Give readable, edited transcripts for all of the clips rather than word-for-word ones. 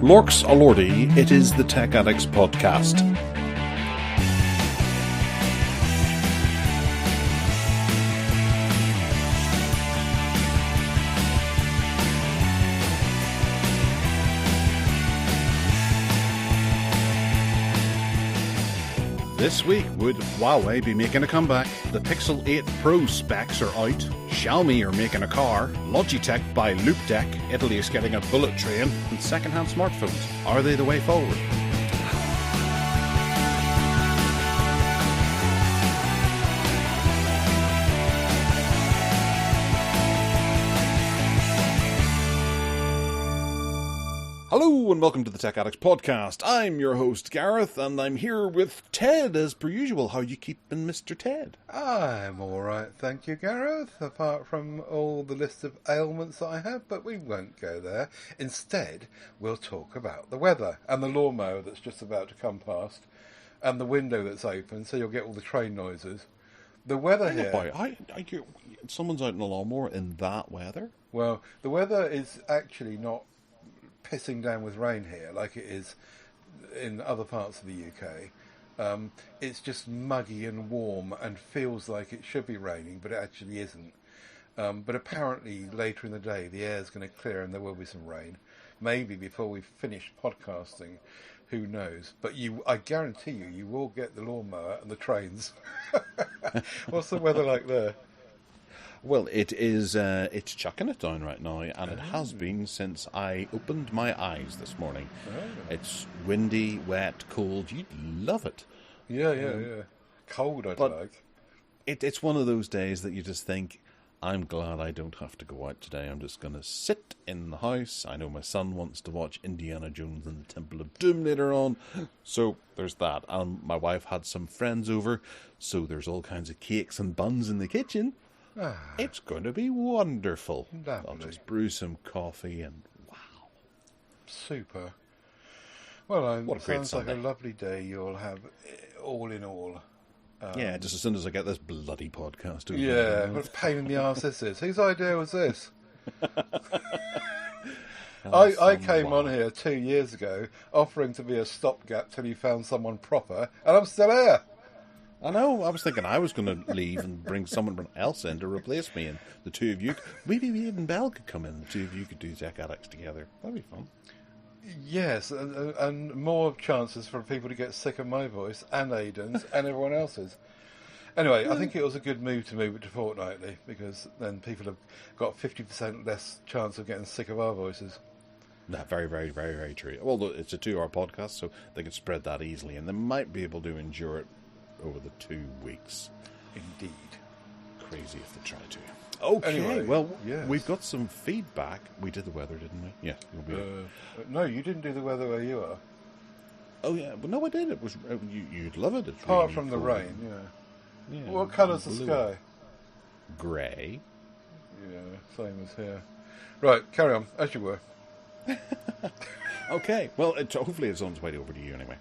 Lorks a Lordy, it is the Tech Addicts Podcast. This week, would Huawei be making a comeback? The Pixel 8 Pro specs are out. Xiaomi are making a car. Logitech buy Loopdeck. Italy is getting a bullet train. And second-hand smartphones. Are they the way forward? Hello and welcome to the Tech Addicts Podcast. I'm your host Gareth and I'm here with Ted as per usual. How you keeping, Mr. Ted? I'm alright, thank you, Gareth, apart from all the list of ailments that I have, but we won't go there. Instead, we'll talk about the weather and the lawnmower that's just about to come past and the window that's open, so you'll get all the train noises. The weather here... Someone's out in a lawnmower in that weather? Well, the weather is actually not pissing down with rain here like it is in other parts of the UK. It's just muggy and warm and feels like it should be raining, but it actually isn't. But apparently later in the day the air's going to clear and there will be some rain. Maybe before we finish podcasting, who knows. But I guarantee you will get the lawnmower and the trains. What's the weather like there? Well, it's chucking it down right now, and it has been since I opened my eyes this morning. It's windy, wet, cold. You'd love it. Yeah. Cold, I'd like. It's one of those days that you just think, I'm glad I don't have to go out today. I'm just going to sit in the house. I know my son wants to watch Indiana Jones and the Temple of Doom later on, so there's that. And my wife had some friends over, so there's all kinds of cakes and buns in the kitchen. It's going to be wonderful. Lovely. I'll just brew some coffee and wow. Super. Well, what a great sounds Sunday. like a lovely day you'll have all in all. Yeah, just as soon as I get this bloody podcast over. Yeah, what a pain in the arse this is. Whose idea was this? I came on here 2 years ago offering to be a stopgap till you found someone proper, and I'm still here. I know, I was thinking I was going to leave and bring someone else in to replace me, and the two of you, maybe even Belle could come in, the two of you could do Tech Addicts together. That'd be fun. Yes, and more chances for people to get sick of my voice, and Aidan's, and everyone else's. Anyway, I think it was a good move to move it to fortnightly, because then people have got 50% less chance of getting sick of our voices. No, very, very, very, very true. Although it's a 2-hour podcast, so they could spread that easily, and they might be able to endure it over the 2 weeks. Indeed. Crazy if they try to. Okay, anyway, well, yes. We've got some feedback. We did the weather, didn't we? Yeah. No, you didn't do the weather where you are. Oh, yeah. Well, no, I did. It was you'd love it. It's Apart really from the cool. rain, yeah. What colour's the blue. sky? Grey. Yeah, same as here. Right, carry on, as you were. Okay, well, hopefully it's on its way over to you anyway.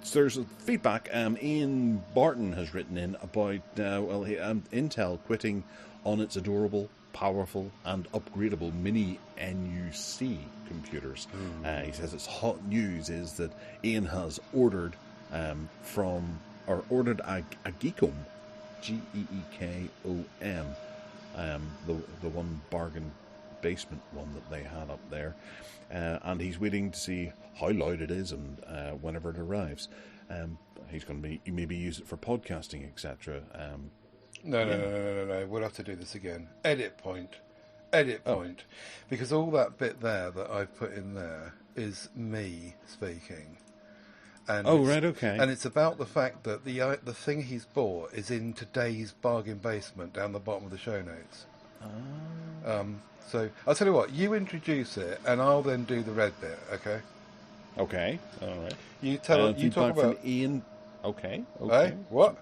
So there's feedback. Ian Barton has written in about Intel quitting on its adorable, powerful, and upgradable mini NUC computers. He says it's hot news is that Ian has ordered a Geekom, Geekom, the one bargain basement one that they had up there, and he's waiting to see how loud it is and whenever it arrives. He's going to maybe use it for podcasting, etc. No. We'll have to do this again. Edit point. Because all that bit there that I've put in there is me speaking. And okay. And it's about the fact that the thing he's bought is in today's bargain basement down the bottom of the show notes. So I'll tell you what, you introduce it, and I'll then do the red bit. Okay. Okay. All right. You talk about from Ian. Okay. Hey, what?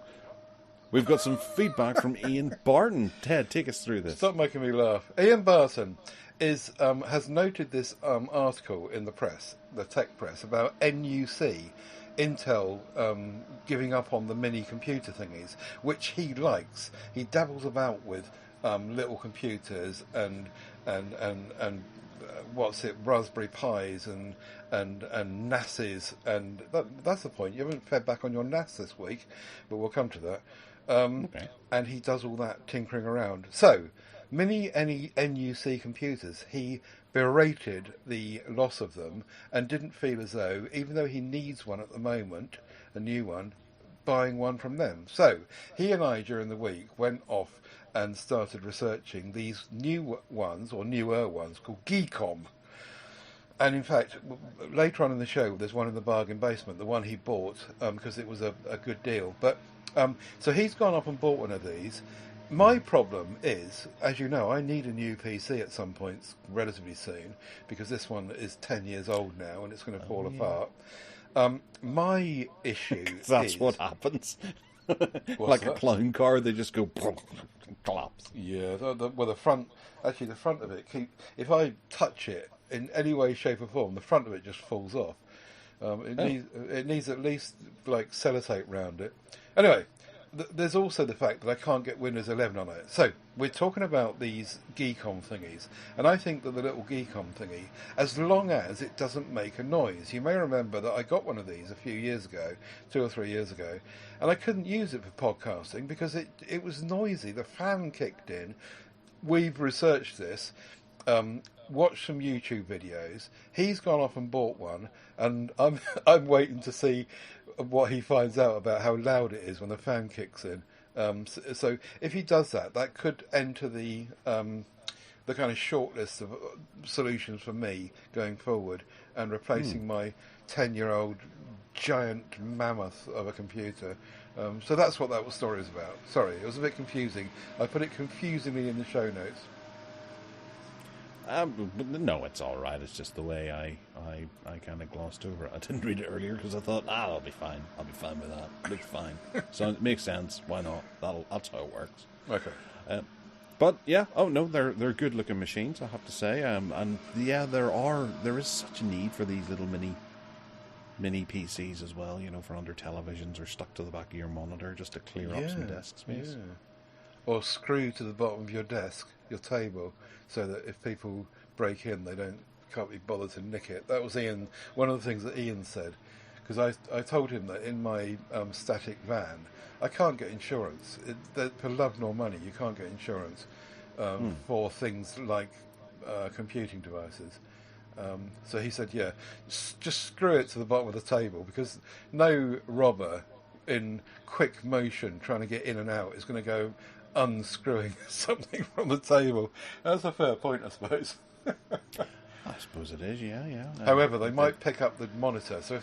We've got some feedback from Ian Barton. Ted, take us through this. Stop making me laugh. Ian Barton has noted this article in the press, the tech press, about NUC, Intel giving up on the mini computer thingies, which he likes. He dabbles about with little computers and Raspberry Pis and NASes, and that's the point. You haven't fed back on your NAS this week, but we'll come to that. Okay. And he does all that tinkering around. So, mini NUC computers, he berated the loss of them and didn't feel as though, even though he needs one at the moment, a new one, buying one from them. So, he and I, during the week, went off and started researching these new ones, or newer ones, called Geekom. And in fact, later on in the show, there's one in the bargain basement, the one he bought, because it was a good deal. But so he's gone off and bought one of these. My problem is, as you know, I need a new PC at some point relatively soon, because this one is 10 years old now and it's going to fall apart. My issue That's is... what happens. Like a clown car, they just go collapse. Yeah, the front of it, if I touch it in any way, shape or form, the front of it just falls off. It needs at least like sellotape round it. Anyway, there's also the fact that I can't get Windows 11 on it. So we're talking about these Geekom thingies, and I think that the little Geekom thingy, as long as it doesn't make a noise. You may remember that I got one of these a few years ago, 2 or 3 years ago, and I couldn't use it for podcasting because it was noisy. The fan kicked in. We've researched this. Watched some YouTube videos. He's gone off and bought one, and I'm waiting to see what he finds out about how loud it is when the fan kicks in. So if he does that, that could enter the kind of shortlist of solutions for me going forward, and replacing my 10-year-old giant mammoth of a computer. So that's what that story is about. Sorry, it was a bit confusing. I put it confusingly in the show notes. But no, it's all right. It's just the way I kind of glossed over it. I didn't read it earlier because I thought, I'll be fine. I'll be fine with that. It looks fine. So it makes sense. Why not? That's how it works. Okay. But yeah, they're good looking machines, I have to say. And yeah, there is such a need for these little mini PCs as well. You know, for under televisions or stuck to the back of your monitor just to clear up some desk space. Yeah. Or screw to the bottom of your desk, your table, so that if people break in, they can't be bothered to nick it. That was one of the things that Ian said, because I told him that in my static van, I can't get insurance. For love nor money, you can't get insurance for things like computing devices. So he said, just screw it to the bottom of the table, because no robber in quick motion trying to get in and out is going to go unscrewing something from the table. That's a fair point, I suppose. I suppose it is, yeah. However, they might pick up the monitor. So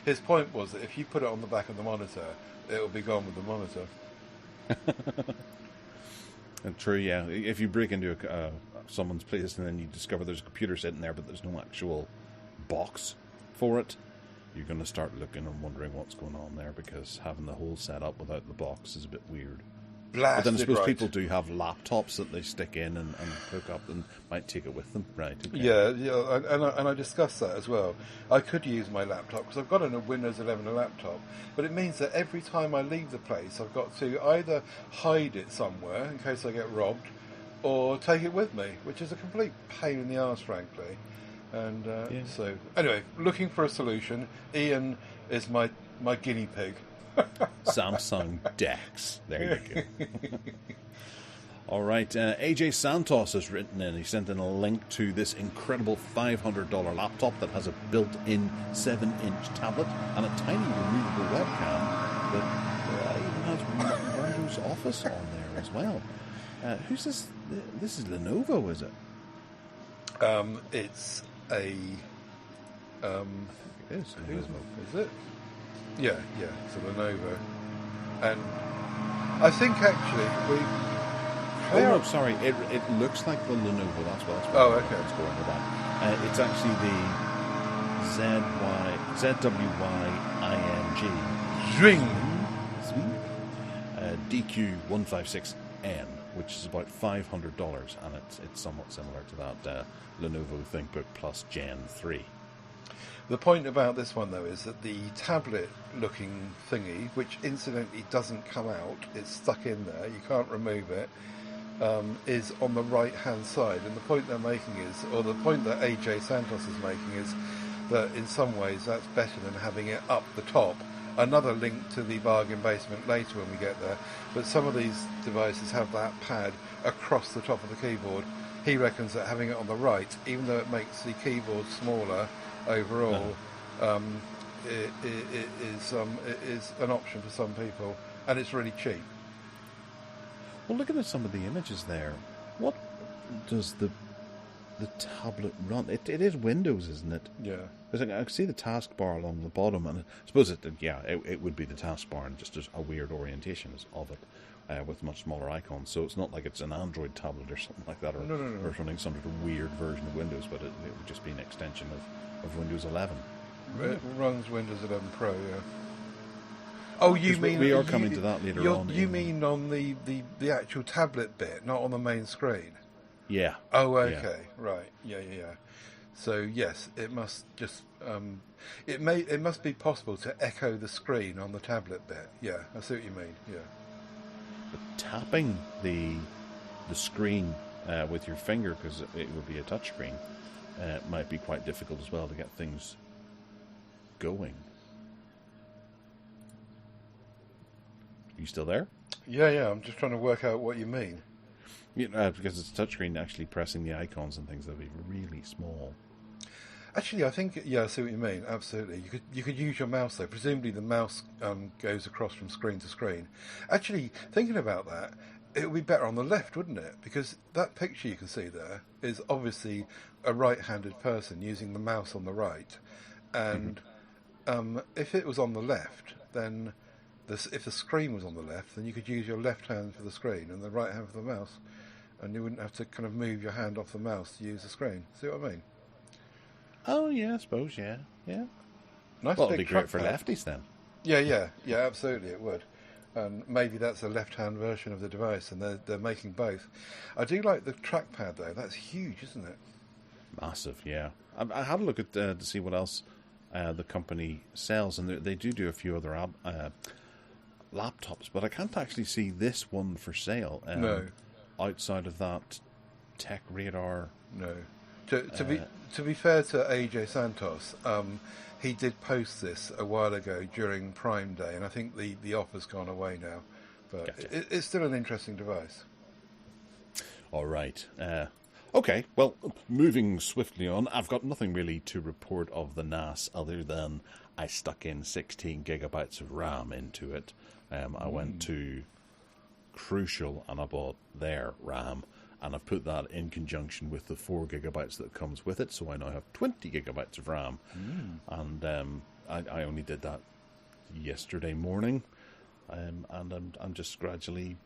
his point was that if you put it on the back of the monitor, it'll be gone with the monitor. And true, yeah. If you break into someone's place and then you discover there's a computer sitting there, but there's no actual box for it, you're going to start looking and wondering what's going on there, because having the whole setup without the box is a bit weird. But then I suppose people do have laptops that they stick in and hook up and might take it with them, right? Okay. Yeah, and I discussed that as well. I could use my laptop because I've got a Windows 11 laptop, but it means that every time I leave the place, I've got to either hide it somewhere in case I get robbed, or take it with me, which is a complete pain in the arse, frankly. And so, anyway, looking for a solution. Ian is my guinea pig. Samsung Dex. There you go. All right. AJ Santos has written in. He sent in a link to this incredible $500 laptop that has a built-in 7-inch tablet and a tiny removable webcam that even has Windows Office on there as well. Who's this? This is Lenovo, is it? It's a... It is Lenovo. Is it? Yeah, it's a Lenovo. And I think actually no, sorry. It looks like the Lenovo. That's what okay. It's going with that. It's actually the ZWYING DQ156N, which is about $500, and it's somewhat similar to that Lenovo ThinkBook Plus Gen 3. The point about this one, though, is that the tablet-looking thingy, which incidentally doesn't come out, it's stuck in there, you can't remove it, is on the right-hand side. And the point they're making is, or the point that AJ Santos is making is, that in some ways that's better than having it up the top. Another link to the bargain basement later when we get there. But some of these devices have that pad across the top of the keyboard. He reckons that having it on the right, even though it makes the keyboard smaller overall, it is an option for some people, and it's really cheap. Well, look at some of the images there. What does the tablet run? It is Windows, isn't it? Yeah. Because I can see the taskbar along the bottom, and I suppose it would be the taskbar and just a weird orientation of it. With much smaller icons, so it's not like it's an Android tablet or something like that, or running some sort of weird version of Windows, but it would just be an extension of Windows 11. It runs Windows 11 Pro, yeah. Oh, you mean we are coming to that later on? You mean on the actual tablet bit, not on the main screen? Yeah. Oh, okay, right, yeah. So yes, it must just it must be possible to echo the screen on the tablet bit. Yeah, I see what you mean. Yeah. But tapping the screen with your finger, because it would be a touch screen, might be quite difficult as well to get things going. Are you still there? Yeah. I'm just trying to work out what you mean. Because it's a touchscreen, actually pressing the icons and things, that'll be really small. Actually, I think, I see what you mean. Absolutely, you could use your mouse though. Presumably, the mouse goes across from screen to screen. Actually, thinking about that, it would be better on the left, wouldn't it? Because that picture you can see there is obviously a right-handed person using the mouse on the right, and if it was on the left, then if the screen was on the left, then you could use your left hand for the screen and the right hand for the mouse, and you wouldn't have to kind of move your hand off the mouse to use the screen. See what I mean? Oh, yeah, I suppose, yeah. Nice. Well, big it'd be great for trackpad. lefties then. Yeah, absolutely, it would. And maybe that's a left-hand version of the device, and they're making both. I do like the trackpad, though. That's huge, isn't it? Massive, yeah. I had a look at to see what else the company sells, and they do a few other laptops, but I can't actually see this one for sale. No. Outside of that Tech Radar. No. To be fair to AJ Santos, he did post this a while ago during Prime Day, and I think the offer's gone away now. But Gotcha. it's still an interesting device. All right. Okay, well, moving swiftly on, I've got nothing really to report of the NAS other than I stuck in 16 gigabytes of RAM into it. I went to Crucial and I bought their RAM, and I've put that in conjunction with the 4 gigabytes that comes with it, so I now have 20 gigabytes of RAM. And I only did that yesterday morning, and I'm just gradually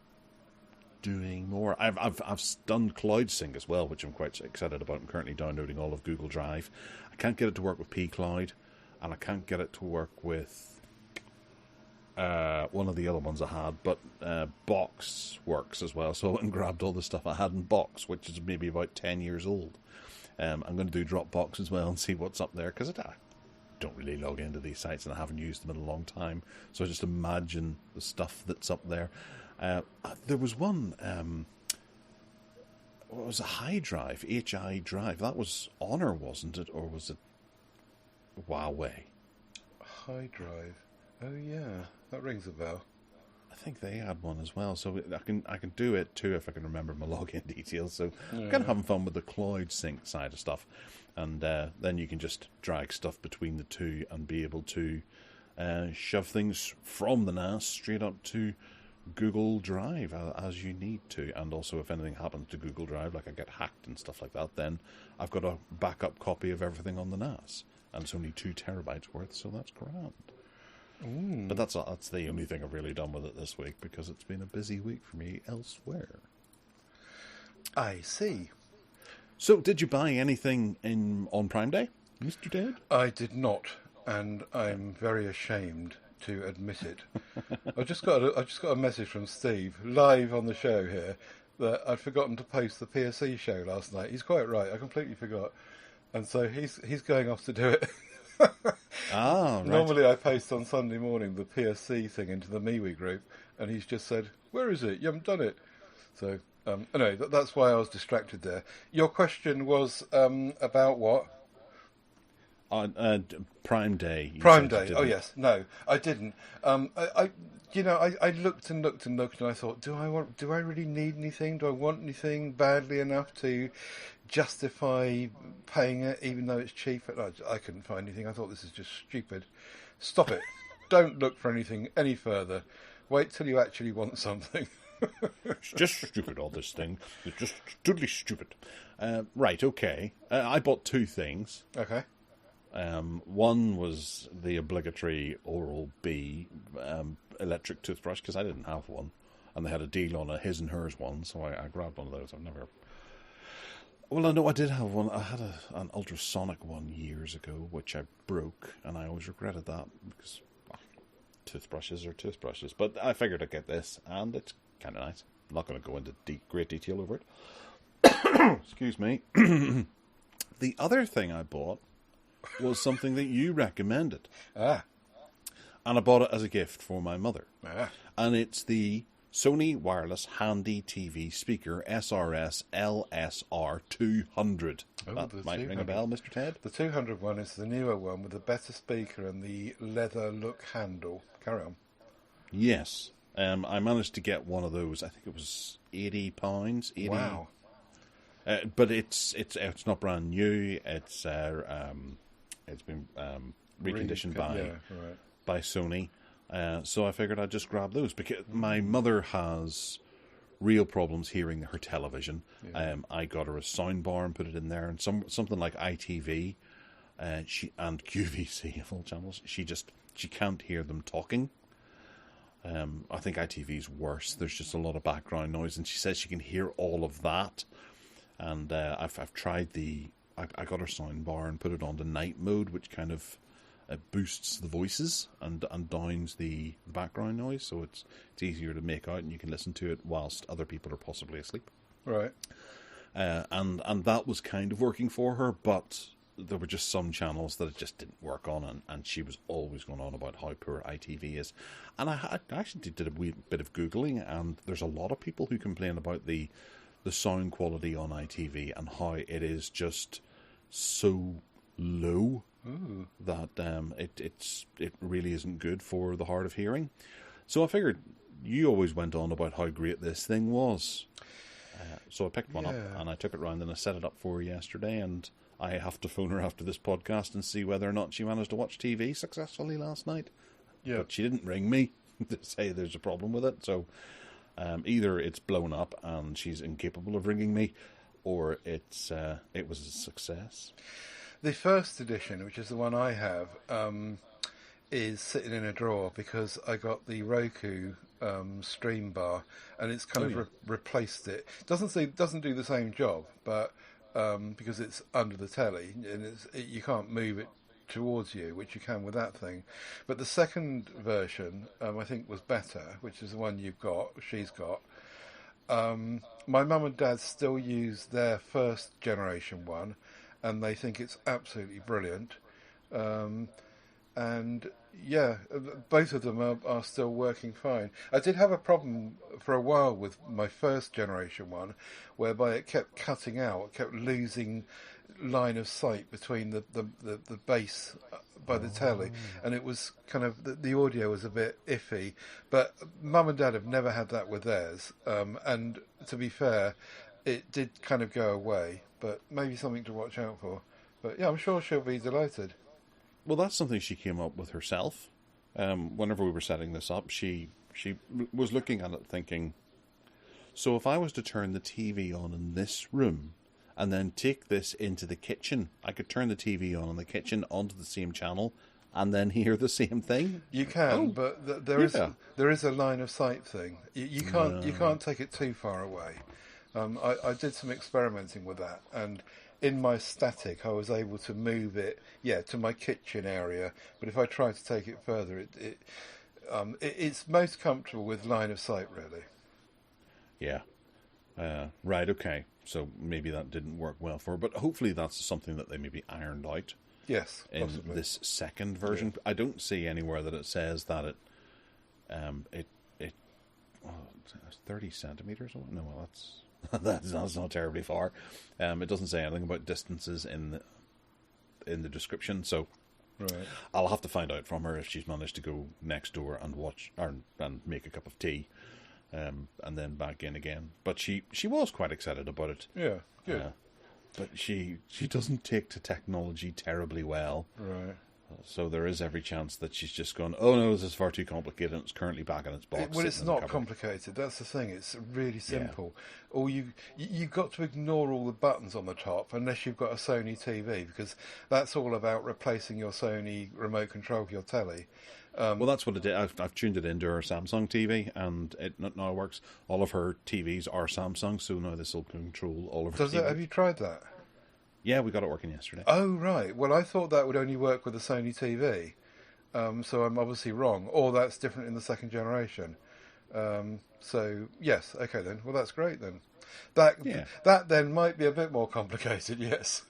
doing more. I've done Cloud Sync as well, which I'm quite excited about. I'm currently downloading all of Google Drive. I can't get it to work with pCloud, and I can't get it to work with one of the other ones I had, but Box works as well. So I went and grabbed all the stuff I had in Box, which is maybe about 10 years old. I'm going to do Dropbox as well and see what's up there, because I don't really log into these sites and I haven't used them in a long time. So I just imagine the stuff that's up there. There was one, what was a High Drive, HI Drive. That was Honor, wasn't it? Or was it Huawei? High Drive. Oh yeah, that rings a bell. I think they had one as well, so I can do it too if I can remember my login details. So I'm kind of having fun with the Cloud Sync side of stuff, and then you can just drag stuff between the two and be able to shove things from the NAS straight up to Google Drive as you need to. And also, if anything happens to Google Drive, like I get hacked and stuff like that, then I've got a backup copy of everything on the NAS, and it's only 2 terabytes worth, so that's grand. But that's the only thing I've really done with it this week, because it's been a busy week for me elsewhere. I see. So, did you buy anything on Prime Day, Mr. Dead? I did not, and I'm very ashamed to admit it. I just got a message from Steve live on the show here that I'd forgotten to post the PSE show last night. He's quite right. I completely forgot, and so he's going off to do it. Right. Normally I post on Sunday morning the PSC thing into the MeWe group, and he's just said, "Where is it? You haven't done it." So No, that's why I was distracted there. Your question was about what? On Prime Day. You Prime said you Day. Oh didn't. yes, no, I didn't. I looked and looked and looked, and I thought, do I really need anything? Do I want anything badly enough to justify paying it, even though it's cheap? I couldn't find anything. I thought this is just stupid. Stop it. Don't look for anything any further. Wait till you actually want something. It's just stupid, all this thing. It's just totally stupid. Right, okay. I bought two things. Okay. One was the obligatory Oral-B electric toothbrush, because I didn't have one. And they had a deal on a his and hers one, so I grabbed one of those. I've never... Well, I know I did have one. I had an ultrasonic one years ago, which I broke, and I always regretted that, because toothbrushes are toothbrushes. But I figured I'd get this, and it's kind of nice. I'm not going to go into great detail over it. Excuse me. The other thing I bought was something that you recommended. Ah. And I bought it as a gift for my mother. Ah. And it's the Sony Wireless Handy TV Speaker SRS LSR 200. Oh, That might ring a bell, Mr. Ted? The 200 one is the newer one with the better speaker and the leather look handle. Carry on. Yes. I managed to get one of those. I think it was £80. 80. Wow. But it's not brand new. It's been reconditioned by Sony. So I figured I'd just grab those, because my mother has real problems hearing her television. Yeah. I got her a soundbar and put it in there, and something like ITV and QVC of all channels. She can't hear them talking. I think ITV's worse. There's just a lot of background noise, and she says she can hear all of that. And I've tried I got her soundbar and put it on to night mode, which kind of boosts the voices and downs the background noise, so it's easier to make out, and you can listen to it whilst other people are possibly asleep. Right. And that was kind of working for her, but there were just some channels that it just didn't work on, and she was always going on about how poor ITV is. And I actually did a wee bit of Googling, and there's a lot of people who complain about the sound quality on ITV and how it is just so low. Ooh. That it really isn't good for the hard of hearing. So I figured you always went on about how great this thing was. So I picked one up and I took it round and I set it up for her yesterday, and I have to phone her after this podcast and see whether or not she managed to watch TV successfully last night. Yeah. But she didn't ring me to say there's a problem with it, so either it's blown up and she's incapable of ringing me, or it was a success. The first edition, which is the one I have, is sitting in a drawer because I got the Roku stream bar, and it's kind of replaced it. Doesn't do the same job, but because it's under the telly and you can't move it towards you, which you can with that thing. But the second version, I think, was better, which is the one she's got. My mum and dad still use their first generation one, and they think it's absolutely brilliant. And yeah, both of them are still working fine. I did have a problem for a while with my first generation one, whereby it kept cutting out, it kept losing line of sight between the base by the telly, and it was kind of, the audio was a bit iffy. But Mum and Dad have never had that with theirs, and to be fair, it did kind of go away, but maybe something to watch out for. But yeah, I'm sure she'll be delighted. Well, that's something she came up with herself. Whenever we were setting this up, she was looking at it thinking, so if I was to turn the TV on in this room and then take this into the kitchen, I could turn the TV on in the kitchen onto the same channel and then hear the same thing? You can, but there is a line of sight thing. You can't take it too far away. I did some experimenting with that, and in my static I was able to move it to my kitchen area, but if I try to take it further, it's most comfortable with line of sight, really. Yeah. Right, okay. So maybe that didn't work well for her, but hopefully that's something that they maybe ironed out. Yes, in possibly. This second version. Yeah. I don't see anywhere that it says that it 30 centimeters. No, well, That's not terribly far. It doesn't say anything about distances in the description, so Right. I'll have to find out from her if she's managed to go next door and watch and make a cup of tea, and then back in again. But she was quite excited about it. Yeah, good. But she doesn't take to technology terribly well. Right. So there is every chance that she's just gone, oh no, this is far too complicated, and it's currently back in its box. Well, it's not complicated. That's the thing. It's really simple. Or you've got to ignore all the buttons on the top unless you've got a Sony TV, because that's all about replacing your Sony remote control for your telly. Well, that's what it did. I've tuned it into her Samsung TV, and it now works. All of her TVs are Samsung, so now this will control all of her TVs. Have you tried that? Yeah, we got it working yesterday. Oh, right. Well, I thought that would only work with the Sony TV. So I'm obviously wrong. Or that's different in the second generation. So, yes. Okay, then. Well, that's great, then. That then might be a bit more complicated, yes.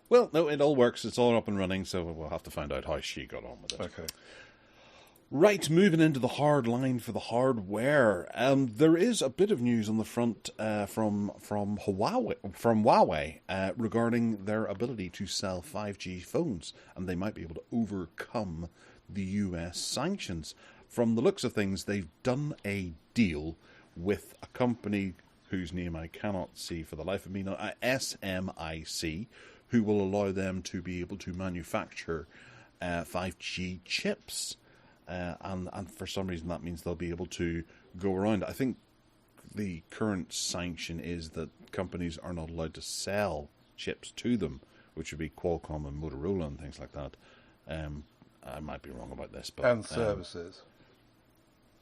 Well, no, it all works. It's all up and running, so we'll have to find out how she got on with it. Okay. Right, moving into the hard line for the hardware. There is a bit of news on the front from Huawei regarding their ability to sell 5G phones, and they might be able to overcome the US sanctions. From the looks of things, they've done a deal with a company whose name I cannot see for the life of me now, SMIC, who will allow them to be able to manufacture 5G chips. And for some reason that means they'll be able to go around. I think the current sanction is that companies are not allowed to sell chips to them, which would be Qualcomm and Motorola and things like that. I might be wrong about this, but and services.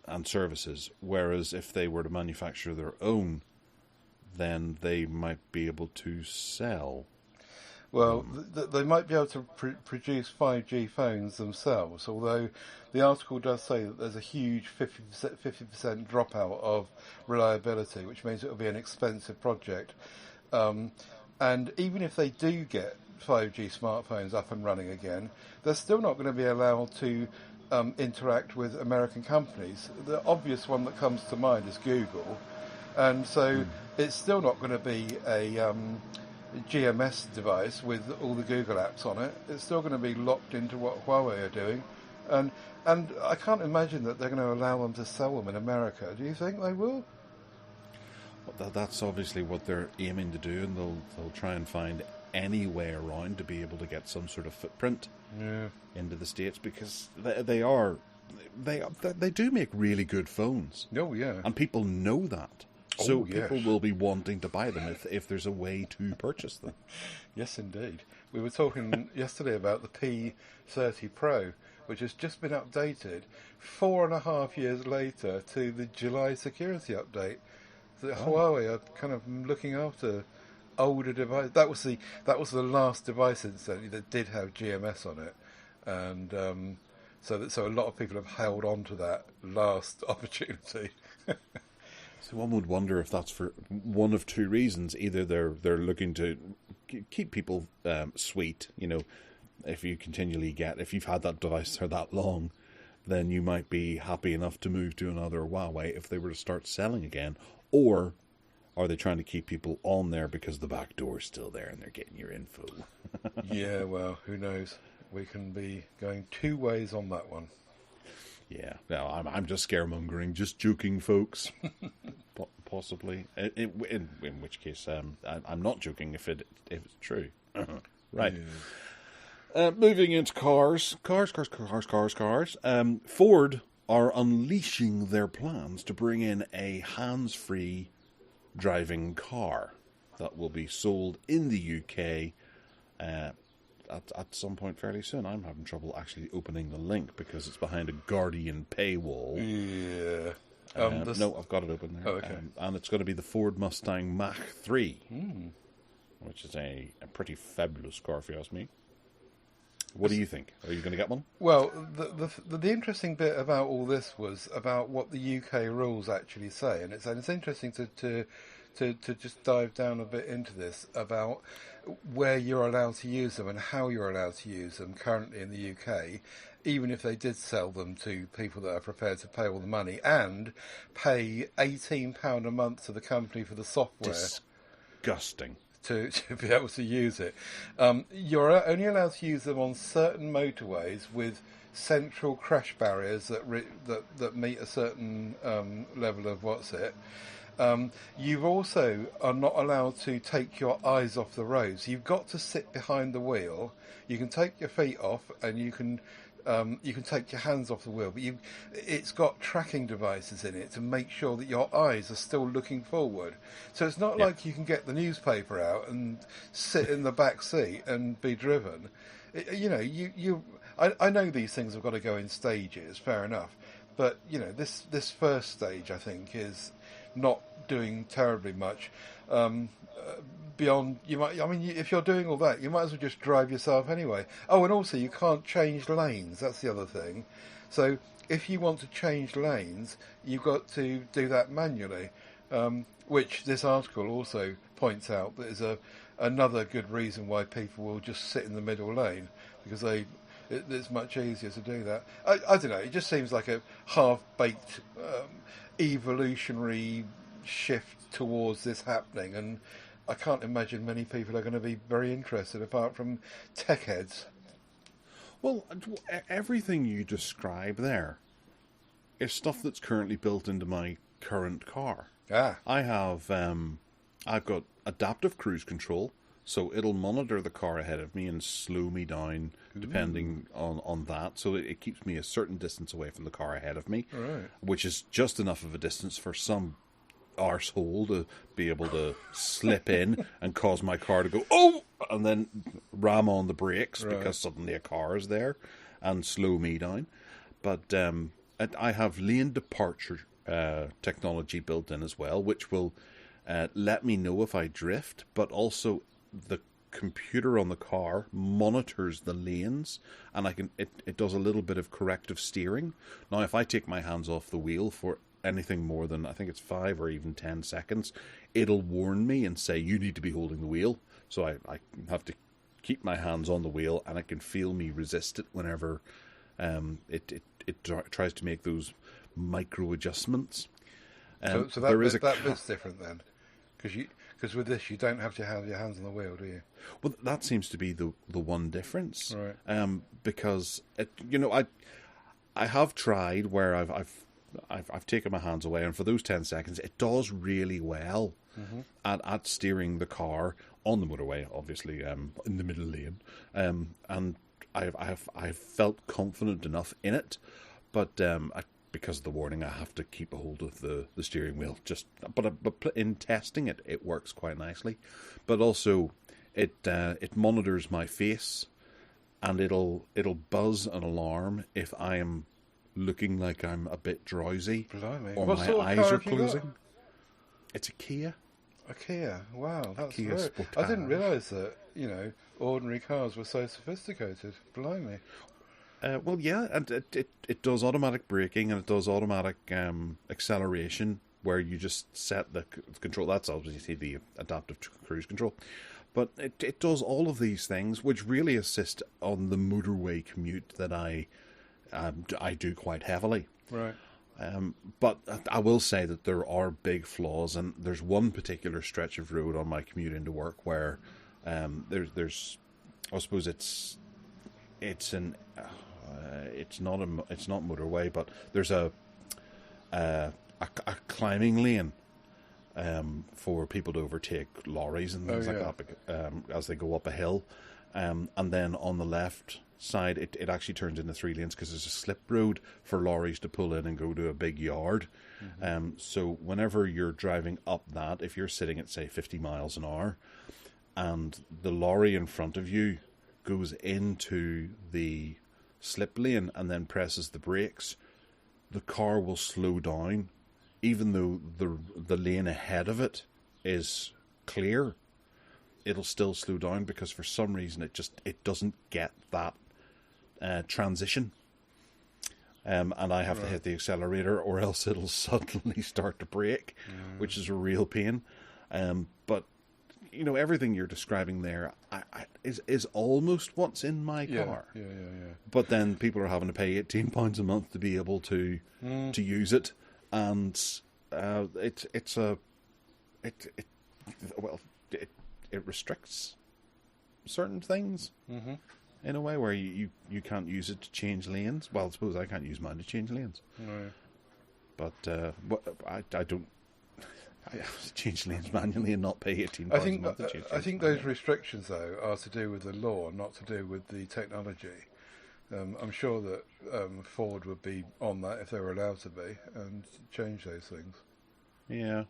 And services. Whereas if they were to manufacture their own, then they might be able to sell. Well, they might be able to produce 5G phones themselves, although the article does say that there's a huge 50% dropout of reliability, which means it will be an expensive project. And even if they do get 5G smartphones up and running again, they're still not going to be allowed to interact with American companies. The obvious one that comes to mind is Google, and so it's still not going to be a GMS device with all the Google apps on it. It's still going to be locked into what Huawei are doing, and I can't imagine that they're going to allow them to sell them in America. Do you think they will? Well, that's obviously what they're aiming to do, and they'll try and find any way around to be able to get some sort of footprint into the States, because they do make really good phones. Oh yeah, and people know that. So people will be wanting to buy them if there's a way to purchase them. Yes, indeed. We were talking yesterday about the P30 Pro, which has just been updated 4.5 years later to the July security update. So Huawei are kind of looking after older devices. That was the last device, incidentally, that did have GMS on it, and so a lot of people have held on to that last opportunity. So one would wonder if that's for one of two reasons. Either they're looking to keep people sweet. You know, if you've had that device for that long, then you might be happy enough to move to another Huawei if they were to start selling again. Or are they trying to keep people on there because the back door's still there and they're getting your info? Yeah, well, who knows? We can be going two ways on that one. Yeah, no, I'm just scaremongering, just joking, folks. Possibly, in which case, I'm not joking if it's true. Right. Yeah. Moving into cars. Ford are unleashing their plans to bring in a hands-free driving car that will be sold in the UK at some point fairly soon. I'm having trouble actually opening the link because it's behind a Guardian paywall. Yeah. No, I've got it open there. Oh, okay. And it's going to be the Ford Mustang Mach-3, which is a pretty fabulous car, if you ask me. What do you think? Are you going to get one? Well, the interesting bit about all this was about what the UK rules actually say, and it's interesting to just dive down a bit into this about where you're allowed to use them and how you're allowed to use them currently in the UK. even if they did sell them to people that are prepared to pay all the money and pay £18 a month to the company for the software. Disgusting. To be able to use it. You're only allowed to use them on certain motorways with central crash barriers that meet a certain level of you've also are not allowed to take your eyes off the road. So you've got to sit behind the wheel. You can take your feet off and you can take your hands off the wheel, but it's got tracking devices in it to make sure that your eyes are still looking forward. So it's not like you can get the newspaper out and sit in the back seat and be driven. I know these things have got to go in stages, fair enough, but this first stage I think is not doing terribly much. Beyond, if you're doing all that, you might as well just drive yourself anyway. Oh, and also you can't change lanes. That's the other thing. So if you want to change lanes, you've got to do that manually, which this article also points out that is another good reason why people will just sit in the middle lane, because it's much easier to do that. I don't know. It just seems like a half-baked evolutionary shift towards this happening, and I can't imagine many people are going to be very interested apart from tech heads. Well, everything you describe there is stuff that's currently built into my current car. I have, I've got adaptive cruise control, so it'll monitor the car ahead of me and slow me down depending on that. So it keeps me a certain distance away from the car ahead of me, which is just enough of a distance for some arsehole to be able to slip in and cause my car to go, oh, and then ram on the brakes because suddenly a car is there and slow me down. But I have lane departure technology built in as well, which will let me know if I drift, but also the computer on the car monitors the lanes, and it does a little bit of corrective steering. Now, if I take my hands off the wheel for anything more than, I think it's 5 or even 10 seconds, it'll warn me and say, you need to be holding the wheel. So I have to keep my hands on the wheel, and I can feel me resist it whenever it tries to make those micro adjustments. So that bit's different then, because with this you don't have to have your hands on the wheel, do you? Well, that seems to be the one difference, right? Because I have tried where I've taken my hands away, and for those 10 seconds, it does really well at steering the car on the motorway, obviously, in the middle lane. And I've felt confident enough in it, but because of the warning, I have to keep a hold of the steering wheel. But in testing it, it works quite nicely. But also, it monitors my face, and it'll buzz an alarm if I am looking like I'm a bit drowsy. Blimey. Or what my sort of eyes car are have you closing. got? It's a Kia. A Kia. Wow, that's Kia very... Sportage. I didn't realise that ordinary cars were so sophisticated. Blimey. Well, yeah, and it does automatic braking, and it does automatic acceleration, where you just set the control. That's obviously the adaptive cruise control. But it does all of these things, which really assist on the motorway commute that I do quite heavily. Right. But I will say that there are big flaws, and there's one particular stretch of road on my commute into work where there's I suppose it's not motorway, but there's a climbing lane for people to overtake lorries and things like that as they go up a hill, and then on the left side it actually turns into 3 lanes because there's a slip road for lorries to pull in and go to a big yard. So whenever you're driving up that, if you're sitting at say 50 miles an hour and the lorry in front of you goes into the slip lane and then presses the brakes, the car will slow down even though the lane ahead of it is clear. It'll still slow down because for some reason it doesn't get that transition, and I have to hit the accelerator or else it'll suddenly start to brake, which is a real pain. But everything you're describing there is almost what's in my car. Yeah. But then people are having to pay £18 a month to be able to use it, and it restricts certain things in a way where you can't use it to change lanes. Well, I suppose I can't use mine to change lanes. No. But I don't. I have to change lanes manually and not pay £18 a month to change. I think those restrictions, though, are to do with the law, not to do with the technology. I'm sure that Ford would be on that if they were allowed to be and change those things. Yeah.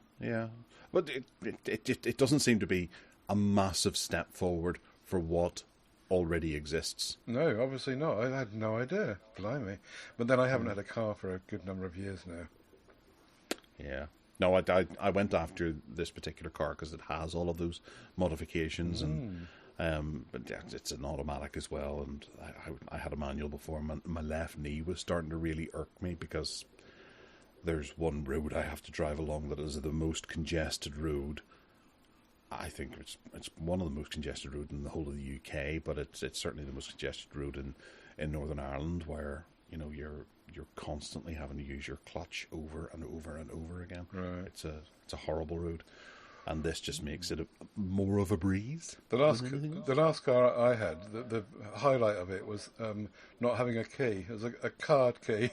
But it doesn't seem to be a massive step forward for what already exists. No, obviously not. I had no idea. Blimey. But then I haven't had a car for a good number of years now. Yeah. No, I went after this particular car because it has all of those modifications, and but yeah, it's an automatic as well. And I had a manual before. My left knee was starting to really irk me because there's one road I have to drive along that is the most congested road. I think it's one of the most congested roads in the whole of the UK, but it's certainly the most congested road in Northern Ireland, where you're constantly having to use your clutch over and over and over again. Right. It's a horrible road, and this just makes it more of a breeze. The last car I had, the highlight of it was not having a key. It was a card key.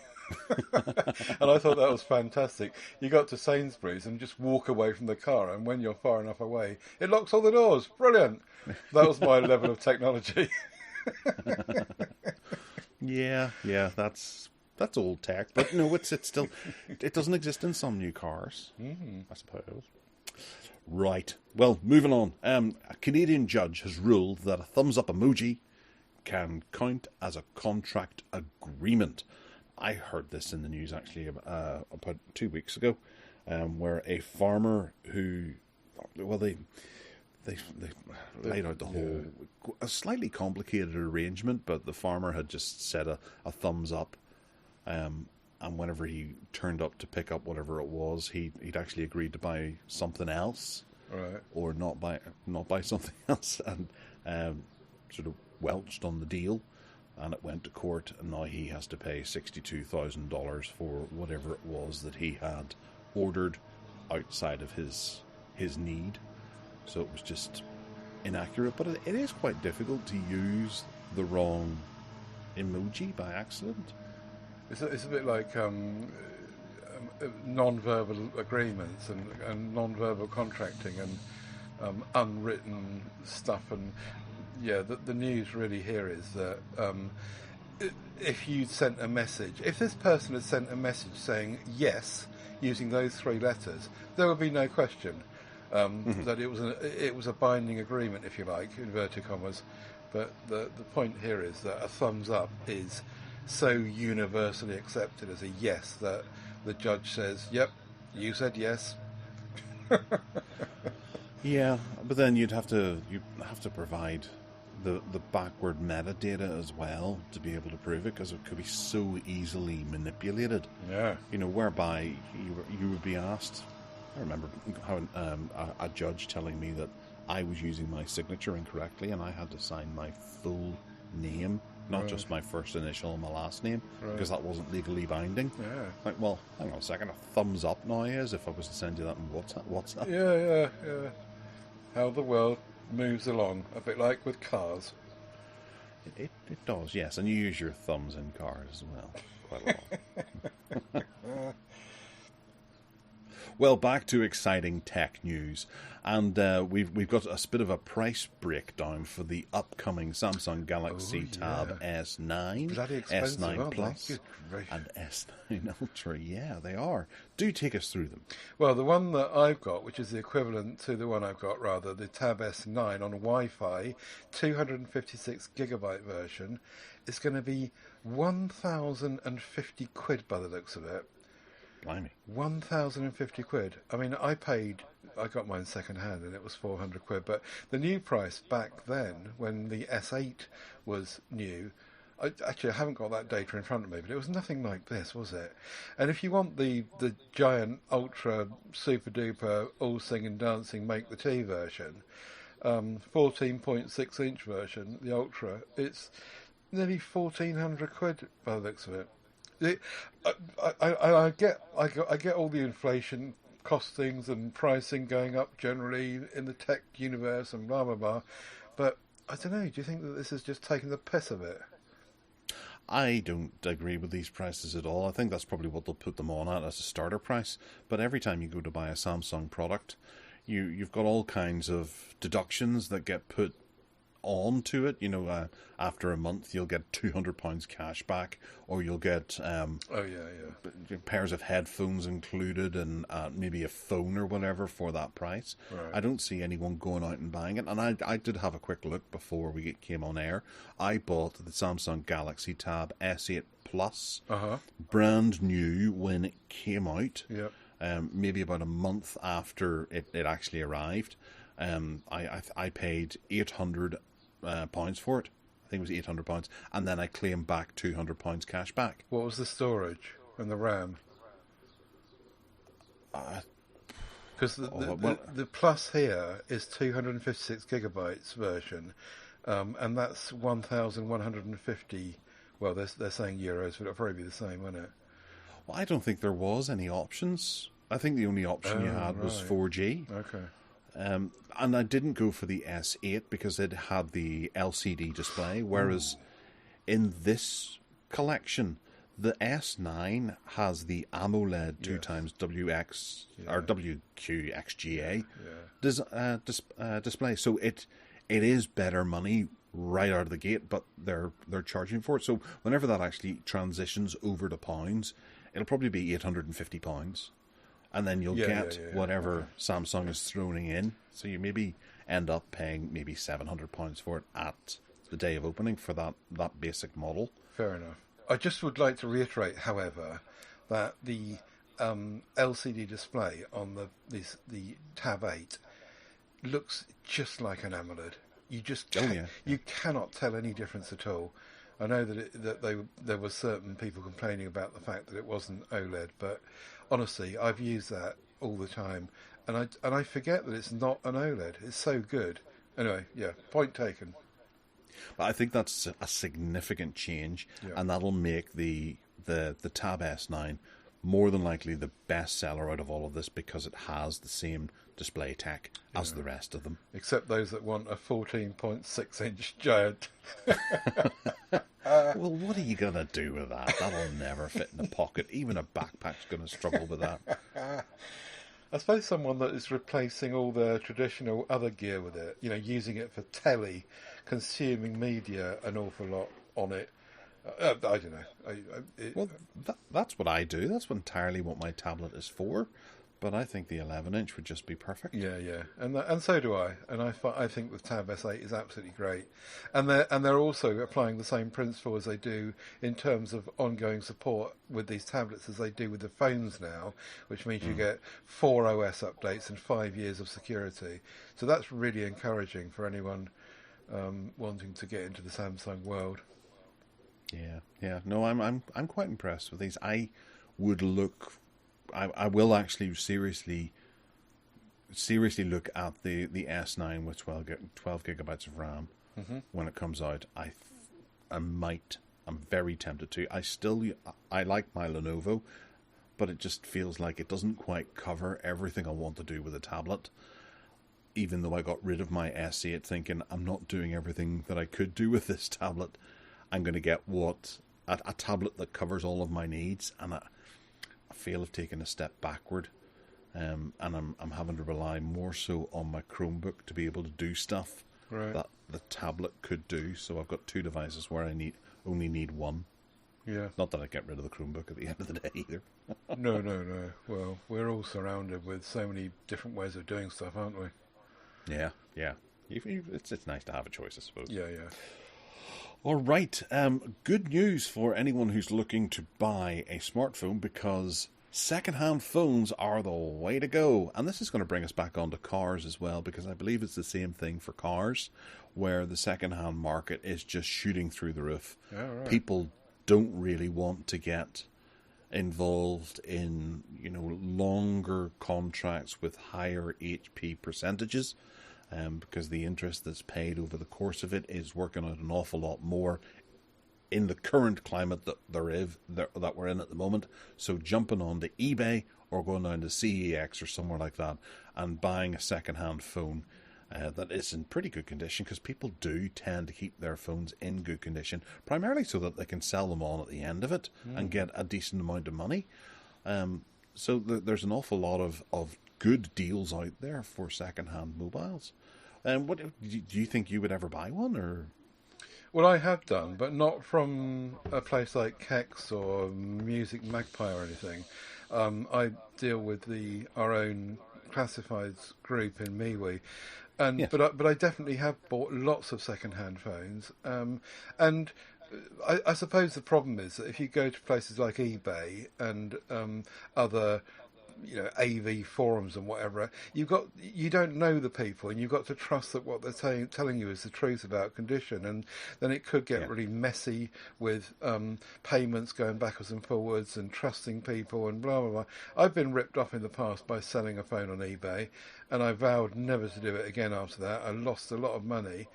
And I thought that was fantastic. You got to Sainsbury's and just walk away from the car, and when you're far enough away, it locks all the doors. Brilliant. That was my level of technology. Yeah, that's old tech, but no, it's still, it doesn't exist in some new cars, I suppose. Right. Well, moving on. A Canadian judge has ruled that a thumbs up emoji can count as a contract agreement. I heard this in the news actually about 2 weeks ago, where a farmer who, well, they laid out the whole, a slightly complicated arrangement, but the farmer had just said a thumbs up, and whenever he turned up to pick up whatever it was, he'd actually agreed to buy something else, right, or not buy something else, and sort of welched on the deal, and it went to court, and now he has to pay $62,000 for whatever it was that he had ordered outside of his need. So it was just inaccurate, but it is quite difficult to use the wrong emoji by accident. It's a bit like non-verbal agreements and non-verbal contracting and unwritten stuff. And yeah, the news really here is that if you'd sent a message, if this person had sent a message saying yes, using those three letters, there would be no question that it was a binding agreement, if you like, inverted commas. But the point here is that a thumbs up is so universally accepted as a yes that the judge says, "Yep, you said yes." Yeah, but then you have to provide the backward metadata as well to be able to prove it, because it could be so easily manipulated. Yeah, whereby you would be asked. I remember how a judge telling me that I was using my signature incorrectly, and I had to sign my full name, not just my first initial and my last name, because that wasn't legally binding. Yeah. Like, well, hang on a second, a thumbs up now is if I was to send you that in WhatsApp. Yeah. How the world moves along, a bit like with cars. It does, yes, and you use your thumbs in cars as well, quite a lot. Well, back to exciting tech news, and we've got a bit of a price breakdown for the upcoming Samsung Galaxy Tab S9, S9 Plus, and S9 Ultra. Yeah, they are. Do take us through them. Well, the one that I've got, which is the equivalent to the one I've got, rather, the Tab S9 on Wi-Fi, 256 gigabyte version, is going to be 1,050 quid by the looks of it. Blimey. 1,050 quid. I mean, I got mine second hand and it was 400 quid, but the new price back then, when the S8 was new, I haven't got that data in front of me, but it was nothing like this, was it? And if you want the giant, ultra, super duper, all singing, dancing, make the tea version, 14.6-inch version, the ultra, it's nearly 1,400 quid by the looks of it. I get all the inflation costings and pricing going up generally in the tech universe and blah blah blah, but I don't know. Do you think that this is just taking the piss of it? I don't agree with these prices at all. I think that's probably what they'll put them on at as a starter price. But every time you go to buy a Samsung product, you've got all kinds of deductions that get put onto it. After a month, you'll get £200 cash back, or you'll get pairs of headphones included, and maybe a phone or whatever for that price. Right. I don't see anyone going out and buying it, and I did have a quick look before we came on air. I bought the Samsung Galaxy Tab S8 Plus, brand new when it came out. Yep. Maybe about a month after it actually arrived. I paid £800 for it. I think it was £800, and then I claimed back £200 cash back. What was the storage and the RAM? Because the Plus here is 256 gigabytes version, and that's 1,150. Well, they're saying euros, but it'll probably be the same, won't it? Well, I don't think there was any options. I think the only option you had was 4G. Okay. And I didn't go for the S8 because it had the LCD display, whereas in this collection, the S9 has the AMOLED 2x WX or WQXGA display. So it is better money right out of the gate, but they're charging for it. So whenever that actually transitions over to pounds, it'll probably be £850. And then you'll get whatever Samsung is throwing in. So you maybe end up paying maybe £700 for it at the day of opening for that basic model. Fair enough. I just would like to reiterate, however, that the LCD display on the Tab 8 looks just like an AMOLED. You just you cannot tell any difference at all. I know that there were certain people complaining about the fact that it wasn't OLED, but honestly, I've used that all the time, and I forget that it's not an OLED. It's so good. Anyway, point taken. But I think that's a significant change, and that'll make the Tab S9 more than likely the best seller out of all of this because it has the same display tech as the rest of them. Except those that want a 14.6-inch giant. Well, what are you going to do with that? That'll never fit in a pocket. Even a backpack's going to struggle with that. I suppose someone that is replacing all their traditional other gear with it, using it for telly, consuming media an awful lot on it. I don't know. That's what I do. That's entirely what my tablet is for. But I think the 11-inch would just be perfect. Yeah, and so do I. And I think the Tab S8 is absolutely great. And they're also applying the same principle as they do in terms of ongoing support with these tablets as they do with the phones now, which means you get 4 OS updates and 5 years of security. So that's really encouraging for anyone wanting to get into the Samsung world. Yeah. No, I'm quite impressed with these. I will actually seriously look at the S9 with 12 gigabytes of RAM when it comes out. I'm very tempted to. I like my Lenovo, but it just feels like it doesn't quite cover everything I want to do with a tablet. Even though I got rid of my S8 thinking I'm not doing everything that I could do with this tablet, I'm going to get a tablet that covers all of my needs, and I feel I've taken a step backward, and I'm having to rely more so on my Chromebook to be able to do stuff that the tablet could do. So I've got 2 devices where I only need one. Yeah. Not that I get rid of the Chromebook at the end of the day either. No. Well, we're all surrounded with so many different ways of doing stuff, aren't we? Yeah. It's nice to have a choice, I suppose. Yeah. All right. Good news for anyone who's looking to buy a smartphone, because second-hand phones are the way to go. And this is going to bring us back onto cars as well, because I believe it's the same thing for cars, where the second-hand market is just shooting through the roof. Oh, right. People don't really want to get involved in, longer contracts with higher HP percentages, because the interest that's paid over the course of it is working out an awful lot more in the current climate that we're in at the moment. So jumping on to eBay or going down to CEX or somewhere like that and buying a second-hand phone that is in pretty good condition, because people do tend to keep their phones in good condition, primarily so that they can sell them on at the end of it and get a decent amount of money. So there's an awful lot of good deals out there for second-hand mobiles. What do you think you would ever buy one, or? Well, I have done, but not from a place like Kex or Music Magpie or anything. I deal with our own classifieds group in MeWe, but I definitely have bought lots of second-hand phones, and I suppose the problem is that if you go to places like eBay and other AV forums and whatever, you don't know the people, and you've got to trust that what they're telling you is the truth about condition, and then it could get really messy with payments going backwards and forwards and trusting people and blah blah blah. I've been ripped off in the past by selling a phone on eBay, and I vowed never to do it again after that. I lost a lot of money.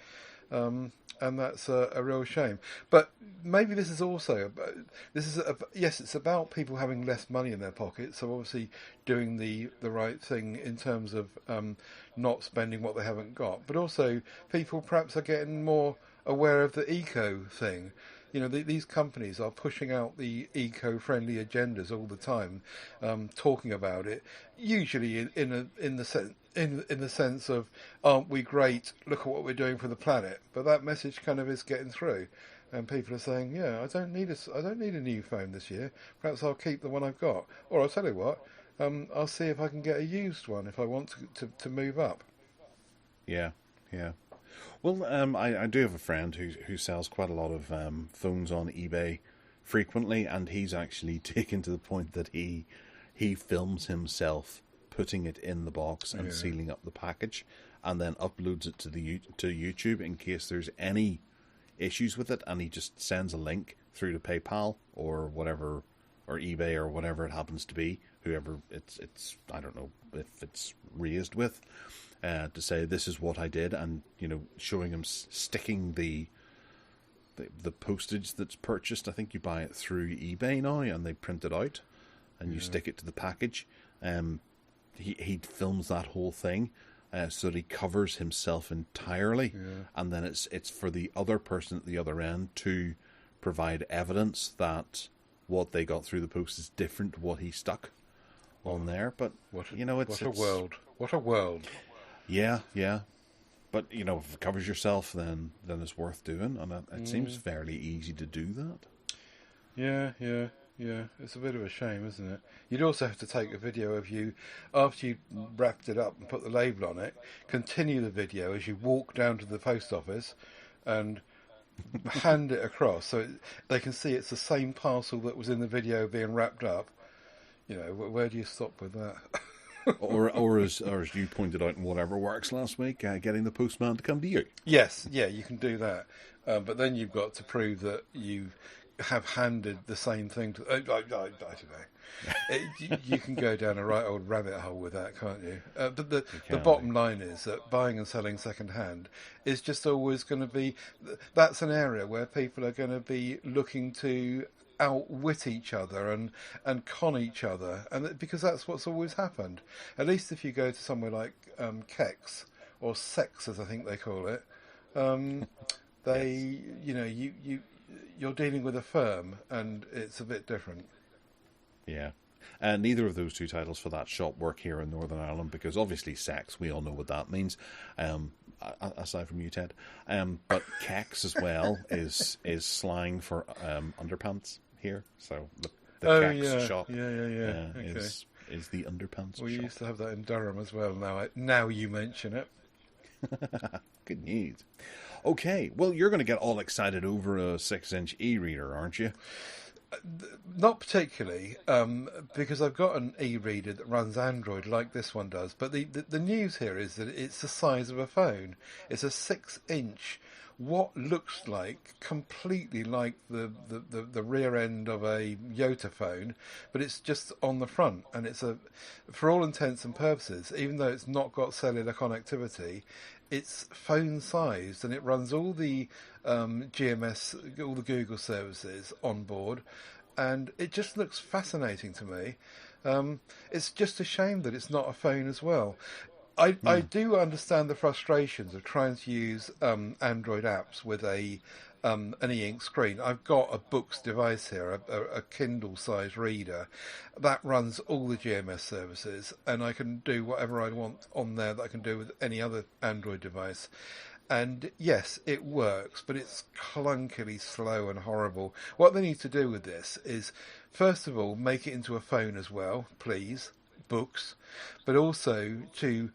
And that's a real shame. But maybe this is also it's about people having less money in their pockets. So obviously doing the right thing in terms of not spending what they haven't got. But also people perhaps are getting more aware of the eco thing. These companies are pushing out the eco-friendly agendas all the time, talking about it. Usually in the sense of, aren't we great? Look at what we're doing for the planet. But that message kind of is getting through, and people are saying, "Yeah, I don't need a new phone this year. Perhaps I'll keep the one I've got, or I'll tell you what, I'll see if I can get a used one if I want to move up." Yeah. Well, I do have a friend who sells quite a lot of phones on eBay frequently, and he's actually taken to the point that he films himself putting it in the box and sealing up the package, and then uploads it to YouTube in case there's any issues with it, and he just sends a link through to PayPal or whatever, or eBay or whatever it happens to be, whoever it's I don't know if it's raised with, to say this is what I did, and showing him sticking the postage that's purchased. I think you buy it through eBay now, and they print it out, and you stick it to the package. He films that whole thing, so that he covers himself entirely, and then it's for the other person at the other end to provide evidence that what they got through the post is different to what he stuck on there. But what a world. Yeah. But if it covers yourself, then it's worth doing, and it seems fairly easy to do that. Yeah. It's a bit of a shame, isn't it? You'd also have to take a video of you after you wrapped it up and put the label on it. Continue the video as you walk down to the post office and hand it across, so they can see it's the same parcel that was in the video being wrapped up. Where do you stop with that? or as you pointed out in Whatever Works last week, getting the postman to come to you. Yes, you can do that, but then you've got to prove that you have handed the same thing to. I don't know. You can go down a right old rabbit hole with that, can't you? But the bottom line is that buying and selling second hand is just always going to be. That's an area where people are going to be looking to outwit each other and con each other, and because that's what's always happened. At least if you go to somewhere like Kex or Sex, as I think they call it, you're dealing with a firm, and it's a bit different. Yeah. And neither of those two titles for that shop work here in Northern Ireland, because obviously Sex, we all know what that means, aside from you, Ted. But Kex as well is slang for underpants here. So the Kex shop is the underpants shop. We used to have that in Durham as well. Now you mention it. Good news. Okay, well, you're going to get all excited over a 6-inch e-reader, aren't you? Not particularly, because I've got an e-reader that runs Android like this one does. But the news here is that it's the size of a phone. It's a 6-inch, what looks like completely like the rear end of a Yota phone, but it's just on the front, and for all intents and purposes, even though it's not got cellular connectivity, it's phone sized, and it runs all the GMS, all the Google services on board, and it just looks fascinating to me. It's just a shame that it's not a phone as well. I do understand the frustrations of trying to use Android apps with an e-ink screen. I've got a Books device here, a Kindle-sized reader that runs all the GMS services, and I can do whatever I want on there that I can do with any other Android device. And yes, it works, but it's clunkily slow and horrible. What they need to do with this is, first of all, make it into a phone as well, please, Books, but also to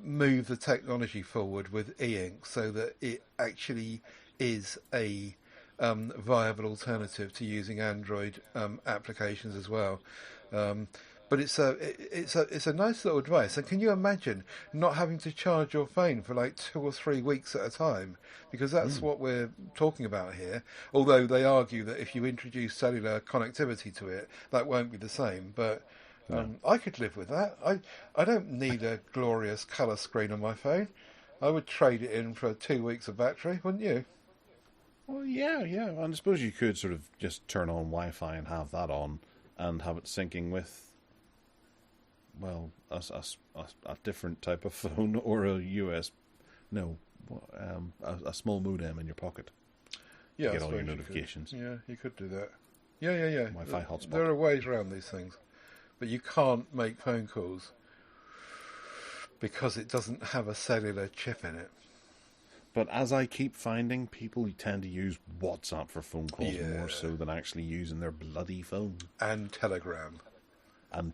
move the technology forward with e-ink so that it actually is a viable alternative to using Android applications as well. But it's a nice little device. And can you imagine not having to charge your phone for like 2 or 3 weeks at a time? Because that's what we're talking about here. Although they argue that if you introduce cellular connectivity to it, that won't be the same. But I could live with that. I don't need a glorious colour screen on my phone. I would trade it in for 2 weeks of battery, wouldn't you? Well, yeah. And I suppose you could sort of just turn on Wi-Fi and have that on and have it syncing with, well, a different type of phone or a small modem in your pocket. Yeah, to get all your notifications. Yeah, you could do that. Yeah. Wi-Fi hotspot. There are ways around these things. But you can't make phone calls because it doesn't have a cellular chip in it. But as I keep finding, people tend to use WhatsApp for phone calls more so than actually using their bloody phone. And Telegram. And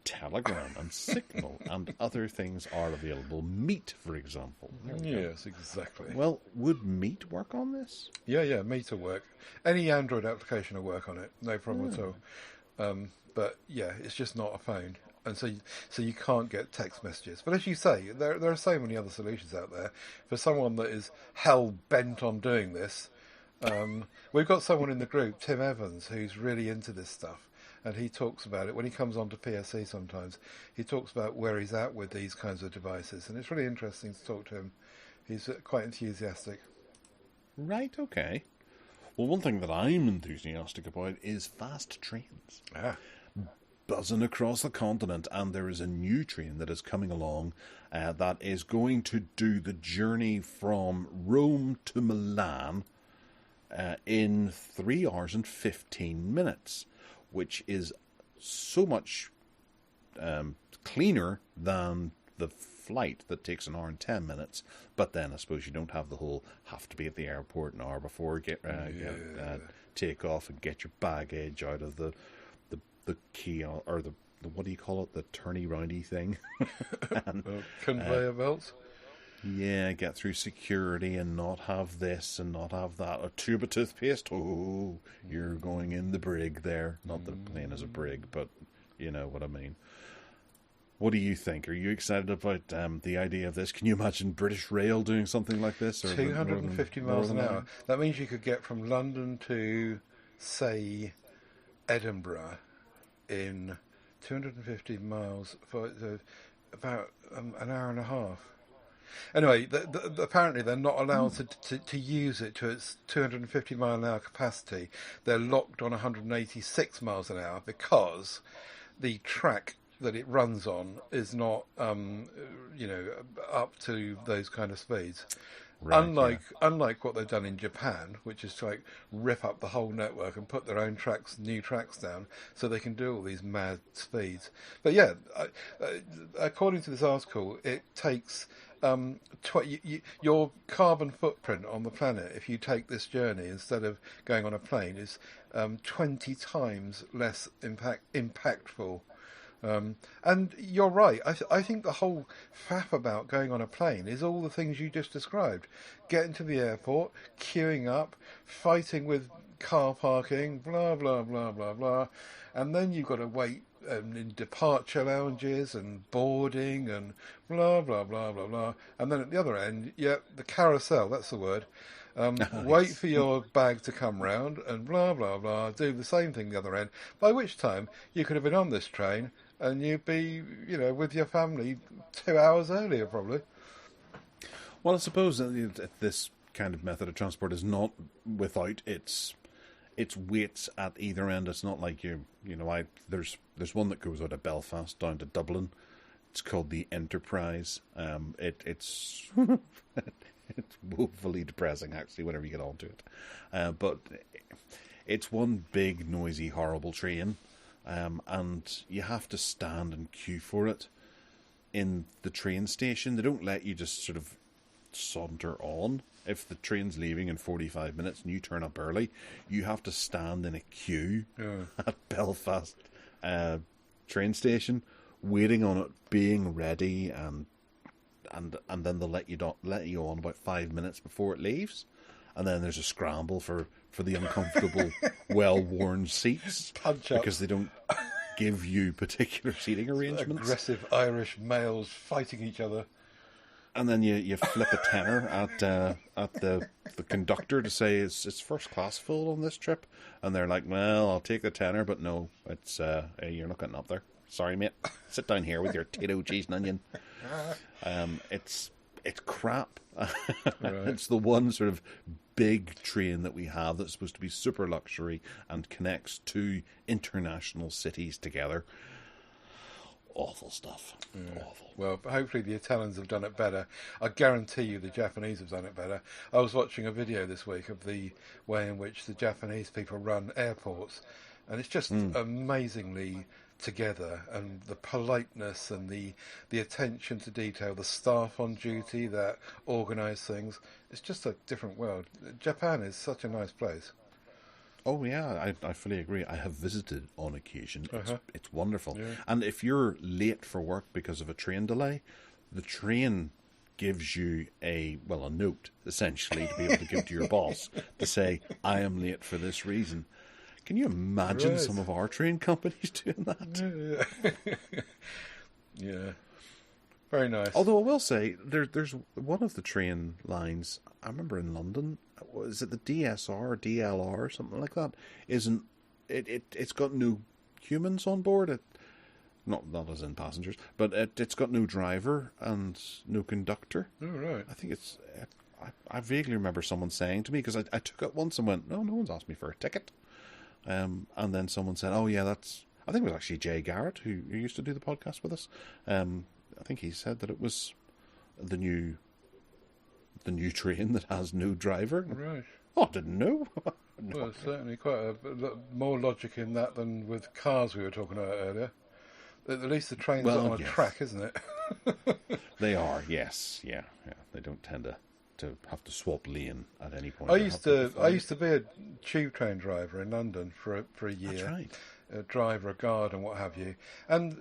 Signal and other things are available. Meet, for example. Yes, exactly. Well, would Meet work on this? Yeah, Meet will work. Any Android application will work on it. No problem at all. But yeah, it's just not a phone, and so you can't get text messages. But as you say, there are so many other solutions out there for someone that is hell bent on doing this. We've got someone in the group, Tim Evans, who's really into this stuff, and he talks about it when he comes on to PSC. Sometimes he talks about where he's at with these kinds of devices, and it's really interesting to talk to him. He's quite enthusiastic. Right. Okay. Well, one thing that I'm enthusiastic about is fast trains. Buzzing across the continent, and there is a new train that is coming along that is going to do the journey from Rome to Milan in 3 hours and 15 minutes, which is so much cleaner than the flight that takes 1 hour and 10 minutes. But then I suppose you don't have the whole have to be at the airport an hour before take off and get your baggage out of the key, or the what do you call it, the turny roundy thing. And, conveyor belts. Yeah, get through security and not have this and not have that. A tube of toothpaste. Oh, you're going in the brig there. Not the plane is a brig, but you know what I mean. What do you think? Are you excited about the idea of this? Can you imagine British Rail doing something like this? 250 miles an hour. That means you could get from London to, say, Edinburgh in 250 miles for about an hour and a half. Anyway, apparently they're not allowed to use it to its 250 mile an hour capacity. They're locked on 186 miles an hour because the track that it runs on is not, up to those kind of speeds. Right, unlike what they've done in Japan, which is to like rip up the whole network and put their own new tracks down, so they can do all these mad speeds. But yeah, according to this article, it takes your carbon footprint on the planet, if you take this journey instead of going on a plane, is 20 times less impactful. And you're right. I think the whole faff about going on a plane is all the things you just described. Getting to the airport, queuing up, fighting with car parking, blah, blah, blah, blah, blah. And then you've got to wait in departure lounges and boarding and blah, blah, blah, blah, blah. And then at the other end, the carousel, that's the word. Wait for your bag to come round and blah, blah, blah, do the same thing the other end, by which time you could have been on this train and you'd be, with your family 2 hours earlier probably. Well, I suppose that this kind of method of transport is not without its weights at either end. It's not like there's one that goes out of Belfast down to Dublin. It's called the Enterprise. It's it's woefully depressing, actually, whenever you get onto it. But it's one big, noisy, horrible train, and you have to stand and queue for it in the train station. They don't let you just sort of saunter on. If the train's leaving in 45 minutes and you turn up early, you have to stand in a queue at Belfast train station, waiting on it being ready, and then they'll let you on about 5 minutes before it leaves, and then there's a scramble for the uncomfortable, well-worn seats because they don't give you particular seating arrangements. Aggressive Irish males fighting each other. And then you flip a tenner at the conductor to say it's first class full on this trip, and they're like, well, I'll take the tenner, but no, it's you're not getting up there. Sorry, mate. Sit down here with your potato, cheese, and onion. It's crap. Right. It's the one sort of big train that we have that's supposed to be super luxury and connects two international cities together. Awful stuff. Yeah. Awful. Well, hopefully the Italians have done it better. I guarantee you the Japanese have done it better. I was watching a video this week of the way in which the Japanese people run airports, and it's just amazingly together, and the politeness and the attention to detail, the staff on duty that organise things. It's just a different world. Japan is such a nice place. Oh yeah, I fully agree. I have visited on occasion. It's wonderful. Yeah. And if you're late for work because of a train delay, the train gives you a note, essentially, to be able to give to your boss to say, I am late for this reason. Can you imagine some of our train companies doing that? Yeah. Very nice. Although I will say, there's one of the train lines, I remember in London, is it the DSR or DLR or something like that? It's got no humans on board. Not as in passengers, but it's got no driver and no conductor. Oh, right. I think I vaguely remember someone saying to me, because I took it once and went, no one's asked me for a ticket. And then someone said, oh yeah, I think it was actually Jay Garrett who used to do the podcast with us. I think he said that it was the new train that has no driver. Right. Oh, I didn't know. No. Well, certainly quite a more logic in that than with cars we were talking about earlier. At least the train's on a track, isn't it? They are, yes. Yeah. They don't tend to have to swap lane at any point. I used to be a tube train driver in London for a year. That's right. A driver, a guard, and what have you. And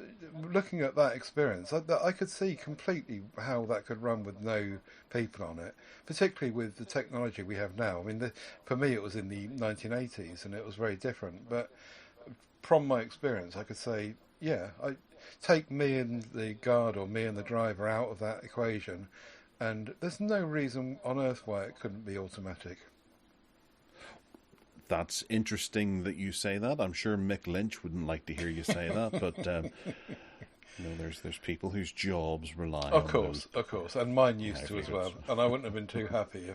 looking at that experience, I could see completely how that could run with no people on it, particularly with the technology we have now. I mean, for me, it was in the 1980s, and it was very different. But from my experience, I could say, I take me and the guard or me and the driver out of that equation, and there's no reason on earth why it couldn't be automatic. That's interesting that you say that. I'm sure Mick Lynch wouldn't like to hear you say that, but there's people whose jobs rely on Of course, and mine used to as well. And I wouldn't have been too happy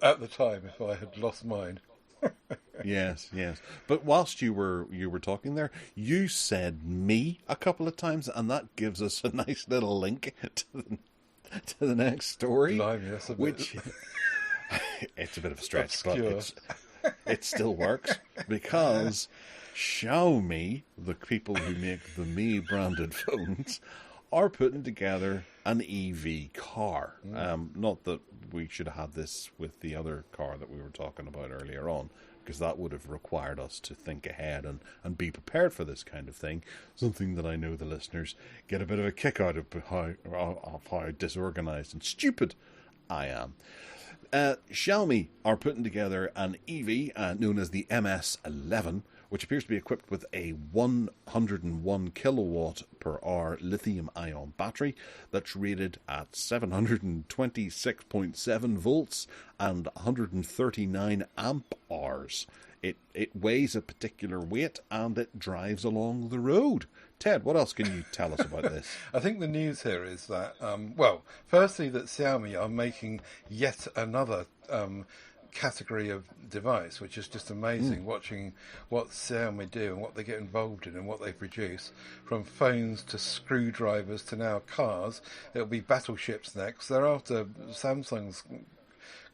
at the time if I had lost mine. Yes. But whilst you were talking there, you said me a couple of times, and that gives us a nice little link to the next story. Blimey, that's a bit... It's a bit of a stretch, obscure. But it still works, because Xiaomi, the people who make the Mi branded phones, are putting together an EV car. Not that we should have had this with the other car that we were talking about earlier on, because that would have required us to think ahead and be prepared for this kind of thing. Something that I know the listeners get a bit of a kick out of how disorganised and stupid I am. Xiaomi are putting together an EV known as the MS11, which appears to be equipped with a 101 kilowatt per hour lithium-ion battery that's rated at 726.7 volts and 139 amp hours. It weighs a particular weight and it drives along the road. Ted, what else can you tell us about this? I think the news here is that, well, firstly, that Xiaomi are making yet another category of device, which is just amazing, watching what Xiaomi do and what they get involved in and what they produce, from phones to screwdrivers to now cars. It'll be battleships next. They're after Samsung's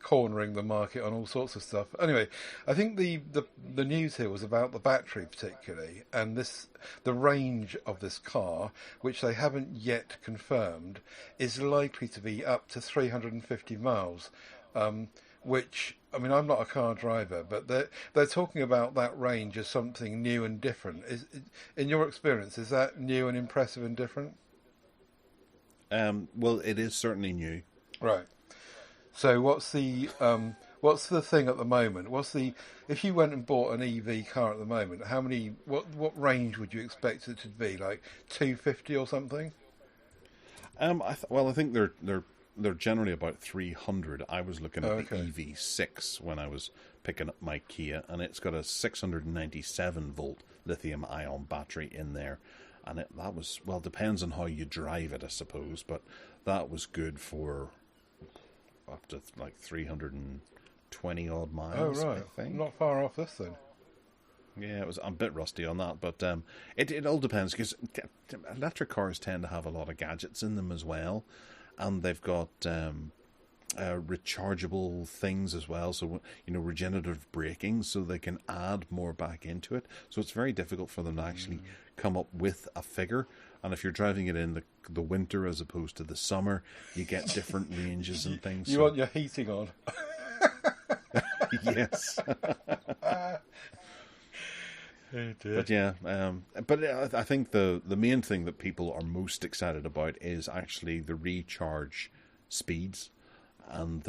cornering the market on all sorts of stuff. Anyway, I think the news here was about the battery particularly, and the range of this car, which they haven't yet confirmed, is likely to be up to 350 miles. Which, I mean, I'm not a car driver, but they're talking about that range as something new and different. In your experience, is that new and impressive and different? Well, it is certainly new. Right. So what's the thing at the moment? If you went and bought an EV car at the moment, what range would you expect it to be? Like 250 or something? I think they're generally about 300. I was looking at the EV6 when I was picking up my Kia, and it's got a 697 volt lithium ion battery in there, and that was, well, depends on how you drive it, I suppose, but that was good for up to like 320 odd miles. Oh, right. I think. Not far off this then. Yeah, I'm a bit rusty on that, but it all depends, because electric cars tend to have a lot of gadgets in them as well, and they've got rechargeable things as well, so regenerative braking, so they can add more back into it. So it's very difficult for them to actually come up with a figure. And if you're driving it in the winter as opposed to the summer, you get different ranges and things. You want your heating on? Yes. Oh dear. But yeah, I think the main thing that people are most excited about is actually the recharge speeds and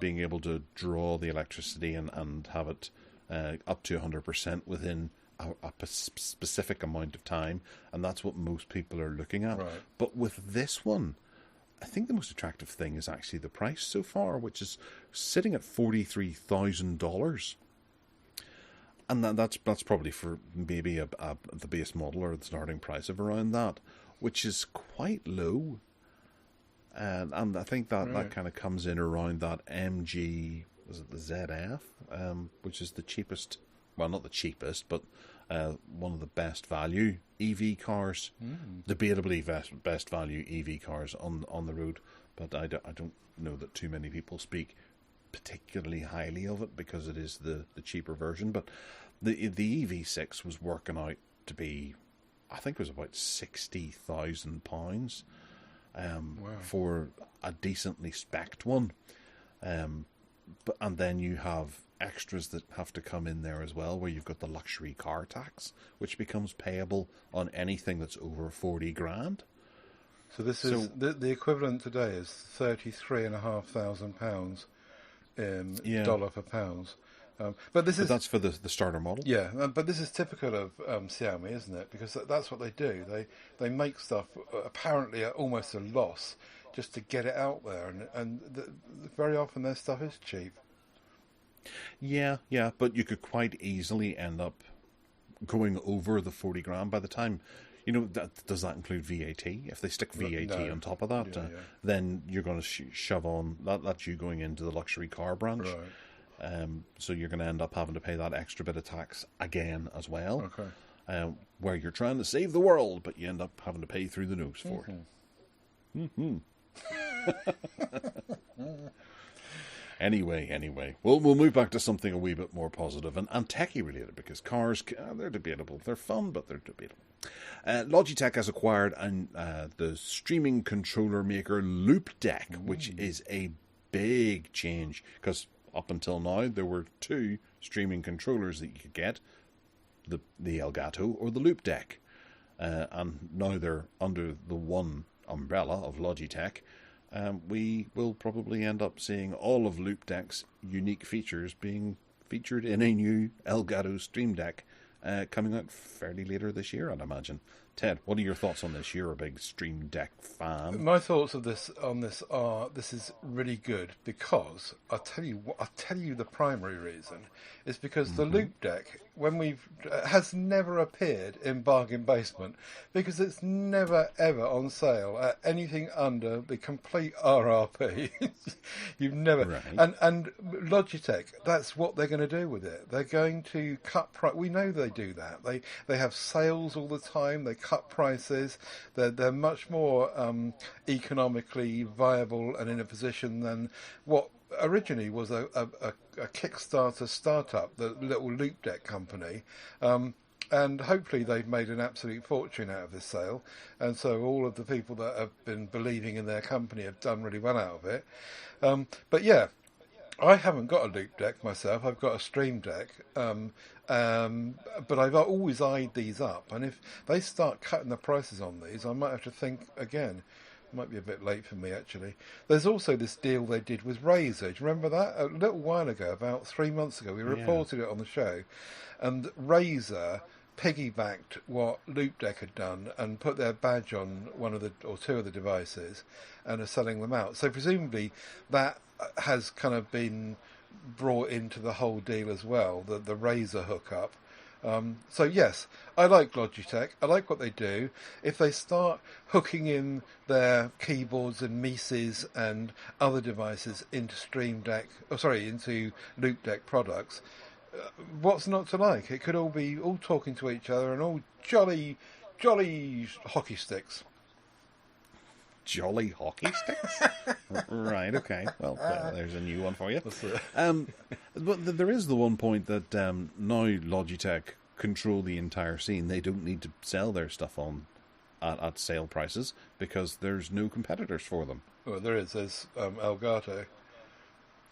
being able to draw the electricity and have it up to 100% within a specific amount of time, and that's what most people are looking at. Right. But with this one, I think the most attractive thing is actually the price so far, which is sitting at $43,000. And that's probably for maybe the base model or the starting price of around that, which is quite low. And I think that kind of comes in around that MG, was it the ZF, which is the cheapest, well, not the cheapest, but one of the best value EV cars, debatably best value EV cars on the road. But I don't know that too many people speak particularly highly of it because it is the cheaper version. But the EV6 was working out to be, I think it was about £60,000 for a decently spec'd one. And then you have extras that have to come in there as well, where you've got the luxury car tax, which becomes payable on anything that's over 40 grand. So this is the equivalent today is £33,500 dollar for pounds. But that's for the starter model. Yeah, but this is typical of Xiaomi, isn't it? Because that's what they do. They make stuff apparently at almost a loss just to get it out there, and very often their stuff is cheap. Yeah, but you could quite easily end up going over the 40 grand by the time. Does that include VAT? If they stick VAT on top of that, then you're going to shove on that's you going into the luxury car branch. Right. So you're going to end up having to pay that extra bit of tax again as well. Okay. Where you're trying to save the world, but you end up having to pay through the nose for it. Anyway, we'll move back to something a wee bit more positive and techie related, because cars, they're debatable. They're fun, but they're debatable. Logitech has acquired the streaming controller maker Loopdeck, which is a big change, because up until now there were two streaming controllers that you could get, the Elgato or the Loopdeck, and now they're under the one umbrella of Logitech. we will probably end up seeing all of Loopdeck's unique features being featured in a new Elgato Stream Deck coming out fairly later this year, I'd imagine. Ted, what are your thoughts on this? You're a big Stream Deck fan. My thoughts of this are this is really good because I'll tell you the primary reason is because the Loop Deck has never appeared in Bargain Basement because it's never ever on sale at anything under the complete RRP. You've never and Logitech, that's what they're going to do with it. They're going to cut price. We know they do that. They have sales all the time. They cut prices. They're much more economically viable and in a position than what originally was a Kickstarter startup, the little Loop Deck company. And hopefully they've made an absolute fortune out of this sale. And so all of the people that have been believing in their company have done really well out of it. But yeah, I haven't got a Loop Deck myself. I've got a Stream Deck. But I've always eyed these up. And if they start cutting the prices on these, I might have to think again. It might be a bit late for me, actually. There's also this deal they did with Razer. Do you remember that? A little while ago, about 3 months ago, we reported it on the show. And Razer piggybacked what Loop Deck had done and put their badge on one of the or two of the devices and are selling them out. So presumably that has kind of been brought into the whole deal as well, the Razer hookup. So yes, I like Logitech. I like what they do. If they start hooking in their keyboards and mices and other devices into into Loop Deck products, what's not to like? It could all be all talking to each other and all jolly hockey sticks. Jolly hockey sticks? Right, okay. Well, there's a new one for you. But there is the one point that now Logitech control the entire scene. They don't need to sell their stuff on at sale prices because there's no competitors for them. Well, there is. There's Elgato.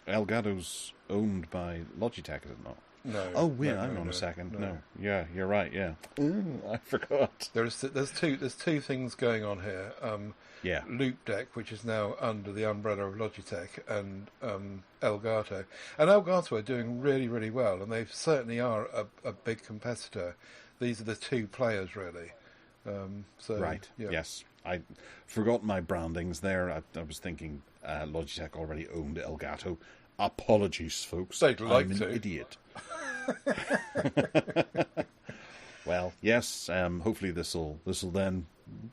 Elgato's owned by Logitech, is it not? No. Oh wait, hang on a second. No. Yeah, you're right. Yeah. I forgot. There's two things going on here. Loop Deck, which is now under the umbrella of Logitech, and Elgato. And Elgato are doing really, really well, and they certainly are a big competitor. These are the two players, really. Right. Yeah. Yes. I forgot my brandings there. I was thinking Logitech already owned Elgato. Apologies, folks. They'd like I'm to. An idiot. Well, yes. Hopefully, this will then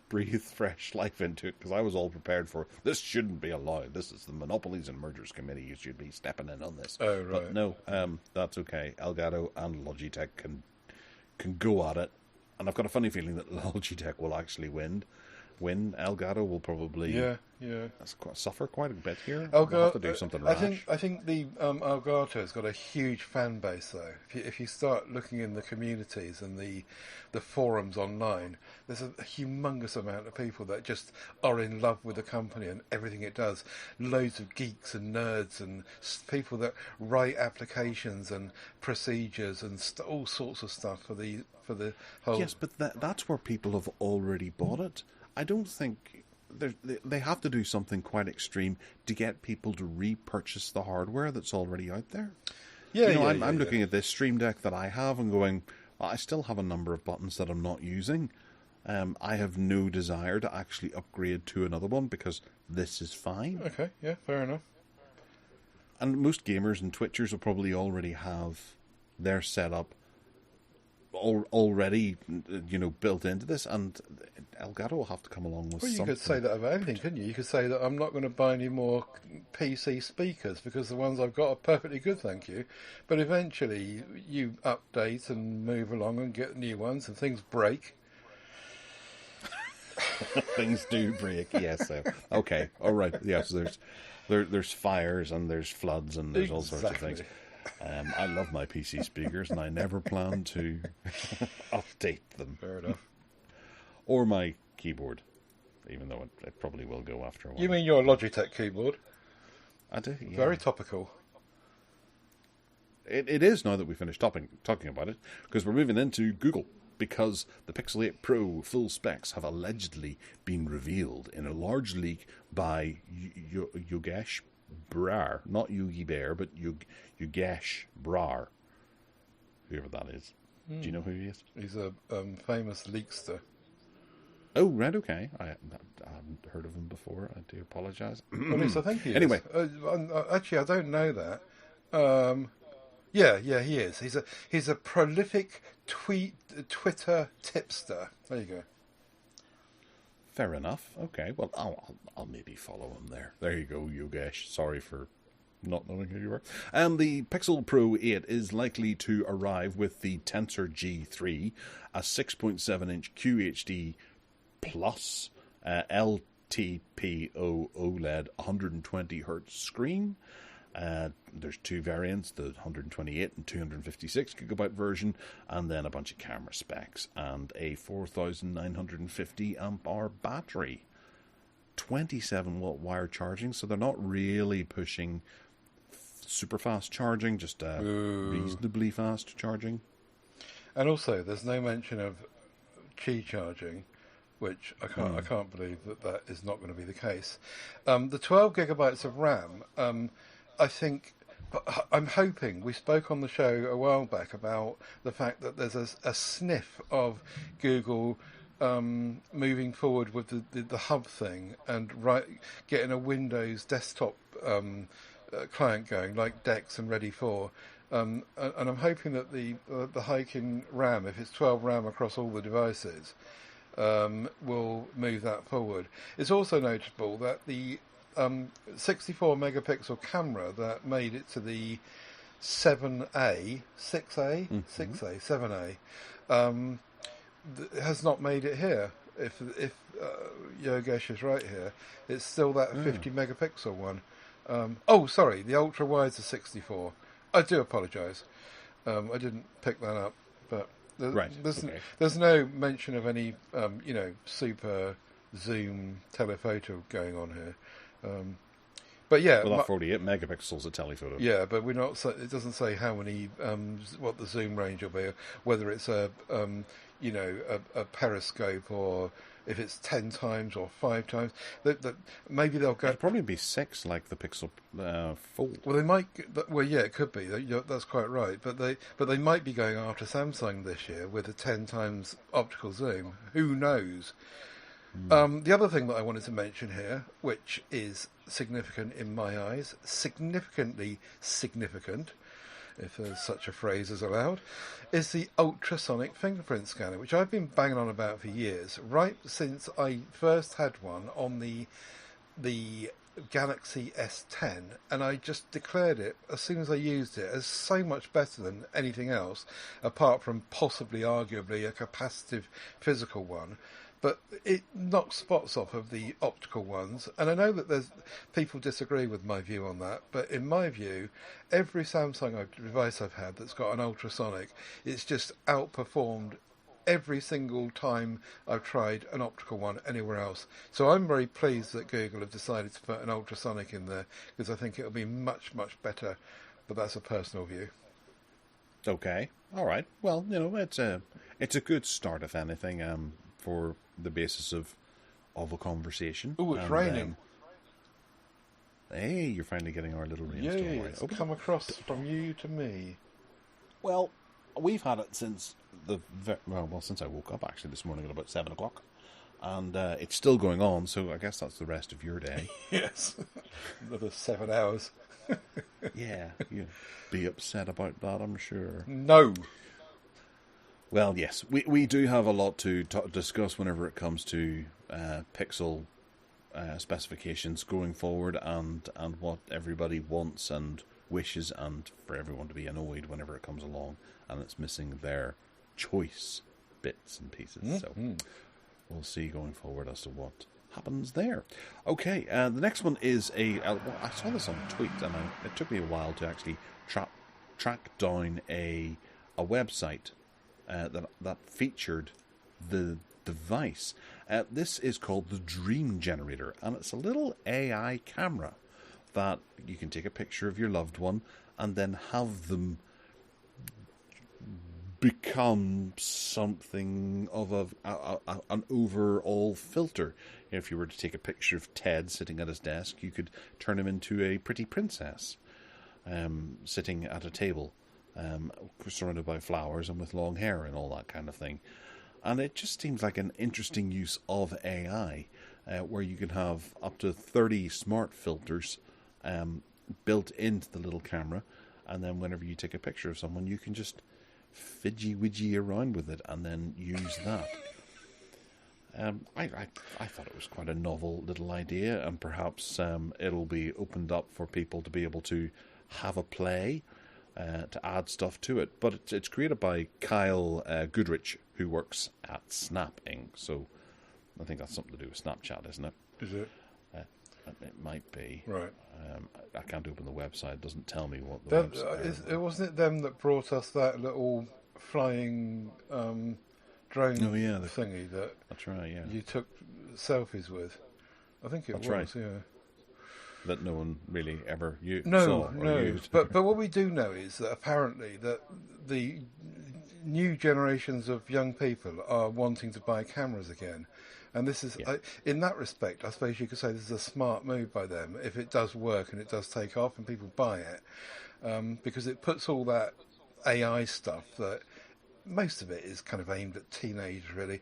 breathe fresh life into it because I was all prepared for this. Shouldn't be allowed. This is the Monopolies and Mergers Committee. You should be stepping in on this. Oh, right. But no, that's okay. Elgato and Logitech can go at it, and I've got a funny feeling that Logitech will actually win. Elgato will probably suffer quite a bit here. They'll have to do something rash. I think the Elgato's got a huge fan base though. If you start looking in the communities and the forums online, there's a humongous amount of people that just are in love with the company and everything it does. Loads of geeks and nerds and people that write applications and procedures and all sorts of stuff for the whole. Yes, but that's where people have already bought it. I don't think they have to do something quite extreme to get people to repurchase the hardware that's already out there. Yeah, I'm looking at this Stream Deck that I have and going, well, I still have a number of buttons that I'm not using. I have no desire to actually upgrade to another one because this is fine. Okay, yeah, fair enough. And most gamers and Twitchers will probably already have their setup already, built into this, and Elgato will have to come along with something. Well, you could say that about anything, couldn't you? You could say that I'm not going to buy any more PC speakers because the ones I've got are perfectly good, thank you. But eventually you update and move along and get new ones, and things break. Things do break, yes. So. Okay, all right. Yes, there's fires and there's floods and there's all sorts of things. I love my PC speakers, and I never plan to update them. Fair enough. Or my keyboard, even though it probably will go after a while. You mean your Logitech keyboard? I do, yeah. Very topical. It is now that we finished talking about it, because we're moving into Google. because the Pixel 8 Pro full specs have allegedly been revealed in a large leak by Yogesh Brar. Not Yogi Bear, but Yogesh Brar. Whoever that is. Do you know who he is? He's a famous leakster. Oh, right, okay. I haven't heard of him before. I do apologise. At least I think he Anyway. is. Actually, I don't know that. Yeah, he is. He's a prolific Twitter tipster. There you go. Fair enough. Okay, well, I'll maybe follow him there. There you go, Yogesh. Sorry for not knowing who you are. And the Pixel Pro 8 is likely to arrive with the Tensor G3, a 6.7-inch QHD Plus LTPO OLED 120Hz screen. There's two variants, the 128 and 256 gigabyte version, and then a bunch of camera specs and a 4,950 amp hour battery. 27 watt wire charging, so they're not really pushing super fast charging, just reasonably fast charging. And also, there's no mention of Qi charging, which I can't believe that is not going to be the case. The 12 gigabytes of RAM, I think, I'm hoping, we spoke on the show a while back about the fact that there's a sniff of Google moving forward with the hub thing and getting a Windows desktop client going, like Dex and Ready 4. And I'm hoping that the hike in RAM, if it's 12 RAM across all the devices, will move that forward. It's also notable that the 64 megapixel camera that made it to the 7A, 7A, has not made it here. If Yogesh is right here, it's still that 50 megapixel one. Sorry, the ultra wide's a 64. I do apologise. I didn't pick that up, but there's no mention of any super zoom telephoto going on here. But yeah, well, that 48 megapixels a telephoto. Yeah, but we're not. It doesn't say how many, what the zoom range will be, whether it's a periscope or if it's 10 times or 5 times. Maybe they'll go. It'd probably be 6, like the Pixel Fold. Well, they might. Well, yeah, it could be. That's quite right. But they might be going after Samsung this year with a 10 times optical zoom. Who knows? The other thing that I wanted to mention here, which is significant in my eyes, significantly significant, if there's such a phrase as allowed, is the ultrasonic fingerprint scanner, which I've been banging on about for years, right since I first had one on the Galaxy S10, and I just declared it as soon as I used it as so much better than anything else, apart from possibly, arguably, a capacitive physical one. But it knocks spots off of the optical ones, and I know that there's people disagree with my view on that, but in my view, every Samsung device I've had that's got an ultrasonic, it's just outperformed every single time I've tried an optical one anywhere else. So I'm very pleased that Google have decided to put an ultrasonic in there, because I think it'll be much, much better, but that's a personal view. Okay, all right. Well, it's a good start, if anything, for the basis of a conversation. Oh, it's raining. Hey, you're finally getting our little rainstorm. Yeah, it's come across from you to me. Well, we've had it since since I woke up actually this morning at about 7 o'clock, and it's still going on. So I guess that's the rest of your day. Yes, another 7 hours. Yeah, you'd be upset about that, I'm sure. No. Well, yes, we do have a lot to discuss whenever it comes to Pixel specifications going forward, and what everybody wants and wishes, and for everyone to be annoyed whenever it comes along and it's missing their choice bits and pieces. Mm-hmm. So we'll see going forward as to what happens there. Okay, the next one is I saw this on a tweet, and it took me a while to actually track down a website that featured the device. This is called the Dream Generator, and it's a little AI camera that you can take a picture of your loved one and then have them become something of an overall filter. If you were to take a picture of Ted sitting at his desk, you could turn him into a pretty princess sitting at a table, surrounded by flowers and with long hair and all that kind of thing. And it just seems like an interesting use of AI, where you can have up to 30 smart filters built into the little camera, and then whenever you take a picture of someone, you can just fidgy-widgy around with it and then use that. I thought it was quite a novel little idea, and perhaps it'll be opened up for people to be able to have a play, to add stuff to it. But it's created by Kyle Goodrich, who works at Snap Inc. So I think that's something to do with Snapchat, isn't it? Is it? It might be. Right. I can't open the website. It doesn't tell me what the website is. It wasn't it them that brought us that little flying drone thingy that that's right, yeah. you took selfies with? I think it that's was, right. yeah. That no one really ever used. But what we do know is that apparently that the new generations of young people are wanting to buy cameras again. And this is, in that respect, I suppose you could say this is a smart move by them, if it does work and it does take off and people buy it, because it puts all that AI stuff that most of it is kind of aimed at teenage, really.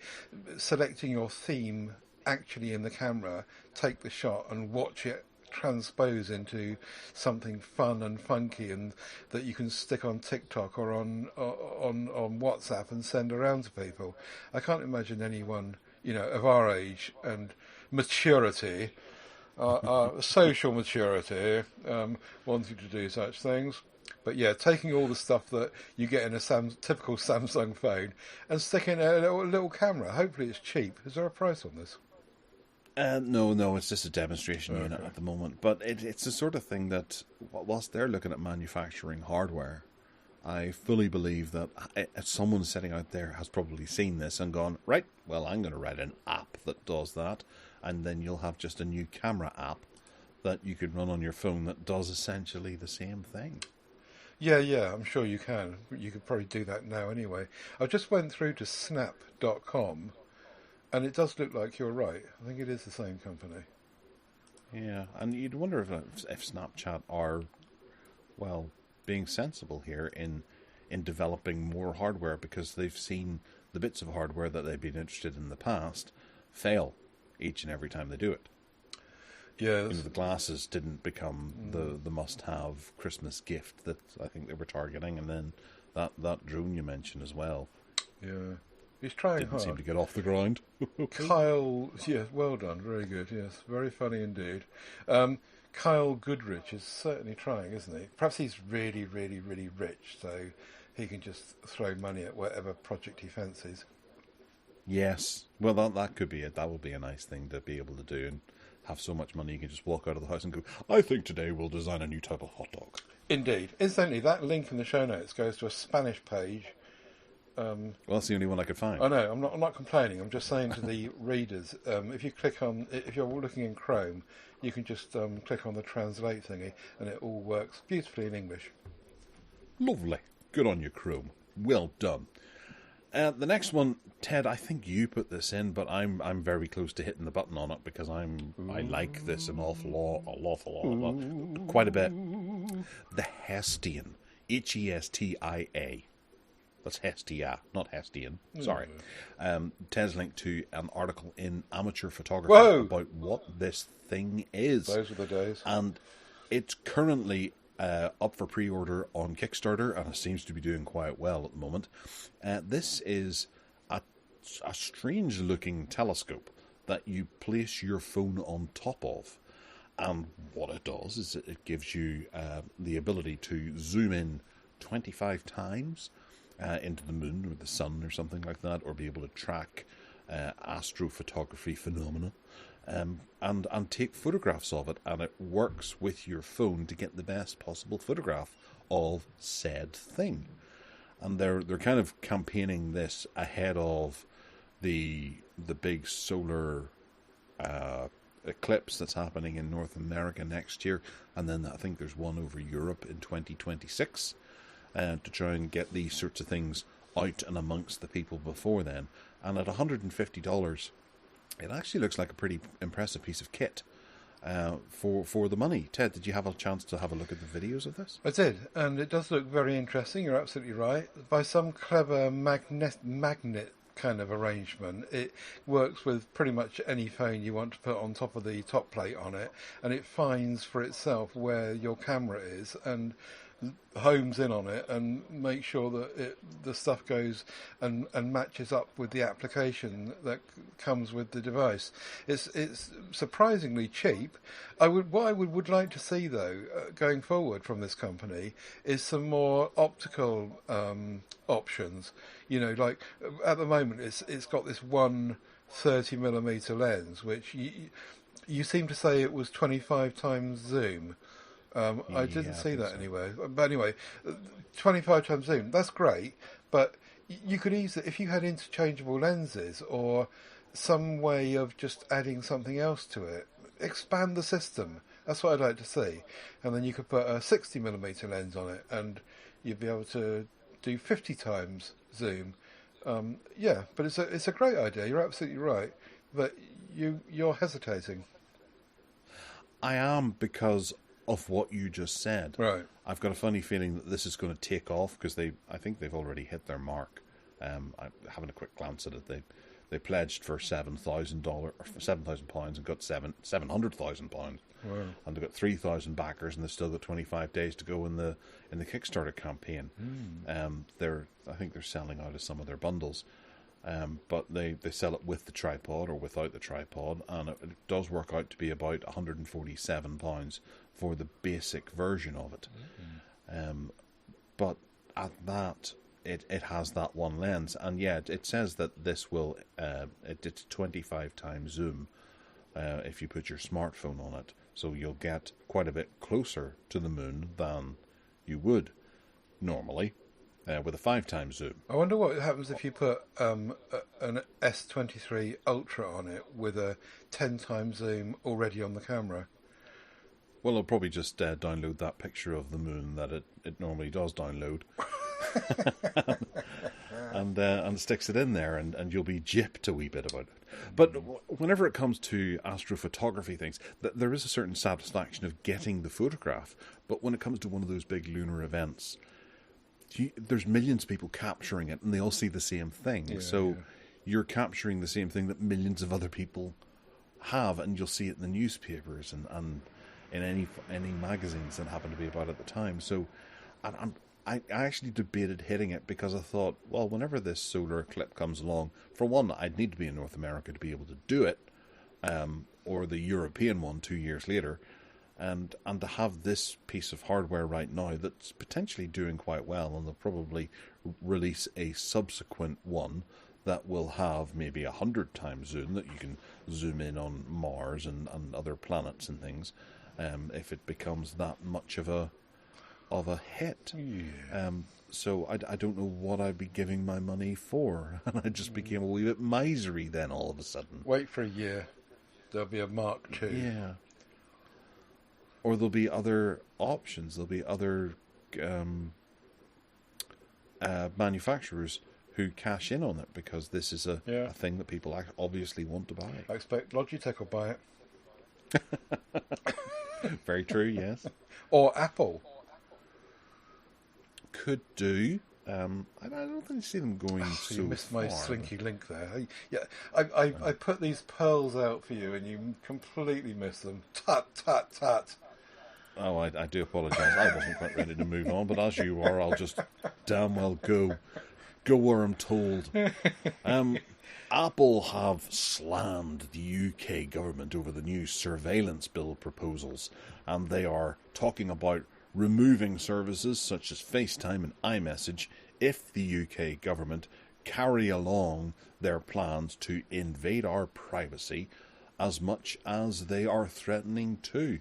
Selecting your theme actually in the camera, take the shot and watch it transpose into something fun and funky and that you can stick on TikTok or on WhatsApp and send around to people. I can't imagine anyone, of our age and maturity, social maturity, wanting to do such things. But yeah, taking all the stuff that you get in a typical Samsung phone and sticking a little camera. Hopefully it's cheap. Is there a price on this? No, it's just a demonstration unit at the moment. But it's the sort of thing that, whilst they're looking at manufacturing hardware, I fully believe that someone sitting out there has probably seen this and gone, right, well, I'm going to write an app that does that, and then you'll have just a new camera app that you could run on your phone that does essentially the same thing. Yeah, I'm sure you can. You could probably do that now anyway. I just went through to snap.com, and it does look like you're right. I think it is the same company. Yeah, and you'd wonder if Snapchat are, being sensible here in developing more hardware, because they've seen the bits of hardware that they've been interested in the past fail each and every time they do it. Yeah, the glasses didn't become the must-have Christmas gift that I think they were targeting, and then that drone you mentioned as well. Yeah, he's trying hard. Didn't seem to get off the ground. Kyle, yes, well done, very good. Yes, very funny indeed. Kyle Goodrich is certainly trying, isn't he? Perhaps he's really, really, really rich, so he can just throw money at whatever project he fancies. Yes, well, that could be it. That would be a nice thing to be able to do, and have so much money you can just walk out of the house and go, I think today we'll design a new type of hot dog. Indeed. Incidentally, that link in the show notes goes to a Spanish page. Well, that's the only one I could find. I know, I'm not complaining. I'm just saying to the readers, if you're looking in Chrome, you can just click on the translate thingy, and it all works beautifully in English. Lovely. Good on you, Chrome. Well done. The next one, Ted, I think you put this in, but I'm very close to hitting the button on it because I like this an awful lot, quite a bit. The Hestian, Hestia. That's Hestia, not Hestian. Sorry. Ted's linked to an article in Amateur Photography about what this thing is. Those are the days. And it's currently up for pre-order on Kickstarter, and it seems to be doing quite well at the moment. This is a strange-looking telescope that you place your phone on top of. And what it does is it gives you the ability to zoom in 25 times into the moon or the sun or something like that, or be able to track astrophotography phenomena. And take photographs of it, and it works with your phone to get the best possible photograph of said thing. And they're kind of campaigning this ahead of the big solar eclipse that's happening in North America next year, and then I think there's one over Europe in 2026, to try and get these sorts of things out and amongst the people before then. And at $150, it actually looks like a pretty impressive piece of kit for the money. Ted, did you have a chance to have a look at the videos of this? I did, and it does look very interesting. You're absolutely right. By some clever magnet kind of arrangement, it works with pretty much any phone you want to put on top of the top plate on it, and it finds for itself where your camera is and homes in on it and makes sure that the stuff goes and matches up with the application that comes with the device. It's surprisingly cheap. What I would like to see though going forward from this company is some more optical options. You know, like at the moment it's got this one 30mm lens, which you seem to say it was 25 times zoom. I didn't see that anywhere. But anyway, 25 times zoom, that's great, but you could easily, if you had interchangeable lenses or some way of just adding something else to it, expand the system. That's what I'd like to see. And then you could put a 60mm lens on it and you'd be able to do 50 times zoom. Yeah, but it's a great idea, you're absolutely right. But you're hesitating. I am, because of what you just said. Right. I've got a funny feeling that this is going to take off because I think they've already hit their mark. I'm having a quick glance at it. They pledged for £7,000 or £7,000 and got £700,000. Wow. And they've got 3,000 backers, and they've still got 25 days to go in the Kickstarter campaign. I think they're selling out of some of their bundles. But they sell it with the tripod or without the tripod, and it does work out to be about £147 for the basic version of it. But at that, it has that one lens, and yeah, it says that this will it's 25 times zoom if you put your smartphone on it, so you'll get quite a bit closer to the moon than you would normally. With a 5 times zoom. I wonder what happens if you put an S23 Ultra on it with a 10 times zoom already on the camera. Well, it'll probably just download that picture of the moon that it normally does download, and sticks it in there, and you'll be gypped a wee bit about it. But whenever it comes to astrophotography things, there is a certain satisfaction of getting the photograph. But when it comes to one of those big lunar events, there's millions of people capturing it, and they all see the same thing. You're capturing the same thing that millions of other people have, and you'll see it in the newspapers and in any magazines that happen to be about at the time. So I actually debated hitting it because I thought, well, whenever this solar eclipse comes along, for one, I'd need to be in North America to be able to do it, or the European one 2 years later. And to have this piece of hardware right now that's potentially doing quite well, and they'll probably release a subsequent one that will have maybe 100 times zoom, that you can zoom in on Mars and other planets and things, if it becomes that much of a hit. Yeah. So I don't know what I'd be giving my money for, and I just became a wee bit misery then all of a sudden. Wait for a year, there'll be a Mark II. Yeah. Or there'll be other options. There'll be other manufacturers who cash in on it, because this is a thing that people obviously want to buy. I expect Logitech will buy it. Very true, yes. Or Apple. Could do. I don't think I see them going so You missed my far. slinky link there. I put these pearls out for you and you completely missed them. Tut, tut, tut. Oh, I do apologise. I wasn't quite ready to move on, but as you are, I'll just damn well go where I'm told. Apple have slammed the UK government over the new surveillance bill proposals, and they are talking about removing services such as FaceTime and iMessage if the UK government carry along their plans to invade our privacy as much as they are threatening to.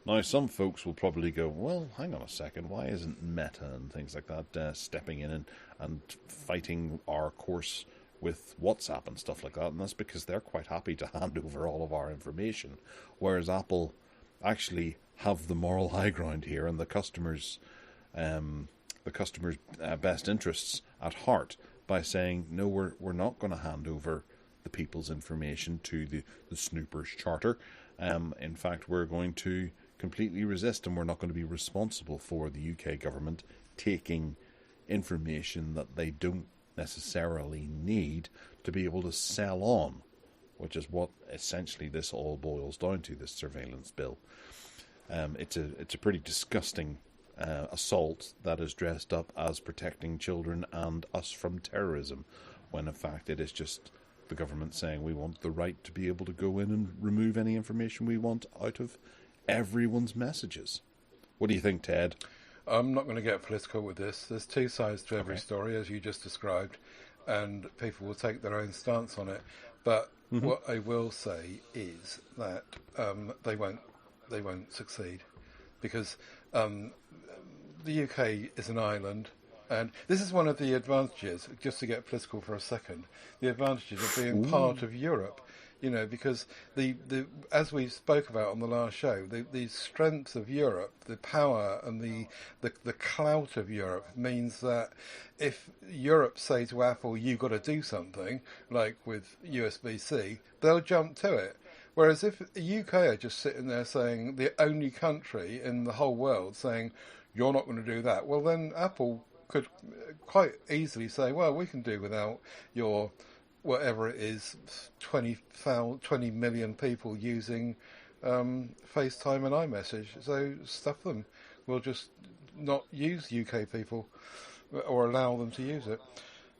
Now, some folks will probably go, well, hang on a second, why isn't Meta and things like that stepping in and fighting our course with WhatsApp and stuff like that? And that's because they're quite happy to hand over all of our information, whereas Apple actually have the moral high ground here and the customer's best interests at heart by saying, no, we're not going to hand over the people's information to the Snoopers Charter. In fact, we're going to completely resist, and we're not going to be responsible for the UK government taking information that they don't necessarily need to be able to sell on, which is what essentially this all boils down to, this surveillance bill. It's a pretty disgusting assault that is dressed up as protecting children and us from terrorism, when in fact it is just the government saying we want the right to be able to go in and remove any information we want out of everyone's messages. What do you think, Ted? I'm not going to get political with this. There's two sides to every story, as you just described, and people will take their own stance on it. But what I will say is that they won't succeed, because the UK is an island, and this is one of the advantages, just to get political for a second, the advantages of being part of Europe. You know, because the as we spoke about on the last show, the strength of Europe, the power and the clout of Europe means that if Europe say to Apple, "You've got to do something," like with USB-C, they'll jump to it. Whereas if the UK are just sitting there saying, the only country in the whole world saying, "You're not going to do that," well, then Apple could quite easily say, "Well, we can do without your." Whatever it is, 20 million people using FaceTime and iMessage. So stuff them. We'll just not use UK people or allow them to use it.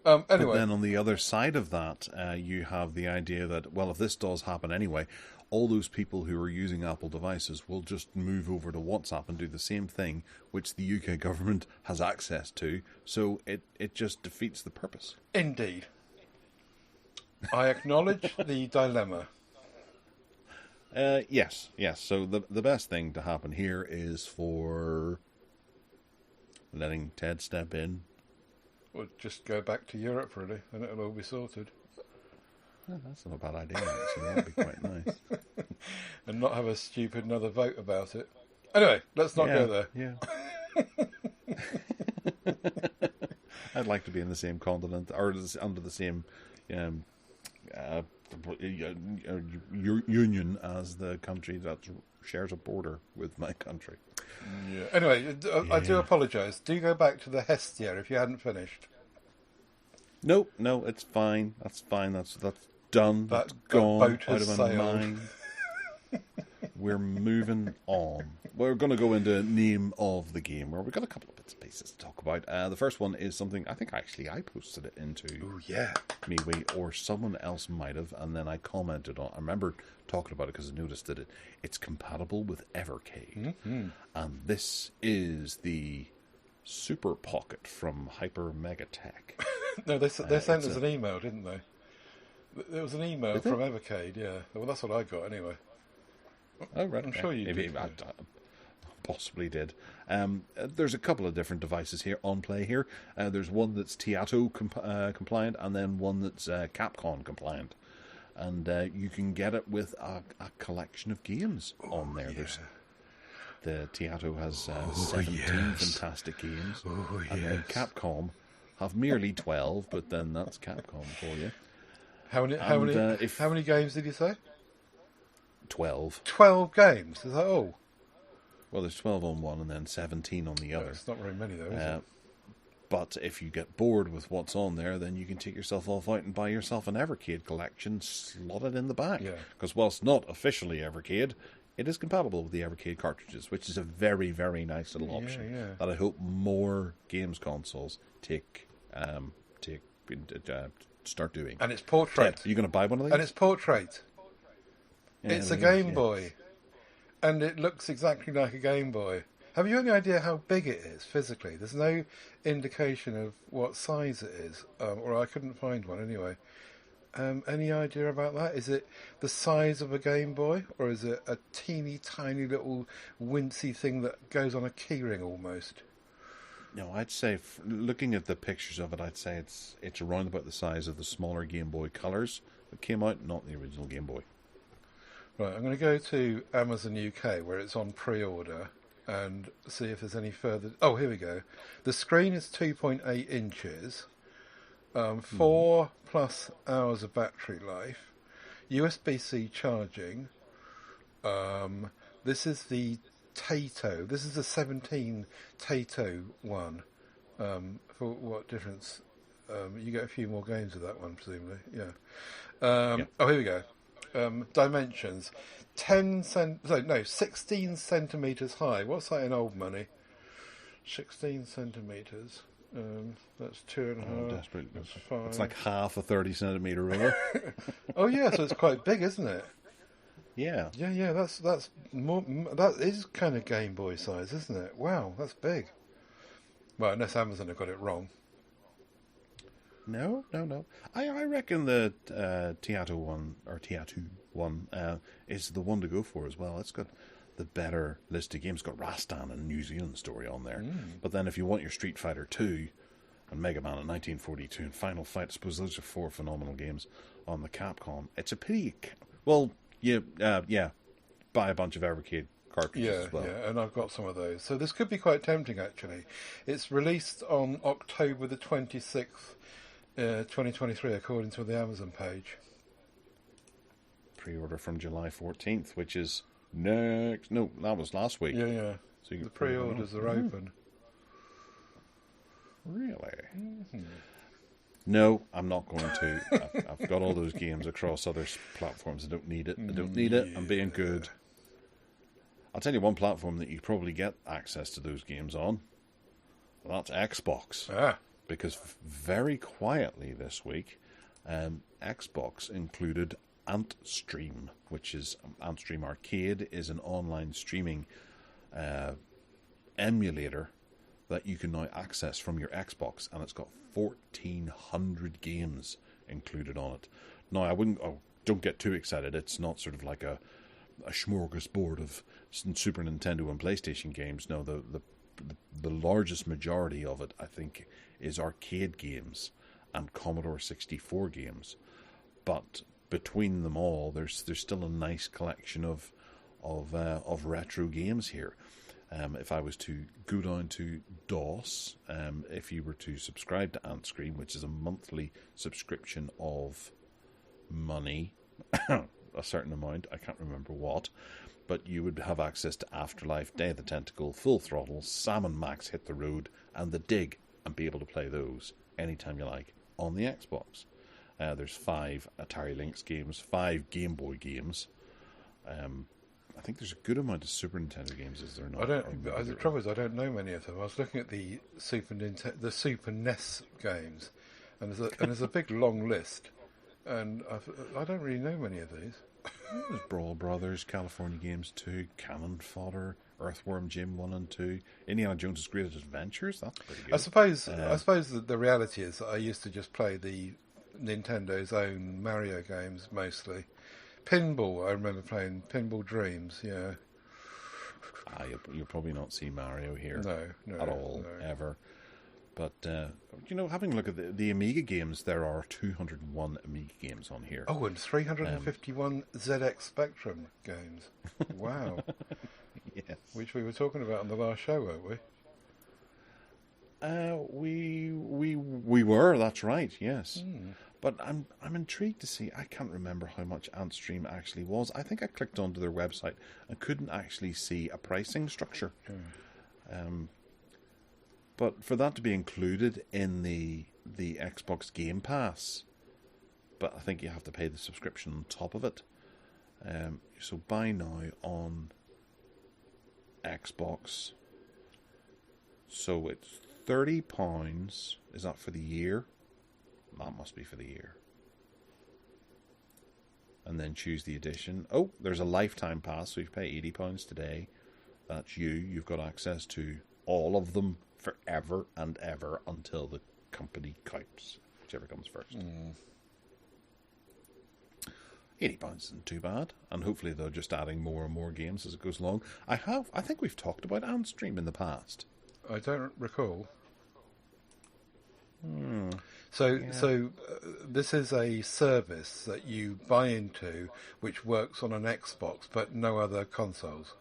Anyway. But then on the other side of that, you have the idea that, well, if this does happen anyway, all those people who are using Apple devices will just move over to WhatsApp and do the same thing, which the UK government has access to. So it just defeats the purpose. Indeed. I acknowledge the dilemma. Yes. So the best thing to happen here is for letting Ted step in. Or just go back to Europe, really, and it'll all be sorted. Oh, that's not a bad idea, actually. That'd be quite nice. And not have a stupid another vote about it. Anyway, let's not go there. Yeah. I'd like to be in the same continent, or under the same union as the country that shares a border with my country. Yeah. Anyway, I do apologise. Do go back to the Hestia if you hadn't finished. No, it's fine. That's fine. That's done. That's gone out of my mind. We're moving on. We're going to go into name of the game, where we've got a couple of bits and pieces to talk about. The first one is something I think actually I posted it into MeWe, or someone else might have, and then I commented on. I remember talking about it because I noticed that it's compatible with Evercade, and this is the Super Pocket from Hyper Megatech. No, they sent us an email, didn't they? There was an email from Evercade. Yeah, well, that's what I got anyway. Oh, right. I'm sure you did. I possibly did. There's a couple of different devices here on play here. There's one that's Tiato compliant, and then one that's Capcom compliant. And you can get it with a collection of games on there. Yeah. The Tiato has 17 fantastic games. And then Capcom have merely 12, but then that's Capcom for you. How many games did you say? 12. 12 games? Is that all? Well, there's 12 on one and then 17 on the other. It's not very many, though, is it? But if you get bored with what's on there, then you can take yourself off out and buy yourself an Evercade collection slotted in the back. Because whilst not officially Evercade, it is compatible with the Evercade cartridges, which is a very, very nice little option that I hope more games consoles start doing. And it's portrait. Ted, are you going to buy one of these? And it's portrait. Yeah, it's a Game Boy. And it looks exactly like a Game Boy. Have you any idea how big it is physically? There's no indication of what size it is. Or I couldn't find one anyway. Any idea about that? Is it the size of a Game Boy? Or is it a teeny tiny little wincy thing that goes on a keyring almost? No, I'd say, looking at the pictures of it, I'd say it's around about the size of the smaller Game Boy Colors that came out, not the original Game Boy. Right, I'm going to go to Amazon UK, where it's on pre-order, and see if there's any further... Oh, here we go. The screen is 2.8 inches. 4+ hours of battery life, USB-C charging. This is the Tato. This is the 17 Tato one. For what difference? You get a few more games with that one, presumably. Yeah. Oh, here we go. Dimensions: 16 centimeters high. What's that in old money? 16 centimeters. That's 2.5. That's 5. It's like half a 30-centimeter ruler. Oh yeah, so it's quite big, isn't it? Yeah. Yeah. That's more. That is kind of Game Boy size, isn't it? Wow, that's big. Well, unless Amazon have got it wrong. No. I reckon the Tiato one is the one to go for as well. It's got the better list of games. It's got Rastan and New Zealand Story on there. But then if you want your Street Fighter 2 and Mega Man in 1942 and Final Fight, I suppose those are 4 phenomenal games on the Capcom. It's a pity. Well, buy a bunch of Evercade cartridges as well. Yeah, and I've got some of those. So this could be quite tempting, actually. It's released on October the 26th, 2023, according to the Amazon page. Pre-order from July 14th, which is next. No, that was last week. Yeah. So the pre-orders are open. Really? Mm-hmm. No, I'm not going to. I've got all those games across other platforms. I don't need it. I'm being good. I'll tell you one platform that you probably get access to those games on. That's Xbox. Because very quietly this week, Xbox included Antstream, which is Antstream Arcade, is an online streaming emulator that you can now access from your Xbox, and it's got 1,400 games included on it. Now, don't get too excited. It's not sort of like a smorgasbord of Super Nintendo and PlayStation games. No, the largest majority of it, I think, is arcade games and Commodore 64 games. But between them all, there's still a nice collection of retro games here. If I was to go down to DOS, if you were to subscribe to Antstream, which is a monthly subscription of money, a certain amount, I can't remember what, but you would have access to Afterlife, Day of the Tentacle, Full Throttle, Sam and Max Hit the Road, and The Dig, and be able to play those anytime you like on the Xbox. There's 5 Atari Lynx games, 5 Game Boy games. I think there's a good amount of Super Nintendo games, is there not? The trouble is, I don't know many of them. I was looking at the Super NES games, and there's a big long list, and I don't really know many of these. There's Brawl Brothers, California Games 2, Cannon Fodder, Earthworm Jim 1 and 2, Indiana Jones's Greatest Adventures. That's pretty good. I suppose that the reality is that I used to just play the Nintendo's own Mario games mostly. Pinball, I remember playing Pinball Dreams, yeah. You'll probably not see Mario here no, at all, ever. But, having a look at the Amiga games, there are 201 Amiga games on here. Oh, and 351 ZX Spectrum games. Wow. Yes. Which we were talking about on the last show, weren't we? We were, that's right, yes. But I'm intrigued to see. I can't remember how much Antstream actually was. I think I clicked onto their website and couldn't actually see a pricing structure. But for that to be included in the Xbox Game Pass, but I think you have to pay the subscription on top of it. So buy now on Xbox. So it's £30. Is that for the year? That must be for the year. And then choose the edition. Oh, there's a lifetime pass, so you pay £80 today. That's you. You've got access to all of them forever and ever until the company counts, whichever comes first. £80 isn't too bad, and hopefully they're just adding more and more games as it goes along. I think we've talked about Antstream in the past. I don't recall. So this is a service that you buy into, which works on an Xbox, but no other consoles.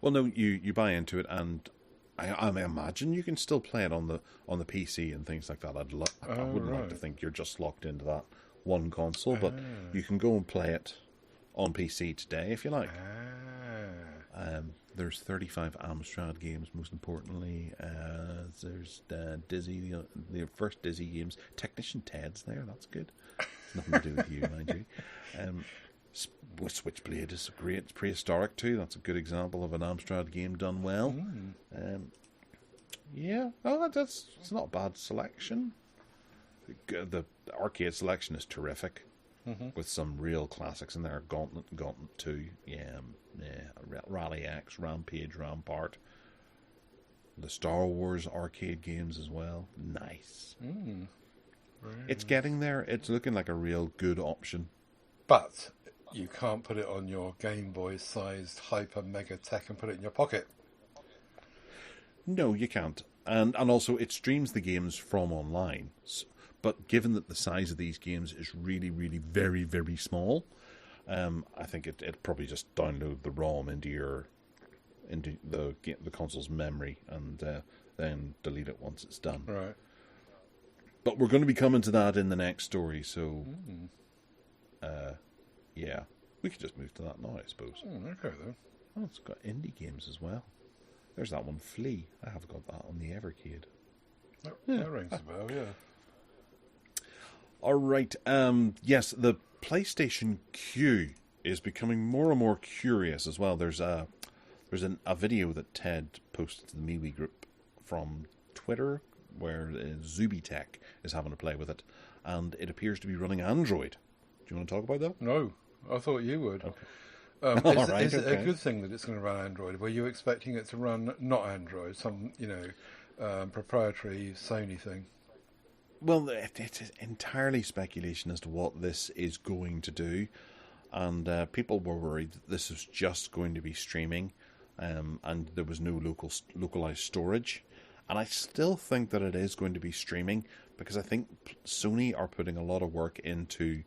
Well, no, you buy into it, and I imagine you can still play it on the PC and things like that. I wouldn't like to think you're just locked into that one console, but you can go and play it on PC today if you like. There's 35 Amstrad games, most importantly. There's Dizzy, the first Dizzy games. Technician Ted's there, that's good. It's nothing to do with you, mind you. Switchblade is great. It's prehistoric too. That's a good example of an Amstrad game done well. It's not a bad selection. The arcade selection is terrific, with some real classics in there. Gauntlet 2, Rally X, Rampage, Rampart. The Star Wars arcade games as well. Nice. It's getting there. It's looking like a real good option. But you can't put it on your Game Boy-sized Hyper Mega Tech and put it in your pocket. No, you can't. And also, it streams the games from online. But given that the size of these games is really, really very, very small, I think it'd probably just download the ROM into the console's memory and then delete it once it's done. Right. But we're going to be coming to that in the next story, so yeah, we could just move to that now, I suppose. Okay then. Oh, it's got indie games as well. There's that one, Flea. I have got that on the Evercade. That rings a bell, yeah. All right. Yes, the PlayStation Q is becoming more and more curious as well. There's a video that Ted posted to the MeWe group from Twitter where Zubitech is having a play with it, and it appears to be running Android. Do you want to talk about that? No, I thought you would. Okay. Is it a good thing that it's going to run Android? Were you expecting it to run not Android, some proprietary Sony thing? Well, it's entirely speculation as to what this is going to do, and people were worried that this was just going to be streaming, and there was no localized storage. And I still think that it is going to be streaming, because I think Sony are putting a lot of work into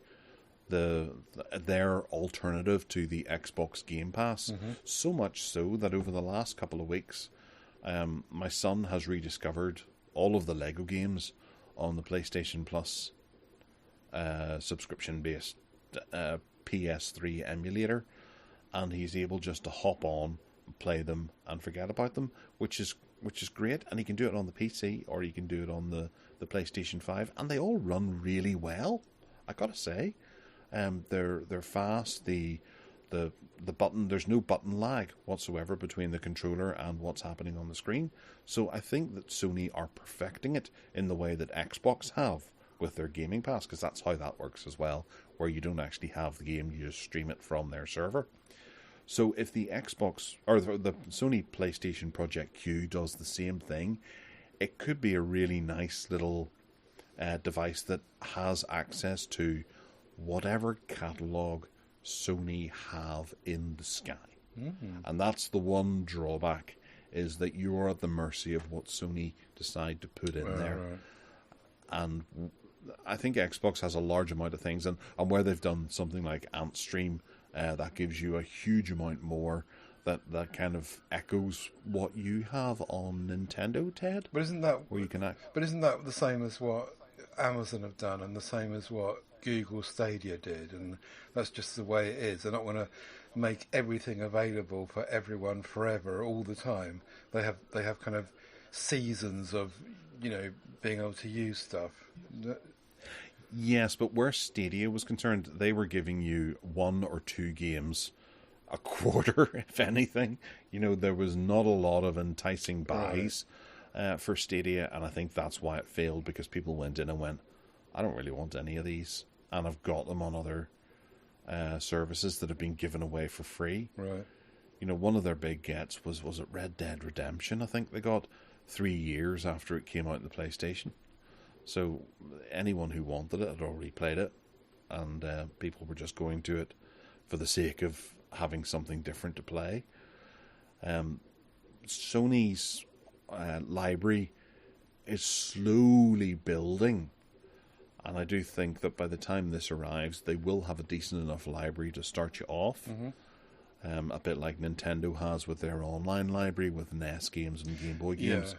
their alternative to the Xbox Game Pass. So much so that over the last couple of weeks, my son has rediscovered all of the Lego games on the PlayStation Plus subscription-based PS3 emulator, and he's able just to hop on, play them, and forget about them, which is great. And he can do it on the PC, or he can do it on the PlayStation 5, and they all run really well, I gotta say. They're fast. The button, there's no button lag whatsoever between the controller and what's happening on the screen. So I think that Sony are perfecting it in the way that Xbox have with their Gaming Pass, because that's how that works as well, where you don't actually have the game, you just stream it from their server. So if the Xbox or the Sony PlayStation Project Q does the same thing, it could be a really nice little device that has access to whatever catalog Sony have in the sky. And that's the one drawback, is that you're at the mercy of what Sony decide to put in there. Right. And I think Xbox has a large amount of things, and where they've done something like Antstream, that gives you a huge amount more that kind of echoes what you have on Nintendo, Ted. But isn't that where you can But isn't that the same as what Amazon have done, and the same as what Google Stadia did? And that's just the way it is. They're not going to make everything available for everyone forever, all the time. They have kind of seasons of being able to use stuff. Yes, but where Stadia was concerned, they were giving you 1 or 2 games a quarter, if anything. There was not a lot of enticing buys for Stadia, and I think that's why it failed, because people went in and went, I don't really want any of these, and I've got them on other services that have been given away for free. Right. One of their big gets was it Red Dead Redemption? I think they got 3 years after it came out in the PlayStation. So anyone who wanted it had already played it, and people were just going to it for the sake of having something different to play. Sony's library is slowly building, and I do think that by the time this arrives, they will have a decent enough library to start you off. a bit like Nintendo has with their online library with NES games and Game Boy games.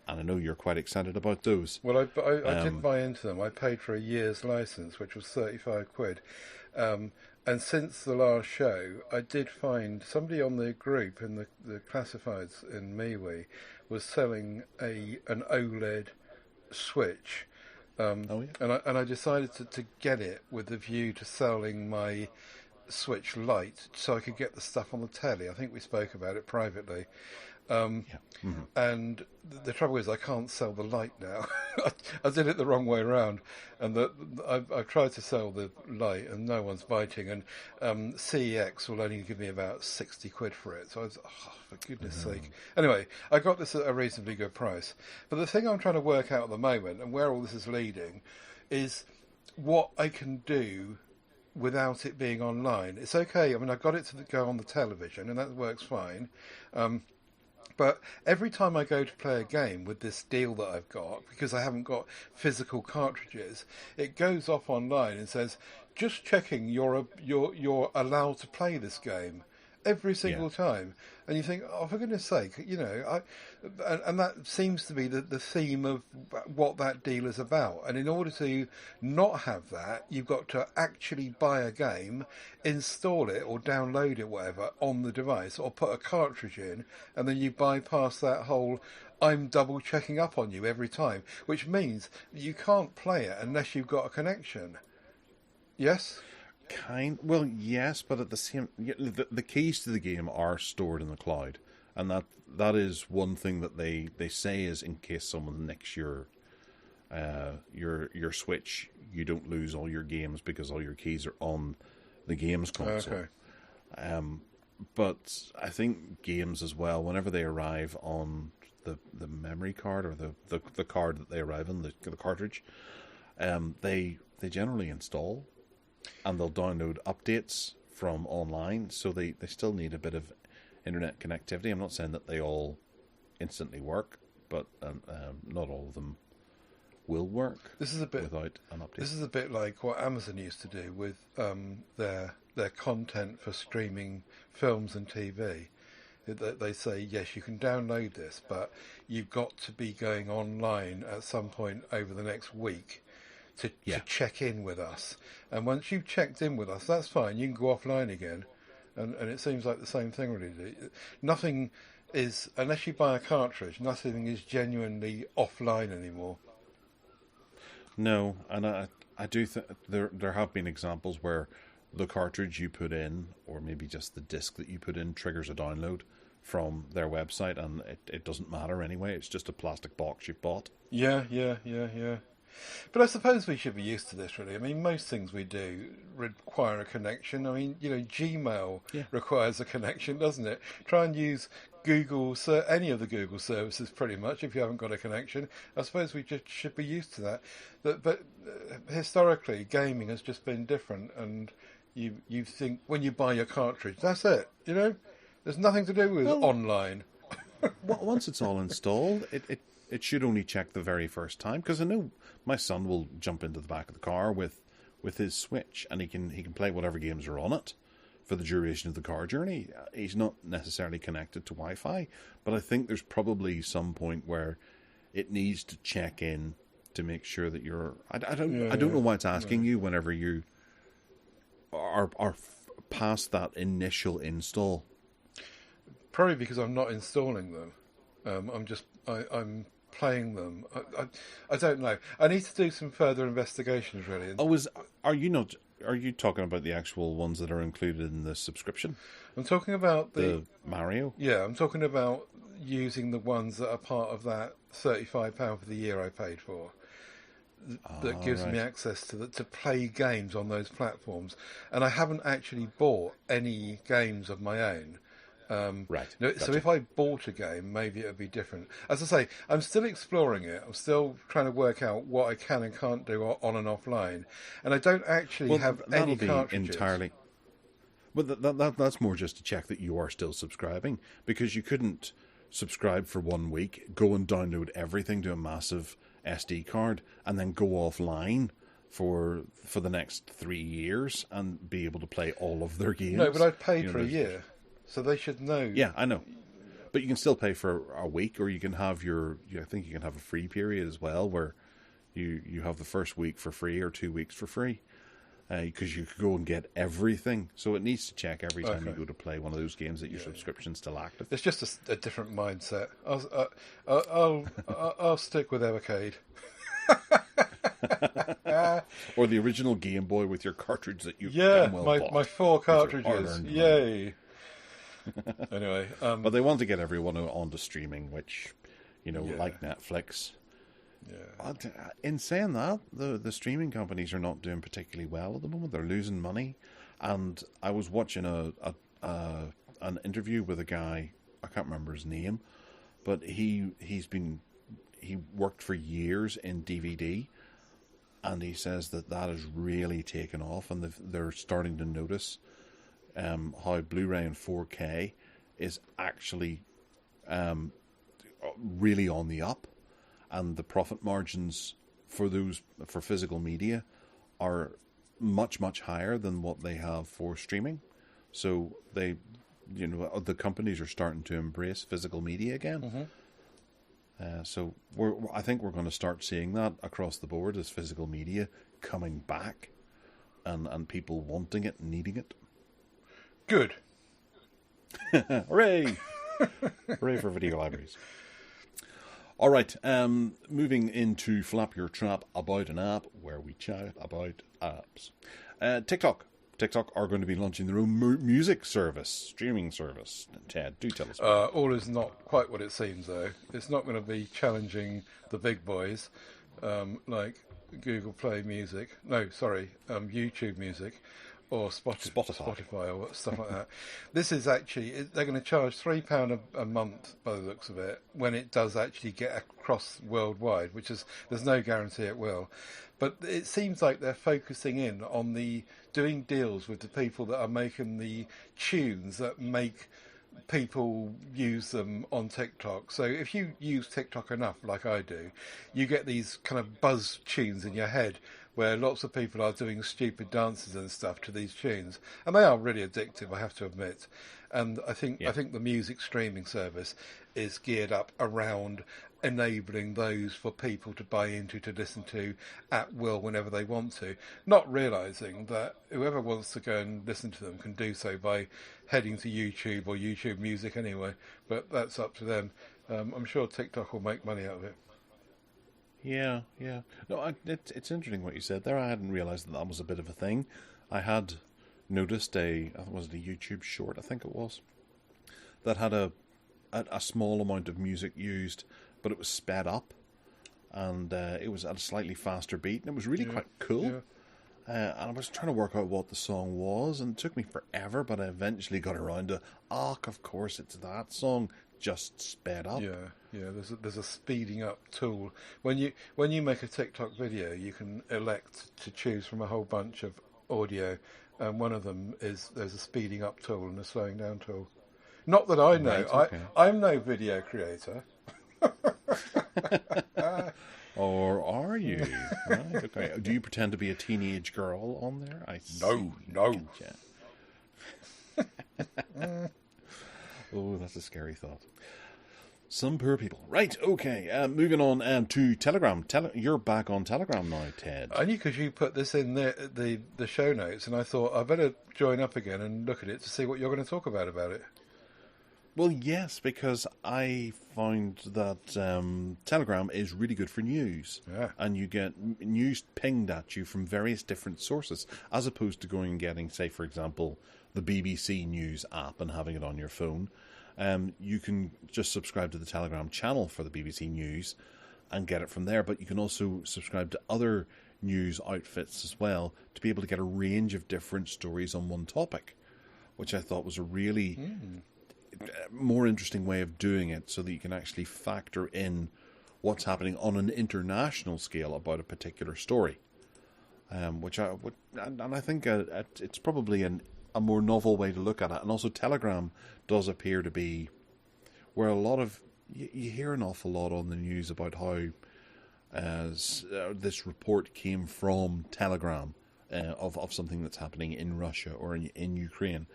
And I know you're quite excited about those. Well, I did buy into them. I paid for a year's license, which was 35 quid. And since the last show, I did find somebody on the group in the classifieds in MeWe was selling an OLED Switch. And I decided to get it with the view to selling my Switch Lite so I could get the stuff on the telly. I think we spoke about it privately. And the trouble is I can't sell the Lite now. I did it the wrong way around, and I've tried to sell the Lite and no one's biting, and CEX will only give me about 60 quid for it, so I was, for goodness sake. Anyway, I got this at a reasonably good price, but the thing I'm trying to work out at the moment, and where all this is leading, is what I can do without it being online. It's okay, I mean, I got it to go on the television and that works fine. But every time I go to play a game with this deal that I've got, because I haven't got physical cartridges, it goes off online and says, just checking you're allowed to play this game. Every single time. And you think, oh, for goodness sake, you know, and that seems to be the theme of what that deal is about. And in order to not have that, you've got to actually buy a game, install it or download it, whatever, on the device, or put a cartridge in, and then you bypass that whole I'm double checking up on you every time, which means you can't play it unless you've got a connection. Yes? Well, yes, but at the same, the keys to the game are stored in the cloud, and that is one thing that they say is in case someone nicks your Switch, you don't lose all your games because all your keys are on the games console. Okay. But I think games as well, whenever they arrive on the memory card or the card that they arrive on, the cartridge, they generally install. And they'll download updates from online, so they still need a bit of internet connectivity. I'm not saying that they all instantly work, but not all of them will work without an update. This is a bit like what Amazon used to do with their content for streaming films and TV. They say, yes, you can download this, but you've got to be going online at some point over the next week to check in with us. And once you've checked in with us, that's fine. You can go offline again. And it seems like the same thing, really. Nothing is, unless you buy a cartridge, nothing is genuinely offline anymore. No, and I do think there have been examples where the cartridge you put in, or maybe just the disc that you put in, triggers a download from their website, and it doesn't matter anyway. It's just a plastic box you've bought. Yeah. But I suppose we should be used to this, really. I mean, most things we do require a connection. I mean, you know, Gmail requires a connection, doesn't it? Try and use Google, any of the Google services, pretty much, if you haven't got a connection. I suppose we just should be used to that. But historically, gaming has just been different, and you think when you buy your cartridge, that's it. You know, there's nothing to do with online. Once it's all installed, it should only check the very first time, because I know my son will jump into the back of the car with his Switch, and he can play whatever games are on it for the duration of the car journey. He's not necessarily connected to Wi-Fi, but I think there's probably some point where it needs to check in to make sure that you're. I don't know why it's asking you whenever you are past that initial install. Probably because I'm not installing them. I'm playing them. I don't know. I need to do some further investigations, really. Are you talking about the actual ones that are included in the subscription? I'm talking about the Mario. Yeah, I'm talking about using the ones that are part of that £35 for the year I paid for. That gives me access to play games on those platforms, and I haven't actually bought any games of my own. Right. Gotcha. So if I bought a game, maybe it would be different. As I say, I'm still exploring it. I'm still trying to work out what I can and can't do on and offline. And I don't actually have any cartridges. Entirely. But that's more just to check that you are still subscribing, because you couldn't subscribe for 1 week, go and download everything to a massive SD card, and then go offline for the next 3 years and be able to play all of their games. No, but I'd paid for a year. so they should know. Yeah, I know. But you can still pay for a week, or you can have I think you can have a free period as well, where you have the first week for free or 2 weeks for free, because you could go and get everything. So it needs to check every time you go to play one of those games that your subscription's still active. It's just a different mindset. I'll stick with Evercade. Or the original Game Boy with your cartridge that you bought. My 4 cartridges. Yay. Anyway, but they want to get everyone onto streaming, which, like Netflix. Yeah. In saying that, the streaming companies are not doing particularly well at the moment. They're losing money, and I was watching an interview with a guy. I can't remember his name, but he worked for years in DVD, and he says that has really taken off, and they're starting to notice how Blu-ray and 4K is actually really on the up, and the profit margins for physical media are much, much higher than what they have for streaming. So the companies are starting to embrace physical media again. Mm-hmm. So I think we're going to start seeing that across the board as physical media coming back, and people wanting it and needing it. Good. Hooray! Hooray for video libraries. All right, moving into Flap Your Trap about an app, where we chat about apps. TikTok are going to be launching their own music service, streaming service. Ted, do tell us. All is not quite what it seems, though. It's not going to be challenging the big boys like Google Play Music. No, sorry, YouTube Music. Or Spotify or stuff like that. This is actually, they're going to charge £3 a month by the looks of it, when it does actually get across worldwide, there's no guarantee it will. But it seems like they're focusing in on doing deals with the people that are making the tunes that make people use them on TikTok. So if you use TikTok enough, like I do, you get these kind of buzz tunes in your head, where lots of people are doing stupid dances and stuff to these tunes, and they are really addictive, I have to admit. And I think the music streaming service is geared up around enabling those for people to buy into, to listen to at will whenever they want to, not realising that whoever wants to go and listen to them can do so by heading to YouTube or YouTube Music anyway, but that's up to them. I'm sure TikTok will make money out of it. Yeah. No, it's interesting what you said there. I hadn't realised that was a bit of a thing. I had noticed was it a YouTube short, I think it was, that had a small amount of music used, but it was sped up, and it was at a slightly faster beat, and it was really quite cool. Yeah. And I was trying to work out what the song was, and it took me forever, but I eventually got around to, of course, it's that song, just sped up. Yeah. There's a speeding up tool. When you make a TikTok video, you can elect to choose from a whole bunch of audio, and one of them there's a speeding up tool and a slowing down tool. Not that I know. Right, okay. I'm no video creator. Or are you? Right, okay. Do you pretend to be a teenage girl on there? No. Oh, that's a scary thought. Some poor people. Right, okay. Moving on to Telegram. You're back on Telegram now, Ted. Only because you put this in the show notes, and I thought I better join up again and look at it to see what you're going to talk about it. Well, yes, because I found that Telegram is really good for news. Yeah. And you get news pinged at you from various different sources, as opposed to going and getting, say, for example, the BBC News app and having it on your phone. You can just subscribe to the Telegram channel for the BBC News and get it from there. But you can also subscribe to other news outfits as well to be able to get a range of different stories on one topic, which I thought was a really more interesting way of doing it, so that you can actually factor in what's happening on an international scale about a particular story. Which I would, and I think it's probably a more novel way to look at it. And also Telegram does appear to be where a lot of you hear an awful lot on the news about how this report came from Telegram of something that's happening in Russia or in Ukraine.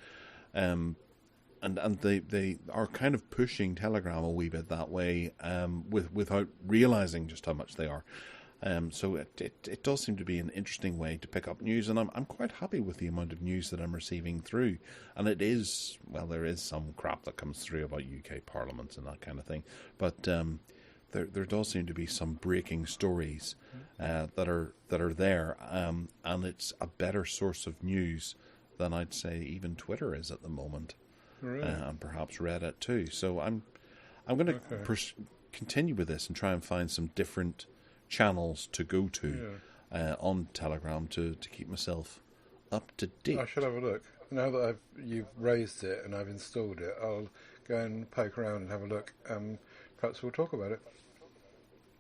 and they are kind of pushing Telegram a wee bit that way, without realizing just how much they are. So it does seem to be an interesting way to pick up news, and I'm quite happy with the amount of news that I'm receiving through. And it is, well, there is some crap that comes through about UK Parliament and that kind of thing, but there does seem to be some breaking stories that are there, and it's a better source of news than I'd say even Twitter is at the moment, Really? and perhaps Reddit too. So I'm going to continue with this and try and find some different channels to go to on Telegram to keep myself up to date. I should have a look. Now that you've raised it and I've installed it, I'll go and poke around and have a look. Perhaps we'll talk about it.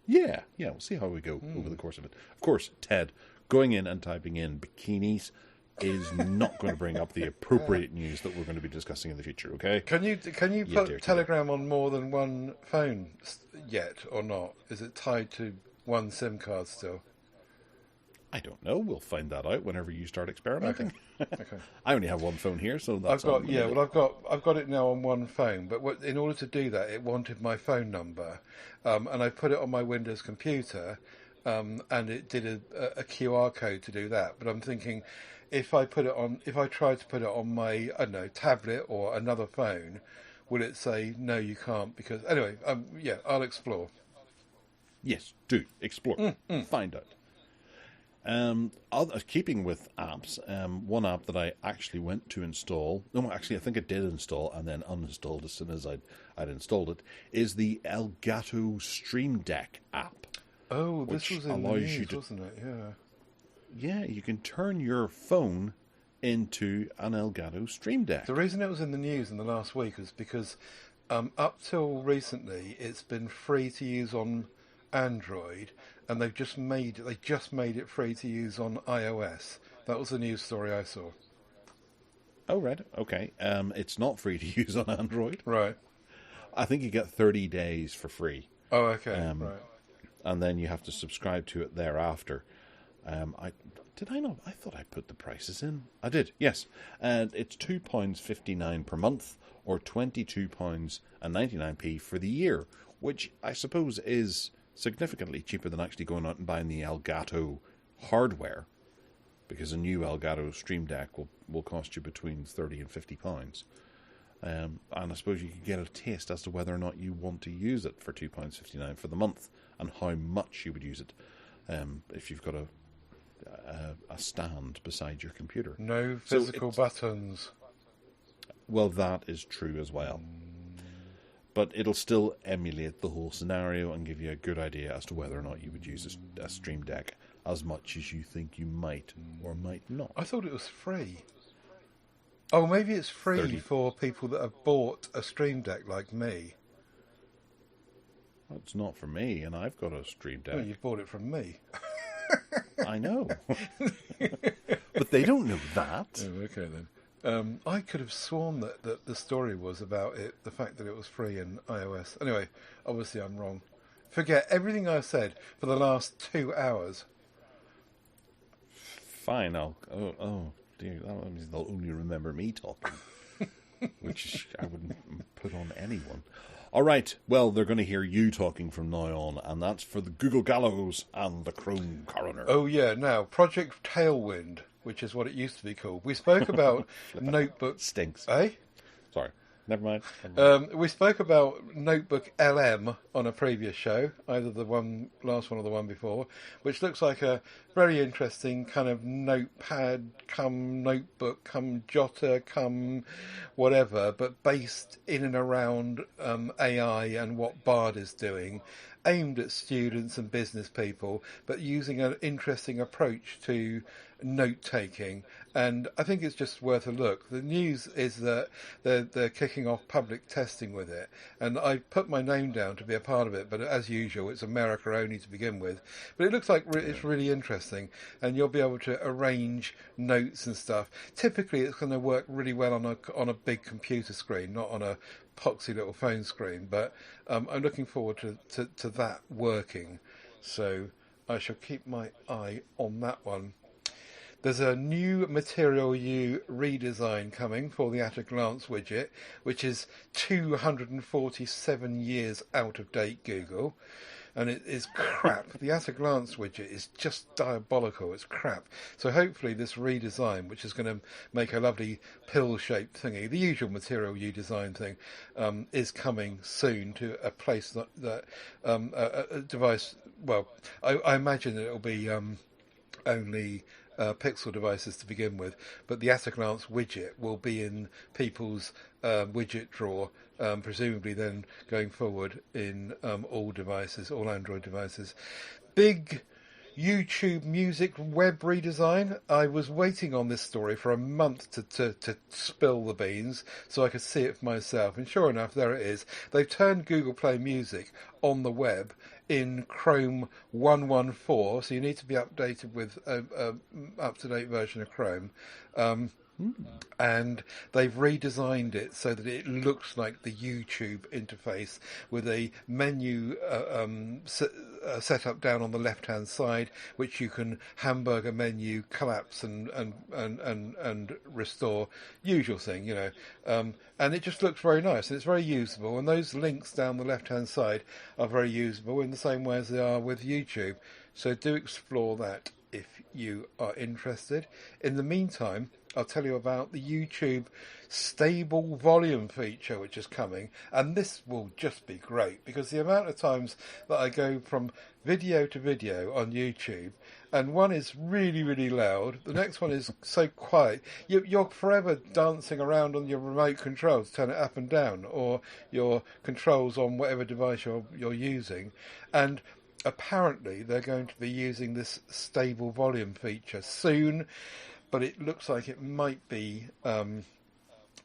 Yeah, we'll see how we go over the course of it. Of course, Ted, going in and typing in bikinis is not going to bring up the appropriate news that we're going to be discussing in the future, okay? Can you put Telegram on more than one phone yet, or not? Is it tied to one SIM card still? I don't know. We'll find that out whenever you start experimenting. Okay. I only have one phone here, so that's I've got it now on one phone. But in order to do that, it wanted my phone number, and I put it on my Windows computer, and it did a QR code to do that. But I'm thinking, if I tried to put it on my, I don't know, tablet or another phone, will it say no, you can't? Because anyway, I'll explore. Yes, do explore, find out. Keeping with apps, one app that I actually went to install, I think I did install and then uninstalled as soon as I'd installed it, is the Elgato Stream Deck app. Oh, this was in the news, wasn't it? Yeah. Yeah, you can turn your phone into an Elgato Stream Deck. The reason it was in the news in the last week is because up till recently it's been free to use on Android, and they just made it free to use on iOS. That was the news story I saw. Oh, right. Okay. It's not free to use on Android. Right. I think you get 30 days for free. Oh, okay. Right. And then you have to subscribe to it thereafter. I thought I put the prices in. I did, yes. And it's £2.59 per month, or £22.99 for the year, which I suppose is significantly cheaper than actually going out and buying the Elgato hardware, because a new Elgato Stream Deck will cost you between £30 and £50. And I suppose you can get a taste as to whether or not you want to use it for £2.59 for the month, and how much you would use it if you've got a stand beside your computer. No physical buttons. Well, that is true as well. But it'll still emulate the whole scenario and give you a good idea as to whether or not you would use a Stream Deck as much as you think you might or might not. I thought it was free. Oh, maybe it's free for people that have bought a Stream Deck like me. Well, it's not for me, and I've got a Stream Deck. Well, you bought it from me. I know. But they don't know that. Oh, okay then. I could have sworn that the story was about the fact that it was free in iOS. Anyway, obviously I'm wrong. Forget everything I said for the last 2 hours. Fine, oh dear, that means they'll only remember me talking, which I wouldn't put on anyone. All right, well, they're going to hear you talking from now on, and that's for the Google Gallows and the Chrome Coroner. Oh yeah, now Project Tailwind, which is what it used to be called. We spoke about Notebook... Stinks. Eh? Sorry. Never mind. We spoke about Notebook LM on a previous show, either the last one or the one before, which looks like a very interesting kind of notepad, come notebook, come jotter, come whatever, but based in and around AI and what Bard is doing, aimed at students and business people, but using an interesting approach to note-taking, and I think it's just worth a look. The news is that they're kicking off public testing with it, and I put my name down to be a part of it, but as usual, it's America only to begin with. But it looks like it's really interesting, and you'll be able to arrange notes and stuff. Typically, it's going to work really well on a big computer screen, not on a poxy little phone screen, but I'm looking forward to that working, so I shall keep my eye on that one. There's a new Material U redesign coming for the At a Glance widget, which is 247 years out of date, Google. And it is crap. The At a Glance widget is just diabolical. It's crap. So hopefully this redesign, which is going to make a lovely pill-shaped thingy, the usual Material U design thing, is coming soon to a place that a device. Well, I imagine that it'll be only Pixel devices to begin with, but the At a Glance widget will be in people's widget drawer, presumably then going forward in all devices, all Android devices. Big YouTube Music web redesign. I was waiting on this story for a month to spill the beans so I could see it for myself, and sure enough, there it is. They've turned Google Play Music on the web in Chrome 114, so you need to be updated with a up-to-date version of Chrome. And they've redesigned it so that it looks like the YouTube interface with a menu set up down on the left-hand side, which you can hamburger menu, collapse and restore. Usual thing, you know. And it just looks very nice, and it's very usable. And those links down the left-hand side are very usable in the same way as they are with YouTube. So do explore that if you are interested. In the meantime, I'll tell you about the YouTube stable volume feature, which is coming, and this will just be great, because the amount of times that I go from video to video on YouTube, and one is really, really loud, the next one is so quiet, you're forever dancing around on your remote control to turn it up and down, or your controls on whatever device you're using, and apparently they're going to be using this stable volume feature soon. But it looks like it might be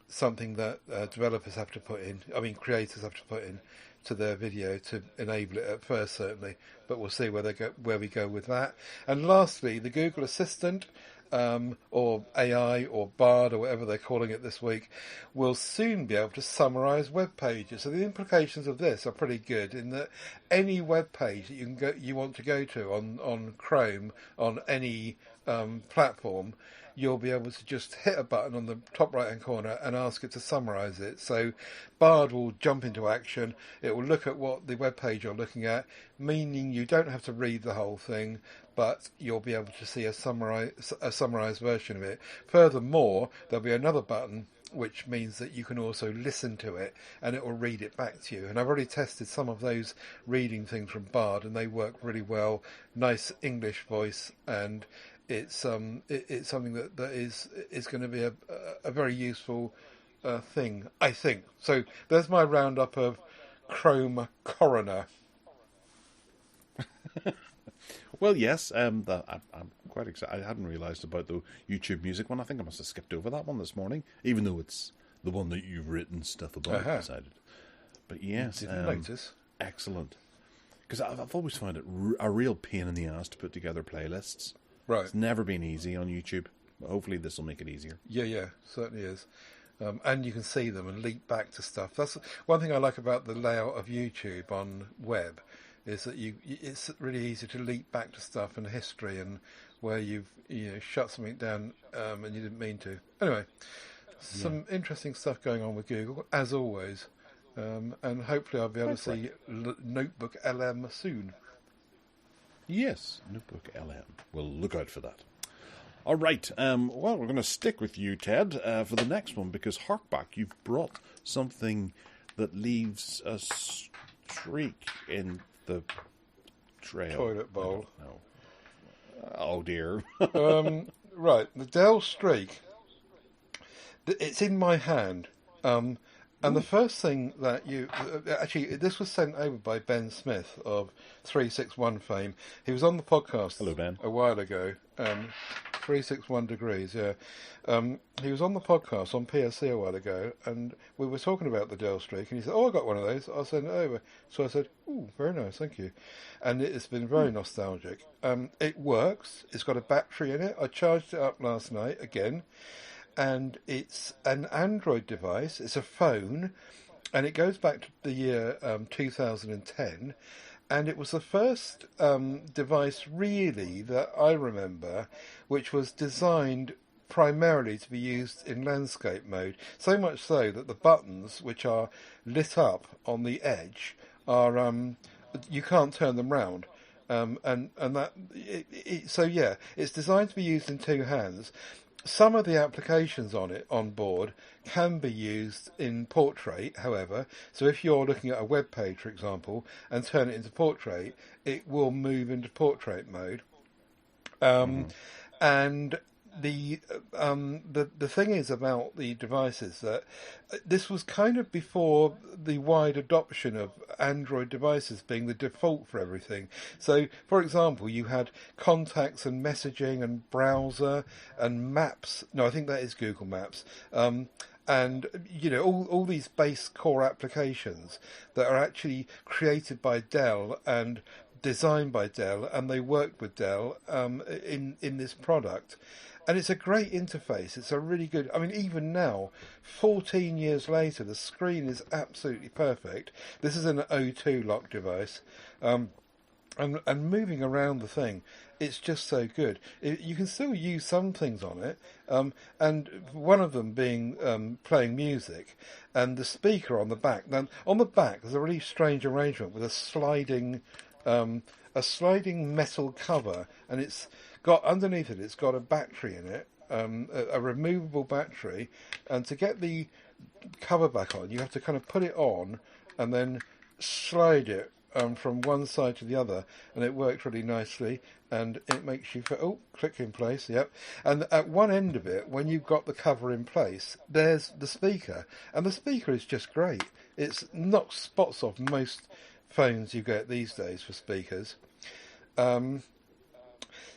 something that developers have to put in. I mean, creators have to put in to their video to enable it at first, certainly. But we'll see where we go with that. And lastly, the Google Assistant, or AI, or Bard, or whatever they're calling it this week, will soon be able to summarise web pages. So the implications of this are pretty good, in that any web page that you want to go to on Chrome, on any platform, you'll be able to just hit a button on the top right hand corner and ask it to summarise it. So Bard will jump into action. It will look at what the web page you're looking at, meaning you don't have to read the whole thing, but you'll be able to see a summarised version of it. Furthermore, there'll be another button which means that you can also listen to it, and it will read it back to you. And I've already tested some of those reading things from Bard, and they work really well. Nice English voice, and it's something that is going to be a very useful thing, I think. So there's my roundup of Chrome Coroner. Well, yes, I'm quite excited. I hadn't realised about the YouTube Music one. I think I must have skipped over that one this morning, even though it's the one that you've written stuff about. Uh-huh. Decided, but yes, Didn't notice. Excellent. Because I've always found it a real pain in the ass to put together playlists. Right. It's never been easy on YouTube. Hopefully, this will make it easier. Yeah, certainly is. And you can see them and leap back to stuff. That's one thing I like about the layout of YouTube on web, is that it's really easy to leap back to stuff and history, and where you've shut something down and you didn't mean to. Anyway, some interesting stuff going on with Google, as always. And hopefully I'll be able to see Notebook LM soon. Yes, Notebook LM. We'll look out for that. All right. Well, we're going to stick with you, Ted, for the next one, because hark back, you've brought something that leaves a streak in the trail. Toilet bowl. No. Oh, dear. Right, the Dell Streak. It's in my hand. And the first thing that actually, this was sent over by Ben Smith of 361 fame. He was on the podcast. Hello, Ben. A while ago. 361 degrees, yeah. He was on the podcast on PSC a while ago, and we were talking about the Dell Streak, and he said, "Oh, I got one of those. I'll send it over." So I said, "Ooh, very nice, thank you." And it's been very nostalgic. It works. It's got a battery in it. I charged it up last night again. And it's an Android device. It's a phone, and it goes back to the year 2010. and it was the first device really that I remember which was designed primarily to be used in landscape mode, so much so that the buttons which are lit up on the edge are you can't turn them round. And that so yeah, it's designed to be used in two hands. Some of the applications on it on board can be used in portrait, however. So if you're looking at a web page, for example, and turn it into portrait, it will move into portrait mode. And the thing is about the devices that this was kind of before the wide adoption of Android devices being the default for everything. So, for example, you had contacts and messaging and browser and maps. No, I think that is Google Maps. And all these base core applications that are actually created by Dell and designed by Dell, and they worked with Dell in this product. And it's a great interface. It's a really good... I mean, even now, 14 years later, the screen is absolutely perfect. This is an O2 lock device. And moving around the thing, it's just so good. You can still use some things on it, and one of them being playing music, and the speaker on the back. Now, on the back, there's a really strange arrangement with a sliding metal cover, and it's got underneath it. It's got a battery in it, a removable battery, and to get the cover back on, you have to kind of put it on and then slide it from one side to the other, and it works really nicely, and it makes you click in place. Yep. And at one end of it, when you've got the cover in place, there's the speaker, and the speaker is just great. It's knocks spots off most phones you get these days for speakers.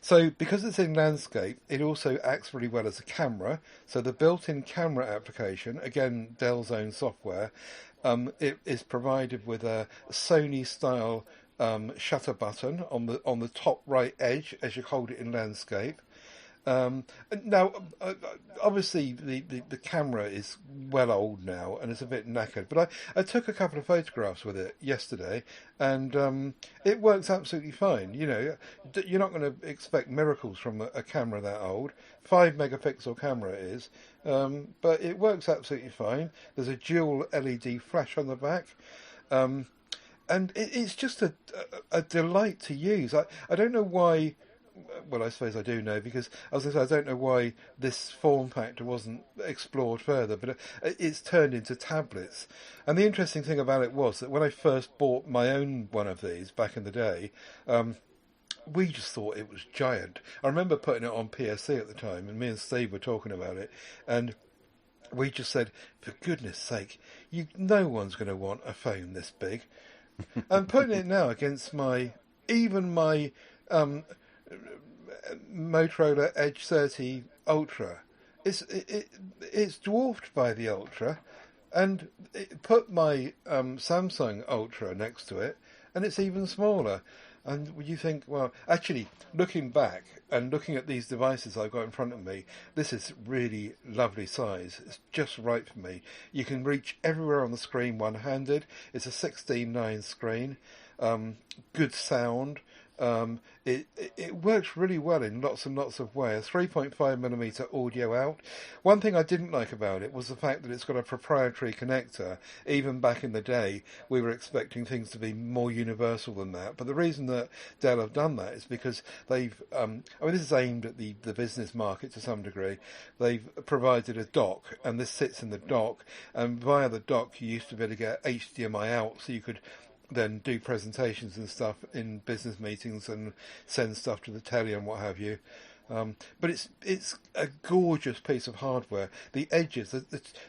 So because it's in landscape, it also acts really well as a camera. So the built-in camera application, again Dell's own software, it is provided with a Sony-style shutter button on the top right edge as you hold it in landscape. Now, obviously, the camera is well old now and it's a bit knackered, but I took a couple of photographs with it yesterday, and it works absolutely fine. You know, you're not going to expect miracles from a camera that old. 5-megapixel camera it is, but it works absolutely fine. There's a dual LED flash on the back. And it's just a delight to use. I don't know why. Well, I suppose I do know, because I don't know why this form factor wasn't explored further, but it's turned into tablets. And the interesting thing about it was that when I first bought my own one of these back in the day, we just thought it was giant. I remember putting it on PSC at the time, and me and Steve were talking about it, and we just said, for goodness sake, no one's going to want a phone this big. And putting it now against my Motorola Edge 30 Ultra, it's dwarfed by the Ultra, and put my Samsung Ultra next to it, and it's even smaller. And you think, well, actually, looking back and looking at these devices I've got in front of me, this is really lovely size. It's just right for me. You can reach everywhere on the screen one-handed. It's a 16:9 screen. Good sound. It works really well in lots and lots of ways. 3.5mm audio out. One thing I didn't like about it was the fact that it's got a proprietary connector. Even back in the day, we were expecting things to be more universal than that. But the reason that Dell have done that is because they've, this is aimed at the business market to some degree. They've provided a dock, and this sits in the dock, and via the dock you used to be able to get HDMI out, so you could then do presentations and stuff in business meetings and send stuff to the telly and what have you. But it's a gorgeous piece of hardware. The edges,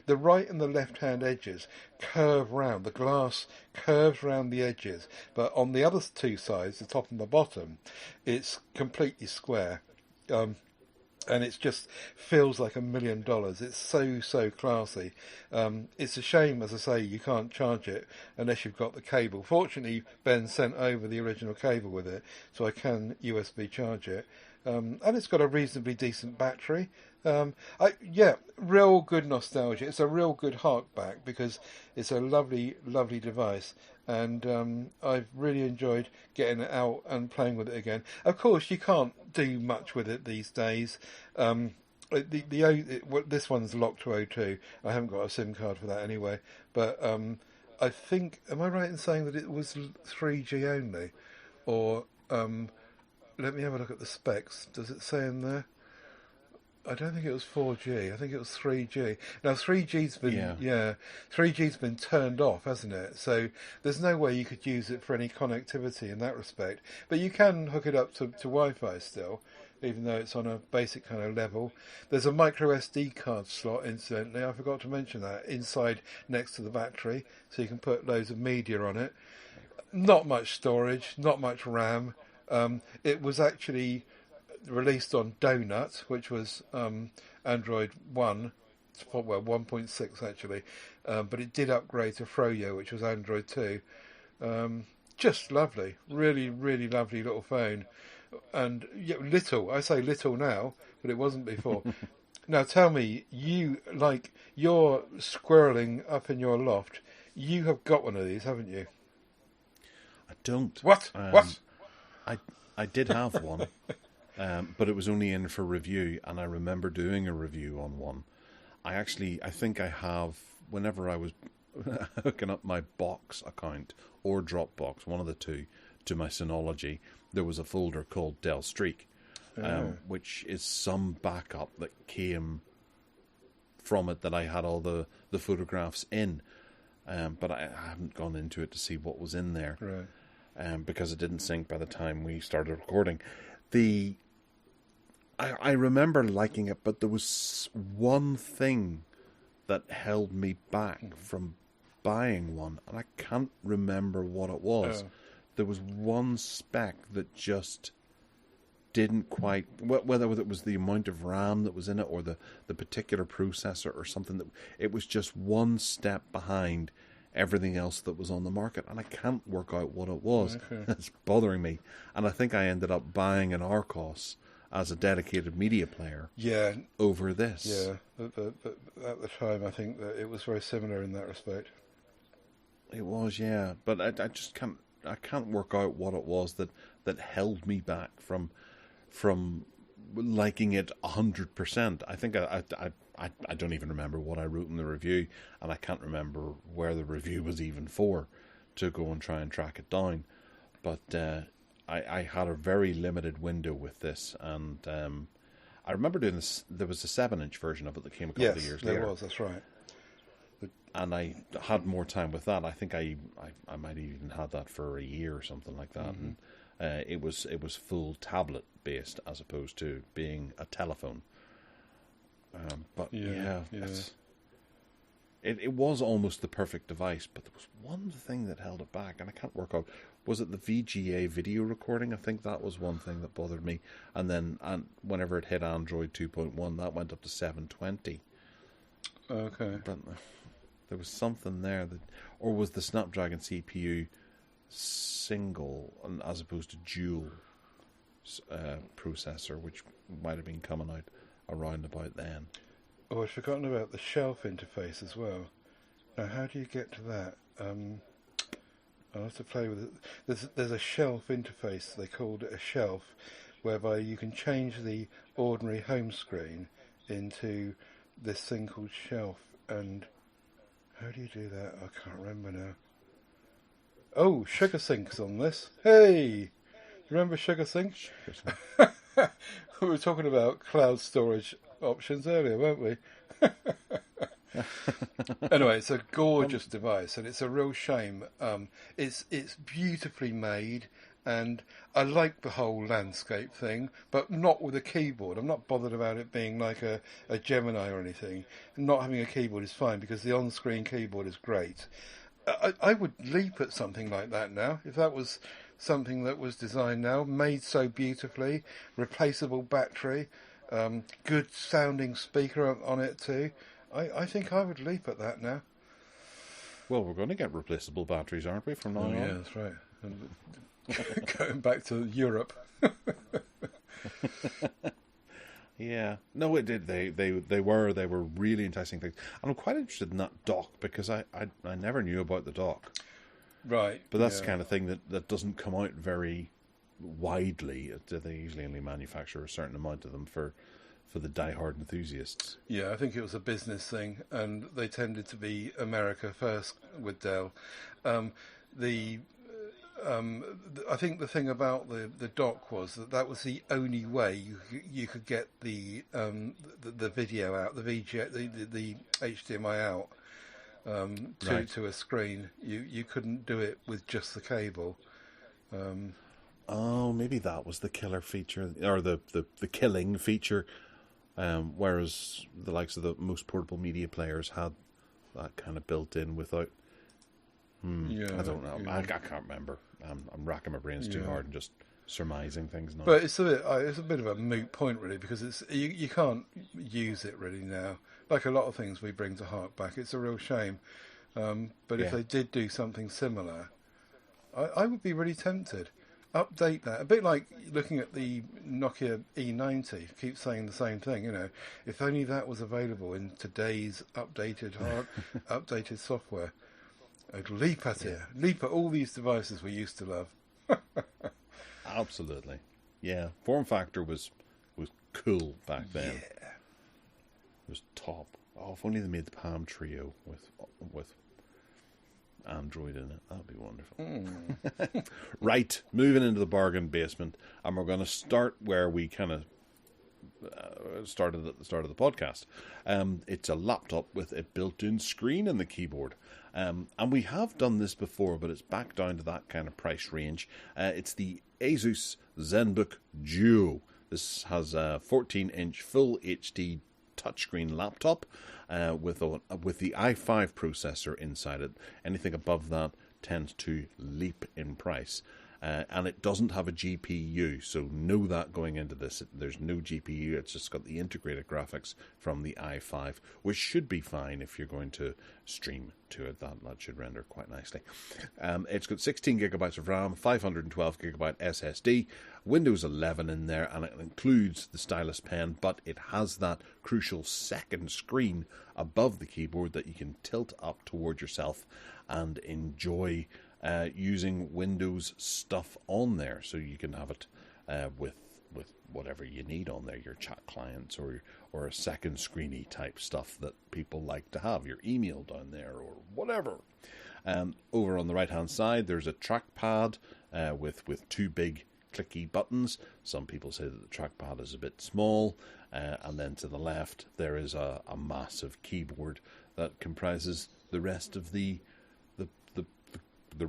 the right and the left hand edges curve round. The glass curves round the edges, but on the other two sides, the top and the bottom, it's completely square. And it just feels like $1 million. It's so classy. It's a shame, as I say, you can't charge it unless you've got the cable. Fortunately, Ben sent over the original cable with it, so I can USB charge it. And it's got a reasonably decent battery. Real good nostalgia. It's a real good hark back because it's a lovely, lovely device, and I've really enjoyed getting it out and playing with it again. Of course, you can't do much with it these days. This one's locked to O2. I haven't got a SIM card for that anyway, but I think, am I right in saying that it was 3G only, or let me have a look at the specs. Does it say in there? I don't think it was 4G. I think it was 3G. Now 3G's been 3G's been turned off, hasn't it? So there's no way you could use it for any connectivity in that respect. But you can hook it up to Wi-Fi still, even though it's on a basic kind of level. There's a micro SD card slot, incidentally. I forgot to mention that, inside next to the battery, so you can put loads of media on it. Not much storage, not much RAM. It was actually released on Donut, which was Android 1, well 1.6 actually, but it did upgrade to Froyo, which was Android 2. Just lovely, really, really lovely little phone, and little. I say little now, but it wasn't before. Now tell me, you're squirreling up in your loft. You have got one of these, haven't you? I don't. What? What? I did have one. But it was only in for review, and I remember doing a review on one. I think I have, whenever I was hooking up my Box account, or Dropbox, one of the two, to my Synology, there was a folder called Del Streak, which is some backup that came from it that I had all the photographs in. But I haven't gone into it to see what was in there. Right. Because it didn't sync by the time we started recording. I remember liking it, but there was one thing that held me back from buying one, and I can't remember what it was. There was one spec that just didn't quite, whether it was the amount of RAM that was in it or the particular processor or something, that it was just one step behind everything else that was on the market, and I can't work out what it was. Okay. It's bothering me, and I think I ended up buying an Arcos as a dedicated media player over this. Yeah, at the time I think that it was very similar in that respect. It was, yeah, but I just can't work out what it was that held me back from liking it 100%. I think I don't even remember what I wrote in the review, and I can't remember where the review was even for, to go and try and track it down. But I had a very limited window with this, and I remember doing this. There was a 7-inch version of it that came a couple of years later. Yes, there was. That's right. And I had more time with that. I think I might have even had that for a year or something like that. Mm-hmm. And it was full tablet based as opposed to being a telephone. But it was almost the perfect device. But there was one thing that held it back, and I can't work out. Was it the VGA video recording? I think that was one thing that bothered me. And whenever it hit Android 2.1, that went up to 720. Okay. But there was something there or was the Snapdragon CPU single as opposed to dual processor, which might have been coming out around about then. Oh, I'd forgotten about the shelf interface as well. Now, how do you get to that? I'll have to play with it. There's a shelf interface, they called it a shelf, whereby you can change the ordinary home screen into this thing called shelf. And how do you do that? I can't remember now. Oh, SugarSync's on this. Hey! Remember SugarSync? We were talking about cloud storage options earlier, weren't we? Anyway, it's a gorgeous device, and it's a real shame. It's beautifully made, and I like the whole landscape thing, but not with a keyboard. I'm not bothered about it being like a Gemini or anything. Not having a keyboard is fine, because the on-screen keyboard is great. I would leap at something like that now, if that was something that was designed now, made so beautifully, replaceable battery, good sounding speaker on it too. I think I would leap at that now. Well, we're going to get replaceable batteries, aren't we, from now on? Yeah, that's right. And going back to Europe. Yeah, no, it did. They were really enticing things, and I'm quite interested in that dock because I never knew about the dock, Right. but that's the Yeah. kind of thing that doesn't come out very widely. They usually only manufacture a certain amount of them for the diehard enthusiasts. Yeah, I think it was a business thing, and they tended to be America first with Dell. The I think the thing about the dock was that was the only way you could get the video out, the VGA, the HDMI out Right. to a screen. You couldn't do it with just the cable. Oh, maybe that was the killer feature, or the killing feature. Whereas the likes of the most portable media players had that kind of built in without. Yeah, I don't know. yeah. I can't remember. I'm racking my brains too Yeah. hard and just surmising things now. But it's a bit of a moot point really, because you can't use it really now. Like a lot of things we bring to Hark back, it's a real shame. But if Yeah. they did do something similar, I would be really tempted. Update that. A bit like looking at the Nokia E90. Keep saying the same thing, you know. If only that was available in today's updated software. I'd leap at it. Leap at all these devices we used to love. Absolutely. Yeah. Form factor was cool back then. Yeah. It was top. Oh, if only they made the Palm Trio with Android in it. That'd be wonderful. Right, moving into the bargain basement, and we're going to start where we kind of started at the start of the podcast. It's a laptop with a built-in screen in the keyboard. And we have done this before, but it's back down to that kind of price range. It's the Asus ZenBook Duo. This has a 14-inch full HD touchscreen laptop with the i5 processor inside it. Anything above that tends to leap in price. And it doesn't have a GPU, so know that going into this. There's no GPU, it's just got the integrated graphics from the i5, which should be fine if you're going to stream to it. That should render quite nicely. It's got 16 gigabytes of RAM, 512 gigabyte SSD, Windows 11 in there, and it includes the stylus pen, but it has that crucial second screen above the keyboard that you can tilt up toward yourself and enjoy using Windows stuff on there, so you can have it with whatever you need on there, your chat clients or a second screeny type stuff that people like to have, your email down there or whatever. Over on the right hand side, there's a trackpad with two big clicky buttons. Some people say that the trackpad is a bit small, and then to the left there is a massive keyboard that comprises the rest of the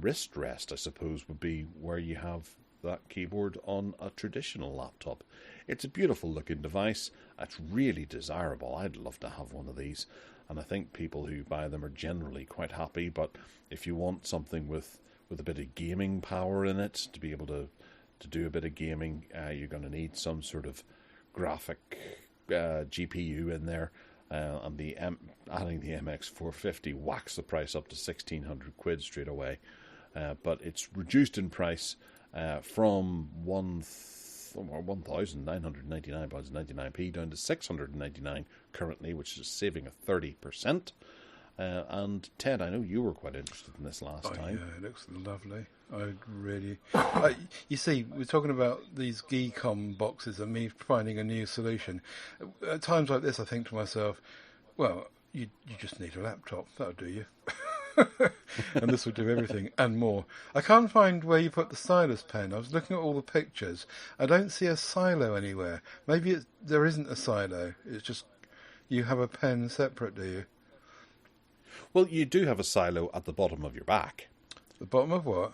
wrist rest, I suppose, would be where you have that keyboard on a traditional laptop. It's a beautiful looking device. It's really desirable. I'd love to have one of these, and I think people who buy them are generally quite happy. But if you want something with a bit of gaming power in it to be able to do a bit of gaming, you're going to need some sort of graphic GPU in there. And adding the MX450 whacks the price up to 1,600 quid straight away. But it's reduced in price from £1,999.99p down to £699 currently, which is saving a 30%. And Ted, I know you were quite interested in this last time. Yeah, it looks lovely. I really... you see, we're talking about these Geekom boxes and me finding a new solution. At times like this, I think to myself, well, you just need a laptop. That'll do you. And this will do everything and more. I can't find where you put the stylus pen. I was looking at all the pictures. I don't see a silo anywhere. Maybe there isn't a silo. It's just you have a pen separate, do you? Well, you do have a silo at the bottom of your back. The bottom of what?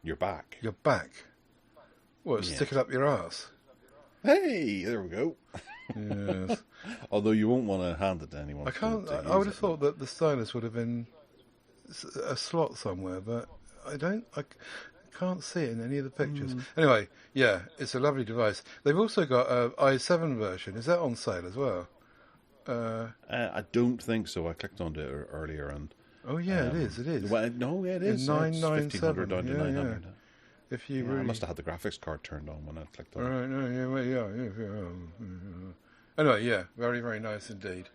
Your back. Your back. What, Yeah. stick it up your arse? Hey, there we go. Yes. Although you won't want to hand it to anyone. I can't. to I would use have it. thought that the stylus would have been a slot somewhere, but I don't. I can't see it in any of the pictures. Anyway, yeah, it's a lovely device. They've also got a i7 version. Is that on sale as well? I don't think so. I clicked onto it earlier and. Oh yeah, it is. It is. Well, no, it is. In It's 997, 1,500 down to yeah, 900. If you Yeah, really... I must have had the graphics card turned on when I clicked on it. Right, no, yeah, well, yeah. Anyway, yeah, very, very nice indeed.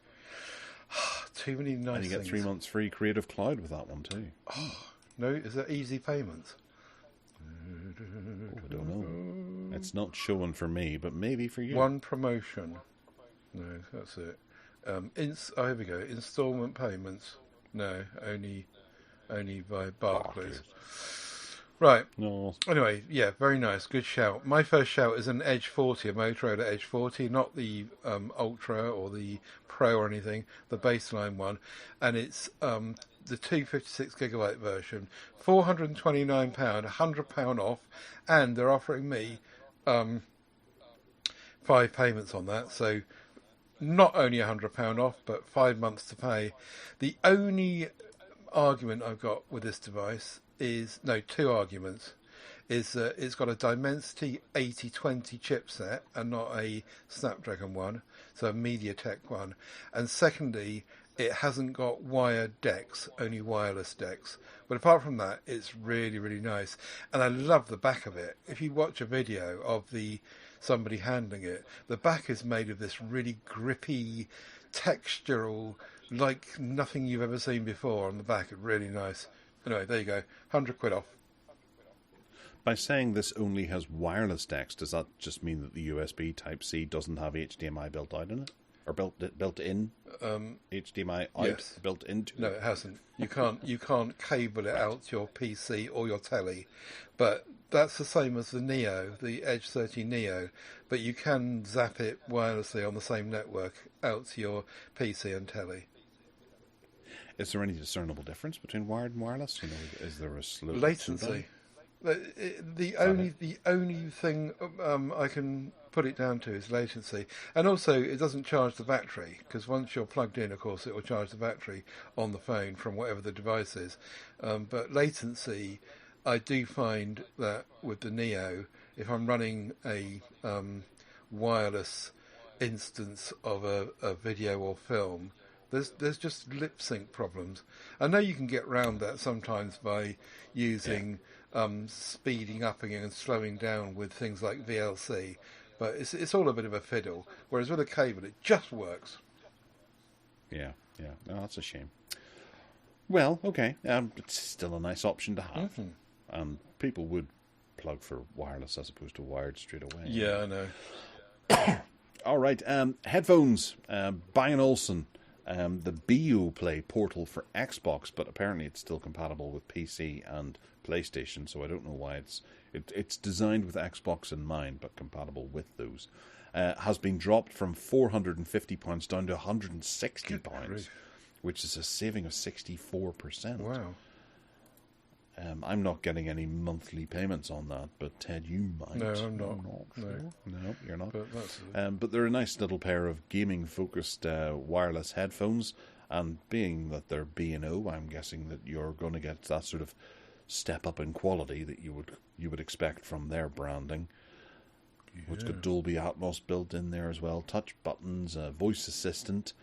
Too many nice And you get things. 3 months free Creative Cloud with that one too. No, is that easy payments? Oh, I don't know. It's not showing for me, but maybe for you. One promotion. No, that's it. Here we go. Installment payments. No, only by Barclays. Right. No. Anyway, yeah, very nice. Good shout. My first shout is an Edge 40, a Motorola Edge 40, not the Ultra or the Pro or anything, the baseline one. And it's the 256GB version, £429, £100 off, and they're offering me 5 payments on that. So not only £100 off, but 5 months to pay. The only argument I've got with this device is, no, two arguments, is that it's got a Dimensity 8020 chipset and not a Snapdragon one, so a MediaTek one. And secondly, it hasn't got wired decks, only wireless decks. But apart from that, it's really, really nice. And I love the back of it. If you watch a video of somebody handling it, the back is made of this really grippy, textural, like nothing you've ever seen before on the back. It's really nice. Anyway, there you go. £100 off. By saying this only has wireless decks, does that just mean that the USB Type-C doesn't have HDMI built out in it? Or built in? HDMI out, yes. Built into No, it? it hasn't. You can't cable it out to your PC or your telly. But that's the same as the Neo, the Edge 30 Neo. But you can zap it wirelessly on the same network out to your PC and telly. Is there any discernible difference between wired and wireless? Is there a slow latency? The only thing I can put it down to is latency, and also it doesn't charge the battery, because once you're plugged in, of course, it will charge the battery on the phone from whatever the device is. But latency, I do find that with the Neo, if I'm running a wireless instance of a video or film, there's just lip sync problems. I know you can get around that sometimes by using speeding up and slowing down with things like VLC, but it's all a bit of a fiddle. Whereas with a cable, it just works. Yeah. No, that's a shame. Well, okay. It's still a nice option to have. Mm-hmm. People would plug for wireless as opposed to wired straight away. Yeah, I know. All right. Headphones. Bang & Olufsen. The BeoPlay portal for Xbox, but apparently it's still compatible with PC and PlayStation, so I don't know why it's designed with Xbox in mind, but compatible with those. Has been dropped from £450 down to £160, which is a saving of 64%. Wow. I'm not getting any monthly payments on that, but Ted, you might. No, I'm not. No, you're not. But they're a nice little pair of gaming-focused wireless headphones, and being that they're B&O, I'm guessing that you're going to get that sort of step up in quality that you would expect from their branding. Yeah. It's got Dolby Atmos built in there as well, touch buttons, voice assistant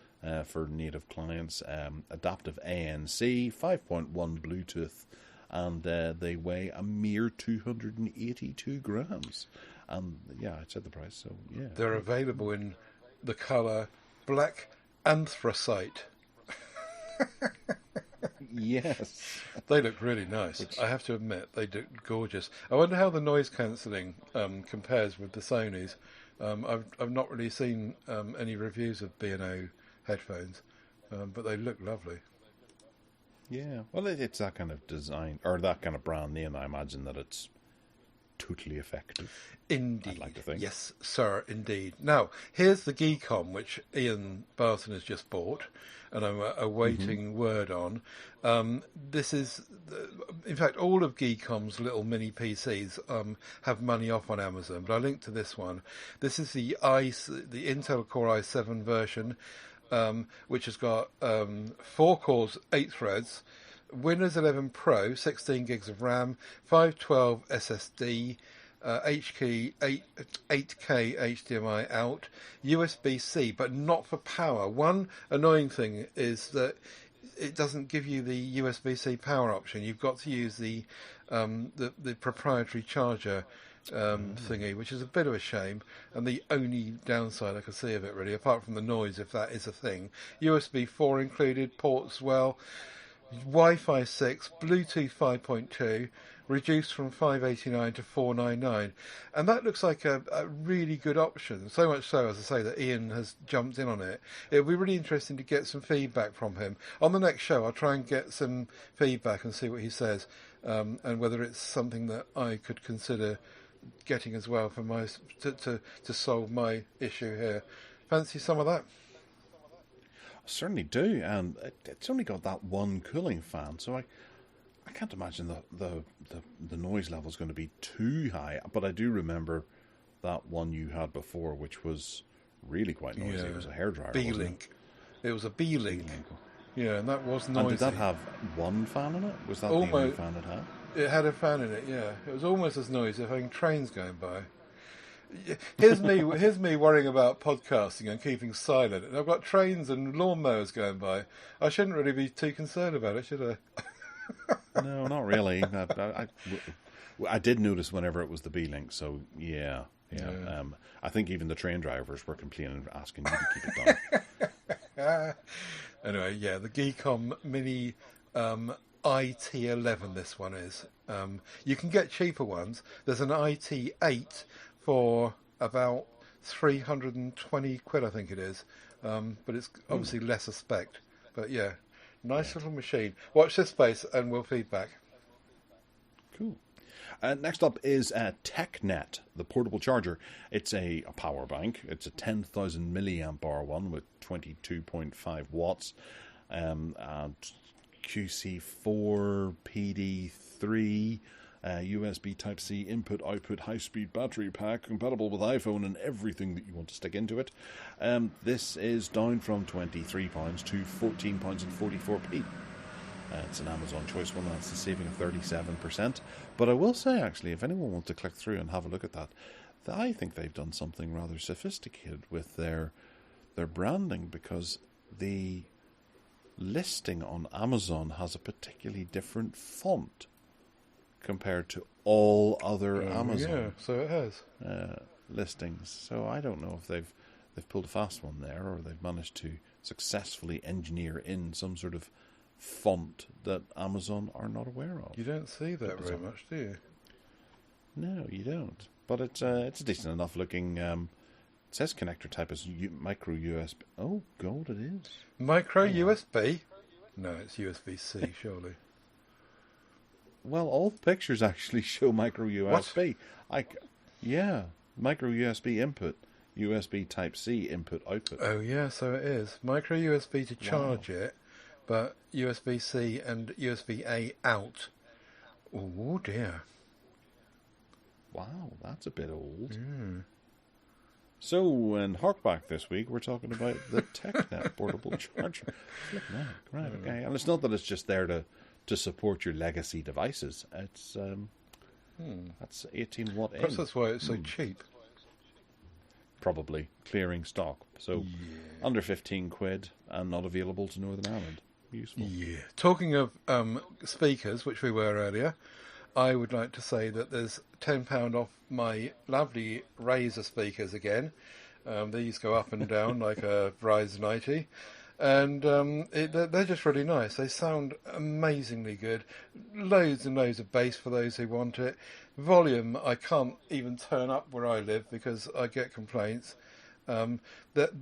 for native clients, adaptive ANC, 5.1 Bluetooth, and they weigh a mere 282 grams. And yeah, I said the price, so yeah. They're available in the colour black anthracite. Yes. They look really nice. I have to admit, they look gorgeous. I wonder how the noise cancelling compares with the Sony's. I've not really seen any reviews of B&O headphones, but they look lovely. Yeah, well, it's that kind of design, or that kind of brand name, I imagine that it's totally effective. Indeed. I'd like to think. Yes, sir, indeed. Now, here's the Geekom, which Ian Barton has just bought, and I'm awaiting word on. This is, in fact, all of Geekom's little mini PCs have money off on Amazon, but I linked to this one. This is the Intel Core i7 version, which has got 4 cores, 8 threads, Windows 11 Pro, 16 gigs of RAM, 512 SSD, 8K HDMI out, USB-C, but not for power. One annoying thing is that it doesn't give you the USB-C power option. You've got to use the the proprietary charger thingy, which is a bit of a shame, and the only downside I could see of it really, apart from the noise, if that is a thing. USB 4 included, ports well, Wi-Fi 6, Bluetooth 5.2, reduced from 589 to 499, and that looks like a really good option. So much so, as I say, that Ian has jumped in on it. It'll be really interesting to get some feedback from him on the next show. I'll try and get some feedback and see what he says, and whether it's something that I could consider getting as well for my to solve my issue here. Fancy some of that? I certainly do, and it's only got that one cooling fan, so I can't imagine the noise level is going to be too high. But I do remember that one you had before, which was really quite noisy. Yeah. It was a hairdryer. B-Link. It was a B-Link. Yeah, and that was noisy. And did that have one fan in it? Was that the only fan it had? It had a fan in it, yeah. It was almost as noisy as having trains going by. Here's me worrying about podcasting and keeping silent. And I've got trains and lawnmowers going by. I shouldn't really be too concerned about it, should I? No, not really. I did notice whenever it was the B-Link, so yeah. I think even the train drivers were complaining, asking you to keep it down. Anyway, yeah, the Geekom Mini IT11, this one is. You can get cheaper ones. There's an IT8 for about 320 quid, I think it is. But it's obviously less a spec. But yeah, nice little machine. Watch this space and we'll feedback. Cool. Next up is TechNet, the portable charger. It's a power bank. It's a 10,000 milliamp hour one with 22.5 watts and QC4 PD3 USB Type-C input-output high-speed battery pack, compatible with iPhone and everything that you want to stick into it. This is down from £23 to £14.44. It's an Amazon choice one, that's a saving of 37%. But I will say, actually, if anyone wants to click through and have a look at that, I think they've done something rather sophisticated with their branding, because the listing on Amazon has a particularly different font compared to all other Amazon. Yeah, so it has. Listings. So I don't know if they've pulled a fast one there, or they've managed to successfully engineer in some sort of font that Amazon are not aware of. You don't see that very much, do you? No, you don't. But it's a decent enough looking. It says connector type is micro USB. Oh God, it is micro USB. No, it's USB-C, surely. Well, all the pictures actually show micro USB. Yeah, micro USB input, USB Type-C input output. Oh yeah, so it is micro USB to charge it, but USB-C and USB-A out. Oh dear. Wow, that's a bit old. So, in Harkback this week, we're talking about the TechNet portable charger. Right, okay. And it's not that it's just there to support your legacy devices. It's that's 18 watt in. Perhaps that's why it's so cheap. Probably clearing stock. So under 15 quid and not available to Northern Ireland. Useful. Yeah. Talking of speakers, which we were earlier, I would like to say that there's £10 off my lovely Razer speakers again. These go up and down like a Verizon 90. And they're just really nice. They sound amazingly good. Loads and loads of bass for those who want it. Volume, I can't even turn up where I live because I get complaints. The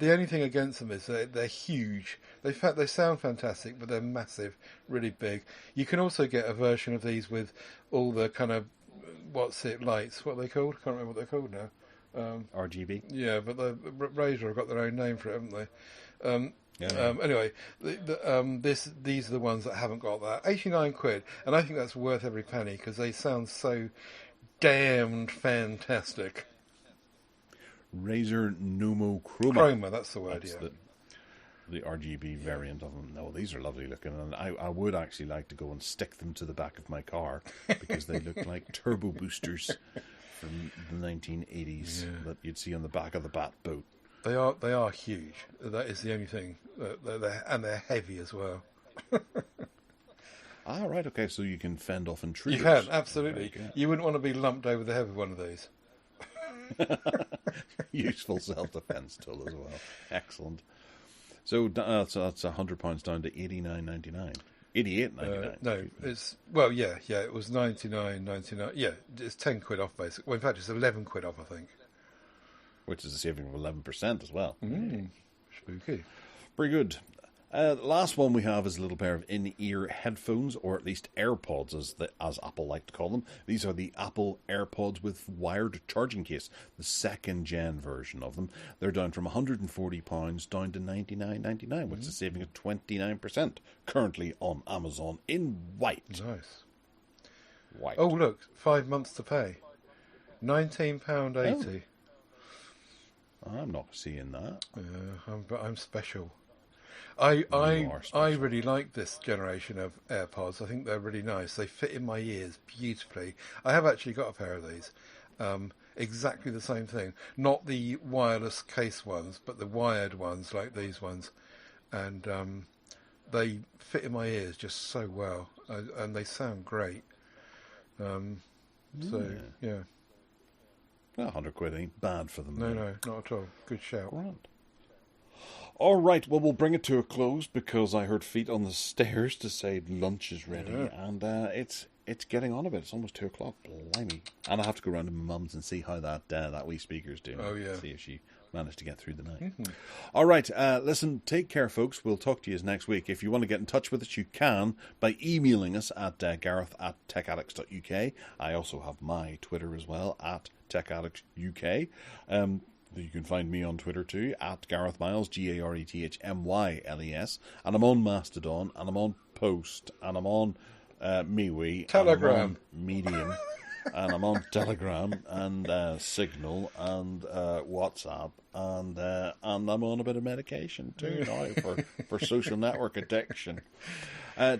only thing against them is they're huge. They sound fantastic, but they're massive, really big. You can also get a version of these with all the kind of, lights. What are they called? I can't remember what they're called now. RGB. Yeah, but the Razer have got their own name for it, haven't they? Yeah. Anyway, these are the ones that haven't got that. 89 quid, and I think that's worth every penny because they sound so damned fantastic. Razer Numo Chroma. Chroma, that's the word, that's the RGB variant of them. No, these are lovely looking, and I would actually like to go and stick them to the back of my car because they look like turbo boosters from the 1980s that you'd see on the back of the Bat boat. They are huge. That is the only thing. They're heavy as well. Ah, right, okay, so you can fend off intruders. You can, absolutely. Okay. You wouldn't want to be lumped over the head with one of these. Useful self-defense tool as well. Excellent. So that's £100 down to $89.99. $88.99. No, it's it was 99.99. Yeah, it's 10 quid off basically. Well, in fact, it's 11 quid off, I think. Which is a saving of 11% as well. Spooky. Pretty good. Last one we have is a little pair of in-ear headphones, or at least AirPods, as Apple like to call them. These are the Apple AirPods with wired charging case, the second-gen version of them. They're down from £140 down to $99.99, which is a saving of 29%. Currently on Amazon in white. Nice. White. Oh, look, 5 months to pay. £19.80. I'm not seeing that. But I'm special. I special. really like this generation of AirPods. I think they're really nice. They fit in my ears beautifully. I have actually got a pair of these. Exactly the same thing. Not the wireless case ones, but the wired ones like these ones. And they fit in my ears just so well. And they sound great. So, yeah. Well, £100 ain't bad for them. No, not at all. Good shout. Grand. All right, well, we'll bring it to a close because I heard feet on the stairs to say lunch is ready, and it's getting on a bit. It's almost 2 o'clock. Blimey. And I have to go round to my mum's and see how that wee speaker's doing. Oh, yeah. See if she managed to get through the night. All right, listen, take care, folks. We'll talk to you next week. If you want to get in touch with us, you can by emailing us at gareth@techaddicts.uk. I also have my Twitter as well, at techaddictsuk. You can find me on Twitter too, at Gareth Miles, GarethMyles, and I'm on Mastodon, and I'm on Post, and I'm on MeWe, Telegram, and I'm on Medium, and I'm on Telegram, and Signal, and WhatsApp, and I'm on a bit of medication too now for social network addiction.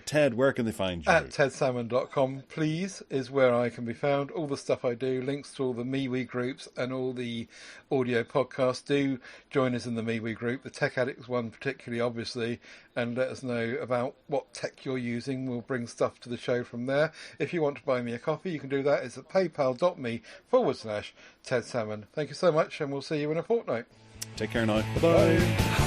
Ted, where can they find you? At tedsalmon.com, please, is where I can be found. All the stuff I do, links to all the MeWe groups and all the audio podcasts. Do join us in the MeWe group, the Tech Addicts one particularly, obviously, and let us know about what tech you're using. We'll bring stuff to the show from there. If you want to buy me a coffee, you can do that. It's at paypal.me/Ted Salmon. Thank you so much, and we'll see you in a fortnight. Take care now. Bye-bye.